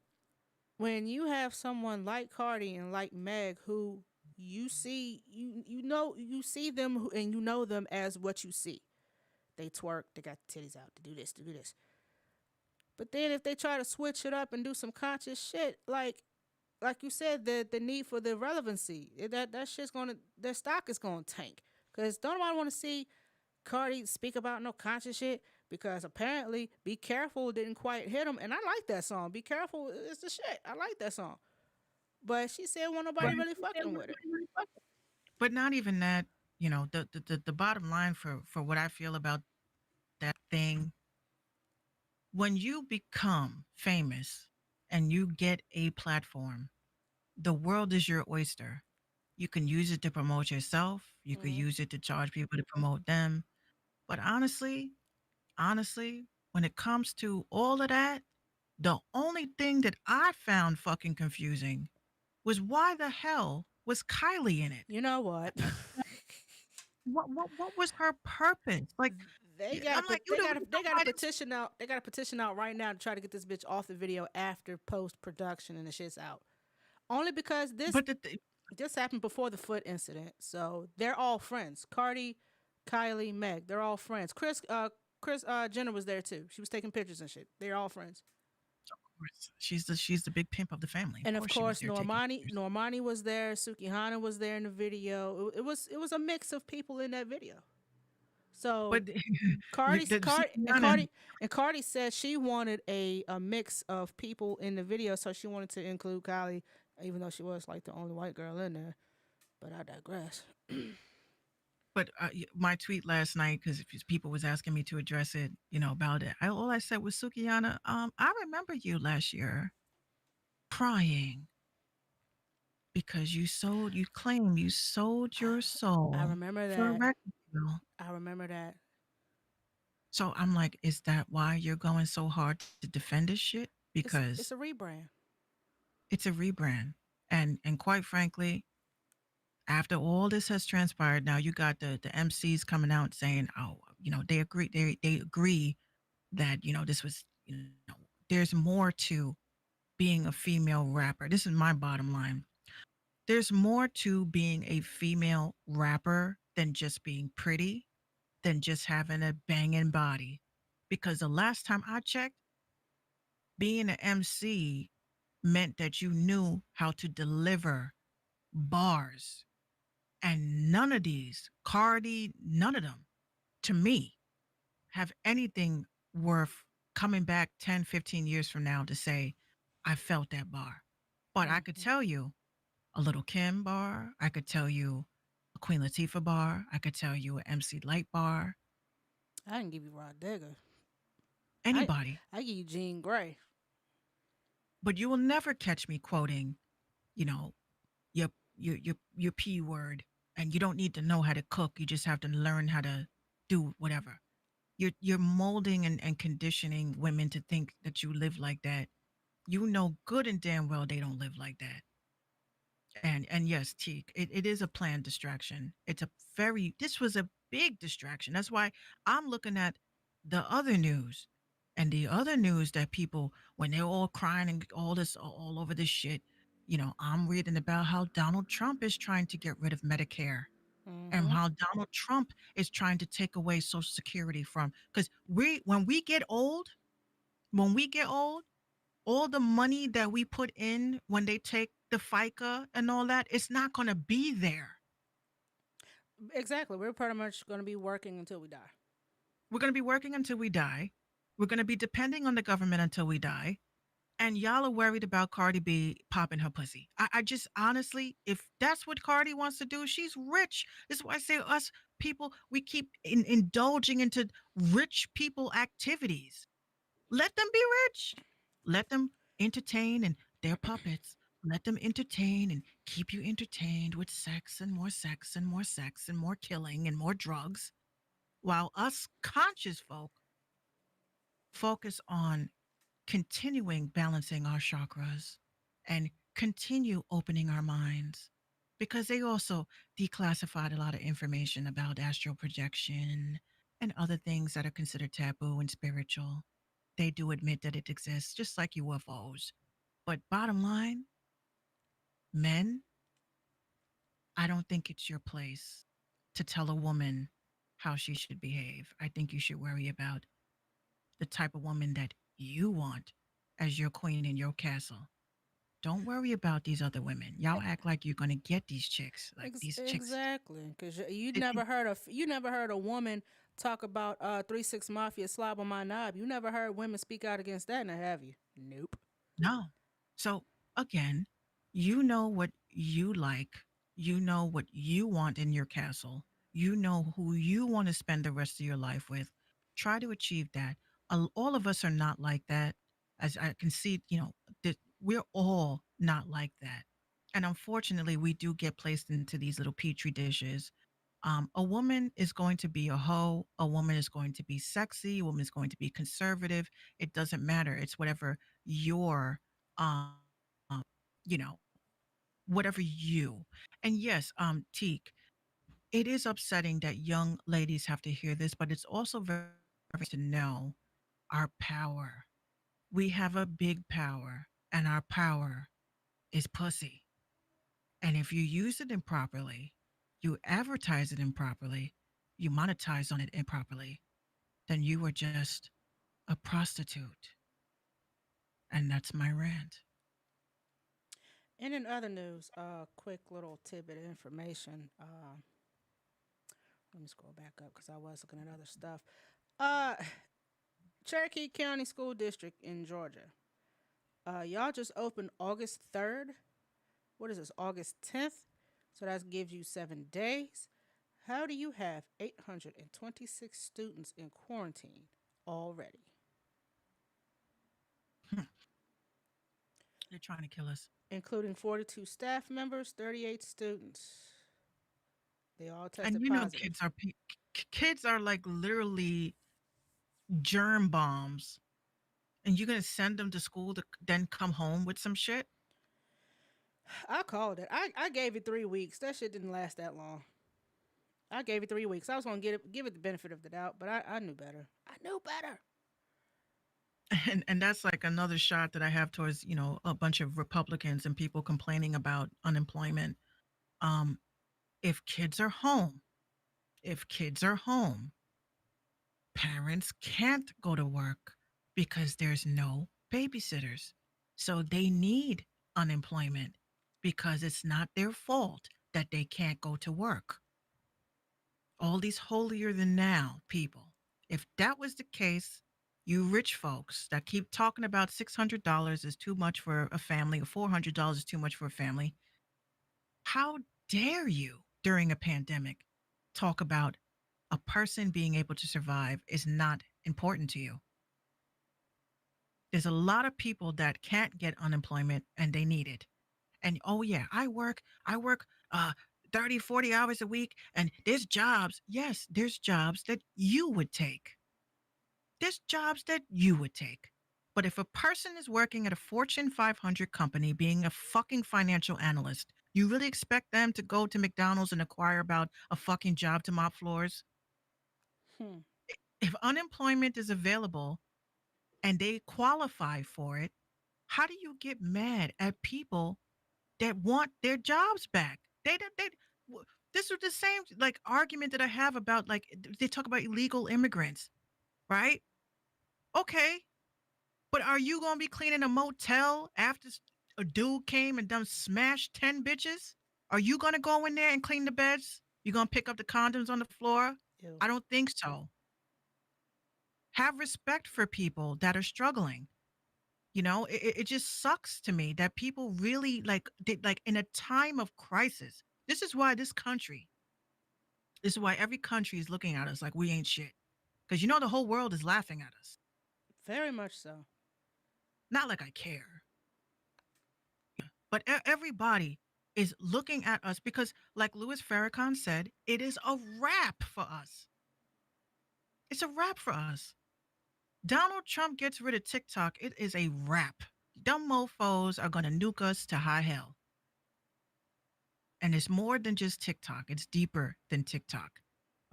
when you have someone like Cardi and like Meg who you see, you see them and you know them as what you see. They twerk, they got the titties out, to do this, to do this. But then if they try to switch it up and do some conscious shit, like you said, the need for the relevancy, that shit's gonna, their stock is gonna tank. Cause don't nobody want to see Cardi speak about no conscious shit. Because apparently, "Be Careful" didn't quite hit him, and I like that song. "Be Careful" is the shit. I like that song. But she said, "Well, nobody Right. really fucking with it." But not even that, the bottom line for what I feel about that thing, when you become famous and you get a platform, the world is your oyster. You can use it to promote yourself, you could Hmm. use it to charge people to promote them. But honestly, when it comes to all of that, the only thing that I found fucking confusing was why the hell was Kylie in it? You know what? What was her purpose? Like, I'm like, you don't even know they got a why this. petition out. They got a petition out right now to try to get this bitch off the video after post production and the shit's out. Only because But this happened before the foot incident, so they're all friends. Cardi, Kylie, Meg, they're all friends. Chris Jenner was there too. She was taking pictures and shit. They're all friends. she's the big pimp of the family. Of And of course, she was course, there taking pictures. Normani was there. Sukihana was there in the video. It was a mix of people in that video. So But Sukiana, Cardi said she wanted a mix of people in the video, so she wanted to include Kylie, even though she was like the only white girl in there. But I digress. but my tweet last night, because people was asking me to address it, about it. All I said was, Sukiana, I remember you last year crying because you claim you sold your I soul remember for a that. record deal. I remember that. So I'm like, is that why you're going so hard to defend this shit? It's Because a rebrand. it's a rebrand. And quite frankly, after all this has transpired, now you got the MCs coming out saying, oh, they agree that, this was, there's more to being a female rapper. This is my bottom line. There's more to being a female rapper than just being pretty, than just having a banging body. Because the last time I checked, being an MC meant that you knew how to deliver bars. And none of these, Cardi, none of them, to me, have anything worth coming back 10, 15 years from now to say, I felt that bar. But I could Hmm. tell you a Little Kim bar. I could tell you a Queen Latifah bar. I could tell you an MC Light bar. I didn't give you Rod Digger. I Anybody. I give you Jean Grey. But you will never catch me quoting, you know, your your P word. And you don't need to know how to cook. You just have to learn how to do whatever. You're molding and conditioning women to think that you live like that. You know good and damn well they don't live like that. And yes, Teak, it is a planned distraction. This was a big distraction. That's why I'm looking at the other news. And the other news that people, when they're all crying and all this all over this shit, I'm reading about how Donald Trump is trying to get rid of Medicare, and Hmm. how Donald Trump is trying to take away Social Security from, because when we get old, all the money that we put in when they take the FICA and all that, it's not going to be there. Exactly. We're pretty much going to be working until we die. We're going to be working until we die. We're going to be depending on the government until we die. And y'all are worried about Cardi B popping her pussy. I just honestly, if that's what Cardi wants to do, she's rich. This is why I say us people, we keep indulging into rich people activities. Let them be rich. Let them entertain and they're puppets. Let them entertain and keep you entertained with sex and more sex and more sex and more killing and more drugs. While us conscious folk focus on continuing balancing our chakras and continue opening our minds because they also declassified a lot of information about astral projection and other things that are considered taboo and spiritual. They do admit that it exists, just like UFOs. But bottom line, men, I don't think it's your place to tell a woman how she should behave. I think you should worry about the type of woman that you want as your queen in your castle. Don't worry about these other women. Y'all act like you're gonna get these chicks. Like these chicks, Exactly, because you they never think heard of you never heard a woman talk about 3 6 Mafia slob on my knob. You never heard women speak out against that, now have you? Nope. no. So again, you know what you like. You know what you want in your castle. You know who you want to spend the rest of your life with. Try to achieve that. All of us are not like that. As I can see, that we're all not like that. And unfortunately, we do get placed into these little petri dishes. A woman is going to be a hoe. A woman is going to be sexy. A woman is going to be conservative. It doesn't matter. It's whatever your, um, you know, whatever you. And yes, Teak, it is upsetting that young ladies have to hear this, but it's also very to know our power. We have a big power, and our power is pussy. And if you use it improperly, you advertise it improperly, you monetize on it improperly, then you are just a prostitute. And that's my rant. And in other news, quick little tidbit of information. Let me scroll back up because I was looking at other stuff. Uh, Cherokee County School District in Georgia. Y'all just opened August 3rd. What is this? August 10th. So that gives you 7 days. How do you have 826 students in quarantine already? They're trying to kill us. Including 42 staff members, 38 students. They all And tested positive. kids are like literally germ bombs. And you're gonna send them to school to then come home with some shit? I called it. I gave it 3 weeks. That shit didn't last that long. I gave it 3 weeks. I was gonna give it the benefit of the doubt, but I knew better. I knew better. And that's like another shot that I have towards, a bunch of Republicans and people complaining about unemployment. Um, if kids are home, if kids are home, parents can't go to work because there's no babysitters. So they need unemployment because it's not their fault that they can't go to work. All these holier than now people. If that was the case, you rich folks that keep talking about $600 is too much for a family or $400 is too much for a family, how dare you during a pandemic talk about a person being able to survive is not important to you? There's a lot of people that can't get unemployment and they need it. And oh yeah, I work 30, 40 hours a week and there's jobs. Yes, there's jobs that you would take. There's jobs that you would take. But if a person is working at a Fortune 500 company being a fucking financial analyst, you really expect them to go to McDonald's and inquire about a fucking job to mop floors? Hmm. If unemployment is available and they qualify for it, how do you get mad at people that want their jobs back? This is the same like argument that I have about like they talk about illegal immigrants, right? Okay, but are you gonna be cleaning a motel after a dude came and done smashed 10 bitches? Are you gonna go in there and clean the beds? You gonna pick up the condoms on the floor? Ew. I don't think so. Have respect for people that are struggling. It just sucks to me that people really like in a time of crisis. This is why every country is looking at us like we ain't shit. Because the whole world is laughing at us. Very much so. Not like I care. But everybody is looking at us because, like Louis Farrakhan said, it is a wrap for us. It's a wrap for us. Donald Trump gets rid of TikTok, it is a wrap. Dumb mofos are going to nuke us to high hell. And it's more than just TikTok. It's deeper than TikTok.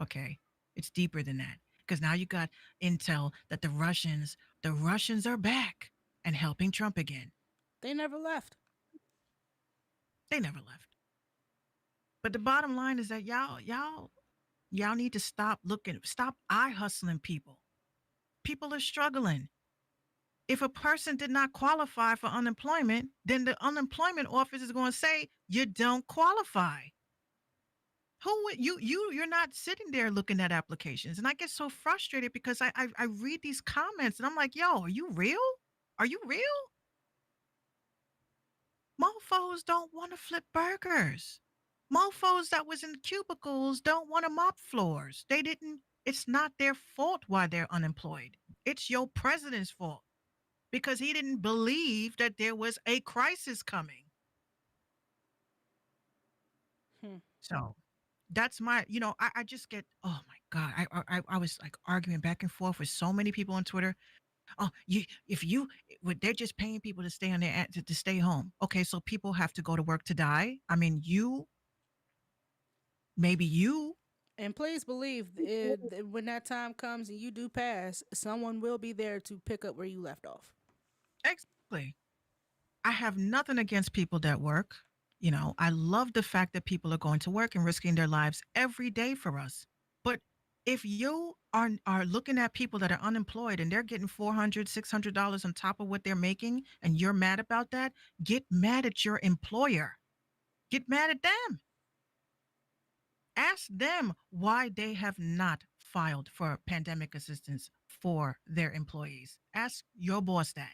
Okay. It's deeper than that. Because now you got intel that the Russians are back and helping Trump again. They never left. They never left. But the bottom line is that y'all need to stop eye hustling people. People are struggling. If a person did not qualify for unemployment, then the unemployment office is going to say you don't qualify. You're not sitting there looking at applications, and I get so frustrated because I read these comments and I'm like, yo, are you real? Are you real? Mofos don't want to flip burgers. Mofos that was in cubicles don't want to mop floors. They didn't. It's not their fault why they're unemployed. It's your president's fault because he didn't believe that there was a crisis coming. Hmm. So that's I just get, oh my God. I was like arguing back and forth with so many people on Twitter. Oh, they're just paying people to stay on to stay home. Okay, so people have to go to work to die. I mean, maybe you. And please believe when that time comes and you do pass, someone will be there to pick up where you left off. Exactly. I have nothing against people that work. I love the fact that people are going to work and risking their lives every day for us. But if you are looking at people that are unemployed and they're getting $400, $600 on top of what they're making, and you're mad about that, get mad at your employer. Get mad at them. Ask them why they have not filed for pandemic assistance for their employees. Ask your boss that,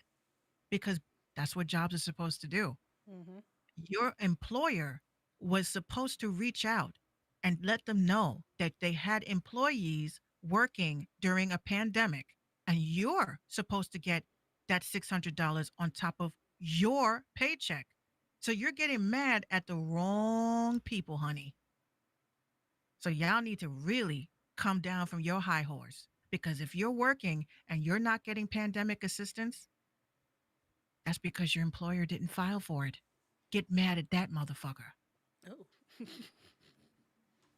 because that's what jobs are supposed to do. Mm-hmm. Your employer was supposed to reach out and let them know that they had employees working during a pandemic, and you're supposed to get that $600 on top of your paycheck. So you're getting mad at the wrong people, honey. So y'all need to really come down from your high horse, because if you're working and you're not getting pandemic assistance, that's because your employer didn't file for it. Get mad at that motherfucker. Oh.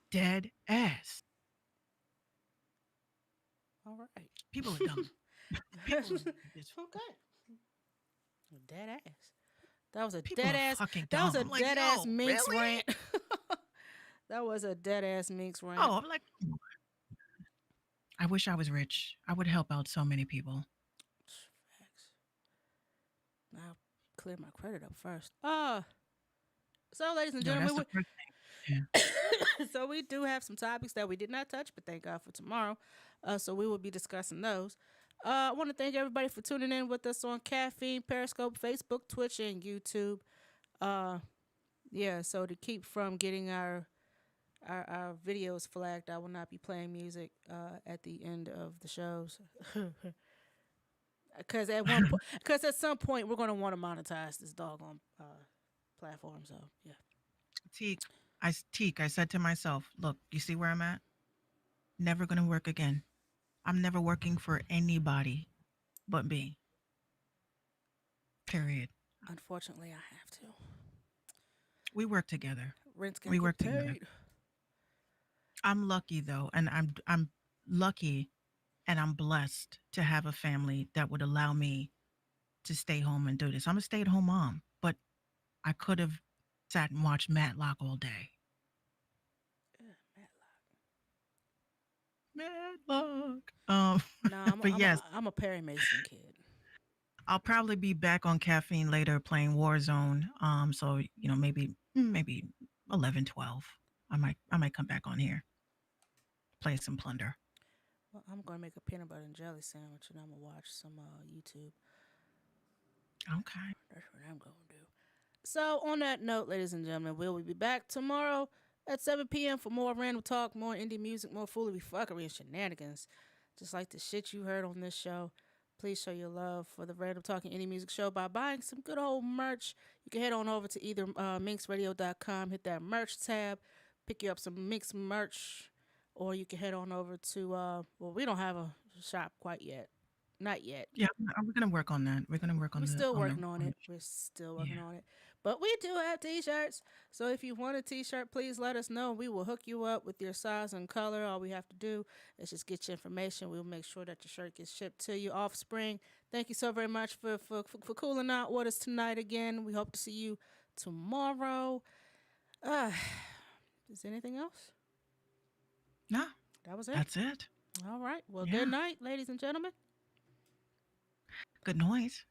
Dead ass. All right. People are dumb. People are just, Okay. Dead ass. That was a people dead are ass. fucking That was dumb. a I'm like, dead ass yo, Minx really? rant. That was a dead ass Minx rant. Oh, I'm like, I wish I was rich. I would help out so many people. Facts. Now clear my credit up first. So ladies and No, that's gentlemen, the first thing. Yeah. so we do have some topics that we did not touch, but thank God for tomorrow. So we will be discussing those. I want to thank everybody for tuning in with us on Caffeine, Periscope, Facebook, Twitch, and YouTube. Yeah, so to keep from getting our videos flagged, I will not be playing music at the end of the shows. Because at some point we're gonna want to monetize this doggone platform. So yeah. Teak, I said to myself, look, you see where I'm at? Never gonna work again. I'm never working for anybody but me. Period. Unfortunately, I have to. We work together. Rent's We gonna work get together. paid. I'm lucky though, and I'm lucky and I'm blessed to have a family that would allow me to stay home and do this. I'm a stay-at-home mom, but I could have sat and watched Matlock all day. Matlock. No, but yes, I'm a Perry Mason kid. I'll probably be back on caffeine later playing Warzone. So maybe 11, 12. I might come back on here, play some Plunder. Well, I'm gonna make a peanut butter and jelly sandwich, and I'm gonna watch some YouTube. Okay. That's what I'm gonna do. So on that note, ladies and gentlemen, we'll be back tomorrow at 7 p.m. for more random talk, more indie music, more foolery, fuckery, and shenanigans. Just like the shit you heard on this show. Please show your love for the Random Talking Indie Music Show by buying some good old merch. You can head on over to either minxradio.com, hit that merch tab, pick you up some Minx merch, or you can head on over to, well, we don't have a shop quite yet. Not yet. Yeah, we're gonna work on that. We're gonna work on We're the. still on the- working on on it. We're still working on it. But we do have t-shirts. So if you want a t-shirt, please let us know. We will hook you up with your size and color. All we have to do is just get your information. We'll make sure that your shirt gets shipped to you. Offspring, thank you so very much for cooling out with us tonight again. We hope to see you tomorrow. Is there anything else? No, That was it. that's it. All right. Well, Yeah. good night, ladies and gentlemen. Good noise.